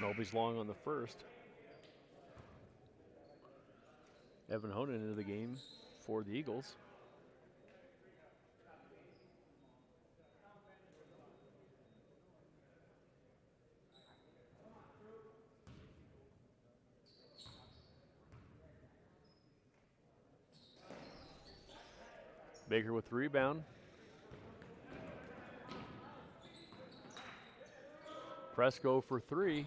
S1: Melby's long on the first. Evan Honan into the game for the Eagles. Baker with the rebound. Presco for three.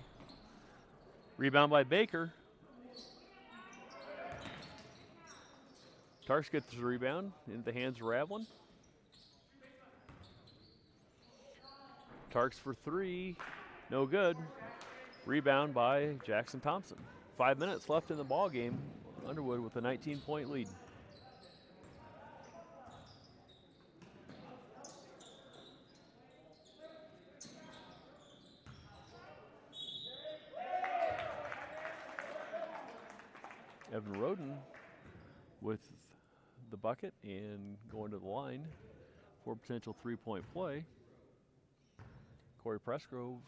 S1: Rebound by Baker. Tarks gets the rebound into the hands of Ravlin. Tarks for three. No good. Rebound by Jackson Thompson. 5 minutes left in the ball game. Underwood with a 19-point lead. Evan Roden with the bucket and going to the line for potential three-point play. Corey Presgrove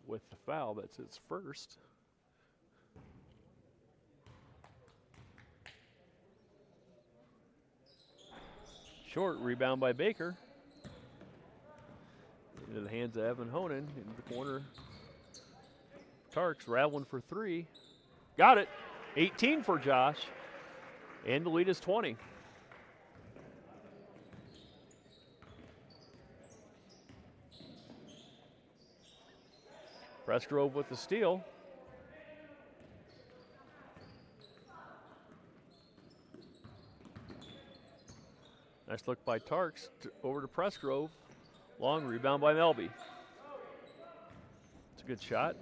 S1: with the foul. That's his first. Short rebound by Baker. Into the hands of Evan Honan in the corner. Tarks, Ravlin for three. Got it. 18 for Josh. And the lead is 20. Presgrove with the steal. Nice look by Tarks over to Presgrove. Long rebound by Melby. It's a good shot.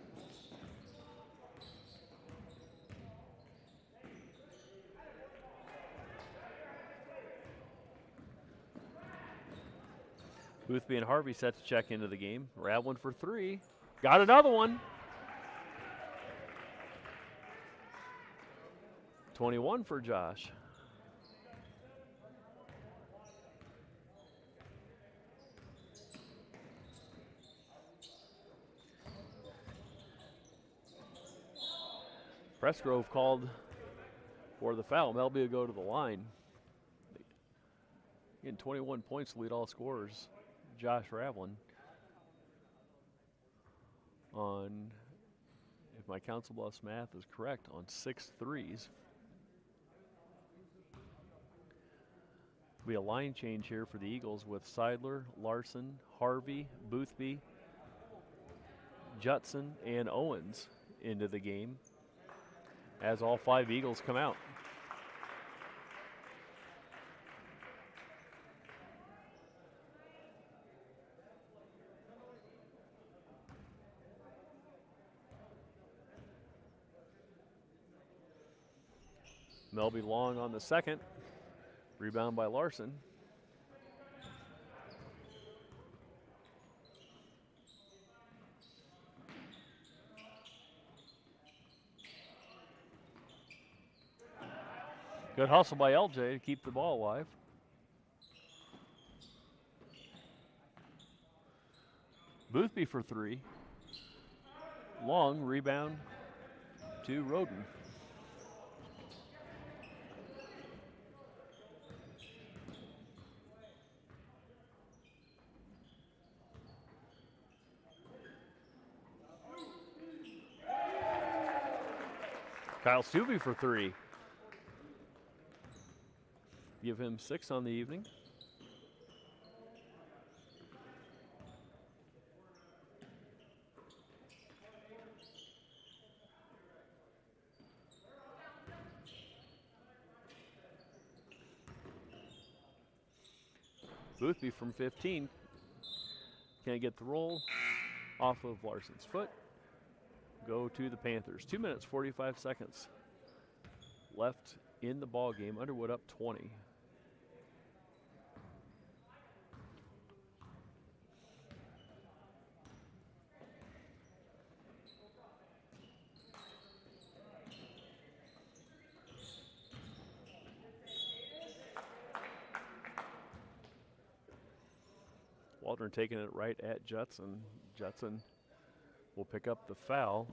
S1: Boothby and Harvey set to check into the game. Ravlin for three. Got another one. 21 for Josh. Presgrove called for the foul. Melby will go to the line. Getting 21 points to lead all scorers. Josh Ravlin on, if my Council Bluffs math is correct, on 6 threes. Be a line change here for the Eagles with Seidler, Larson, Harvey, Boothby, Judson, and Owens into the game as all 5 Eagles come out. Melby long on the second. Rebound by Larson. Good hustle by LJ to keep the ball alive. Boothby for 3. Long rebound to Roden. Kyle Stubbe for 3. Give him 6 on the evening. Boothby from 15. Can't get the roll off of Larson's foot. Go to the Panthers. 2 minutes, 45 seconds left in the ball game. Underwood up 20. Waldron taking it right at Judson. Judson will pick up the foul.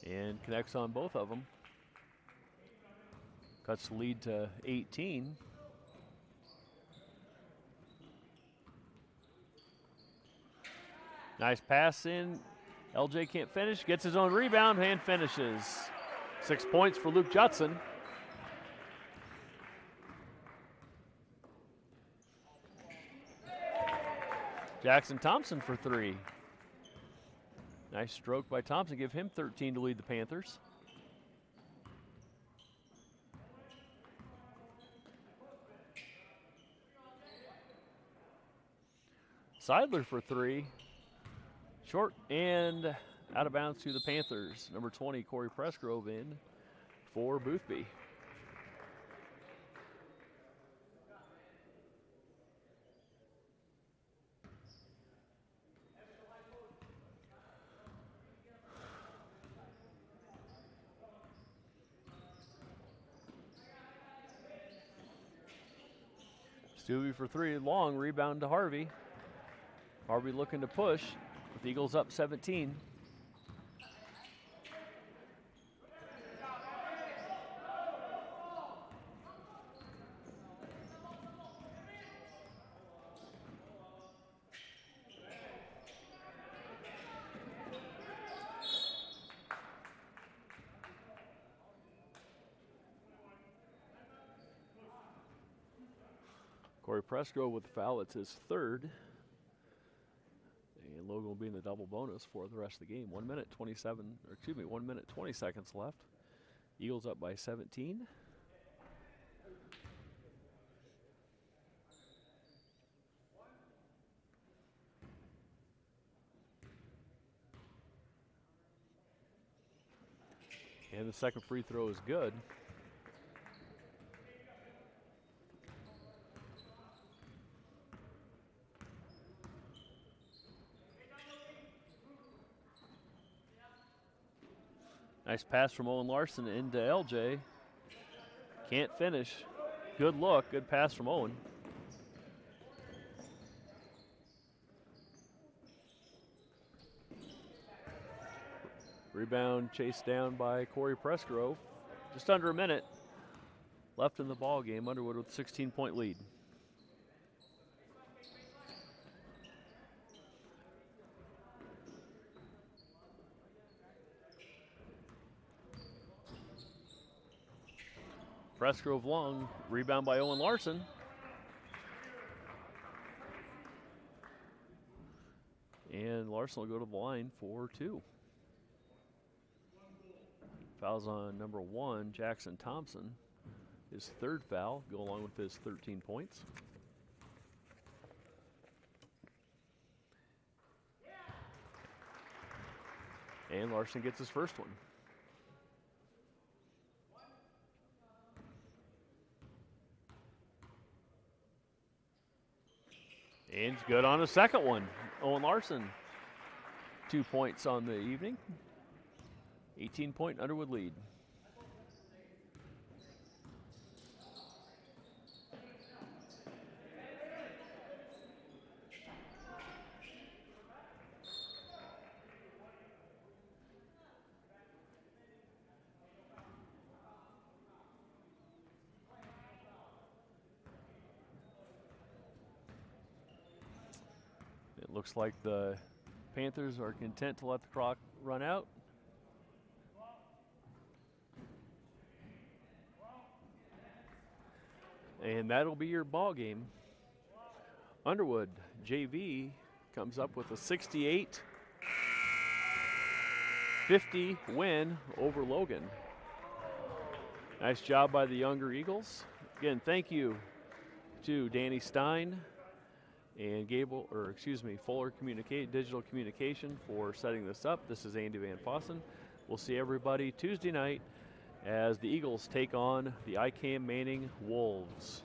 S1: And connects on both of them. Cuts the lead to 18. Nice pass in. LJ can't finish. Gets his own rebound and finishes. 6 points for Luke Judson. Jackson Thompson for 3. Nice stroke by Thompson. Give him 13 to lead the Panthers. Seidler for 3. Short and out of bounds to the Panthers. Number 20, Corey Pressgrove in for Boothby. Stubbe for 3, long rebound to Harvey. Harvey looking to push with the Eagles up 17. Corey Pressgrove with the foul. It's his 3rd. And Logan will be in the double bonus for the rest of the game. 1 minute 1 minute 20 seconds left. Eagles up by 17. And the second free throw is good. Nice pass from Owen Larson into LJ. Can't finish. Good look, good pass from Owen. Rebound chased down by Corey Pressgrove. Just under a minute left in the ball game. Underwood with a 16-point lead. Pressgrove long, rebound by Owen Larson. And Larson will go to the line for 2. Fouls on number 1, Jackson Thompson. His 3rd foul, go along with his 13 points. And Larson gets his first one. And good on a second one. Owen Larson, 2 points on the evening. 18-point Underwood lead. It looks like the Panthers are content to let the clock run out. And that'll be your ball game. Underwood JV comes up with a 68-50 win over Logan. Nice job by the Younger Eagles. Again, thank you to Danny Stein and Fuller Digital Communication for setting this up. This is Andy Van Fossen. We'll see everybody Tuesday night as the Eagles take on the ICAM Manning Wolves.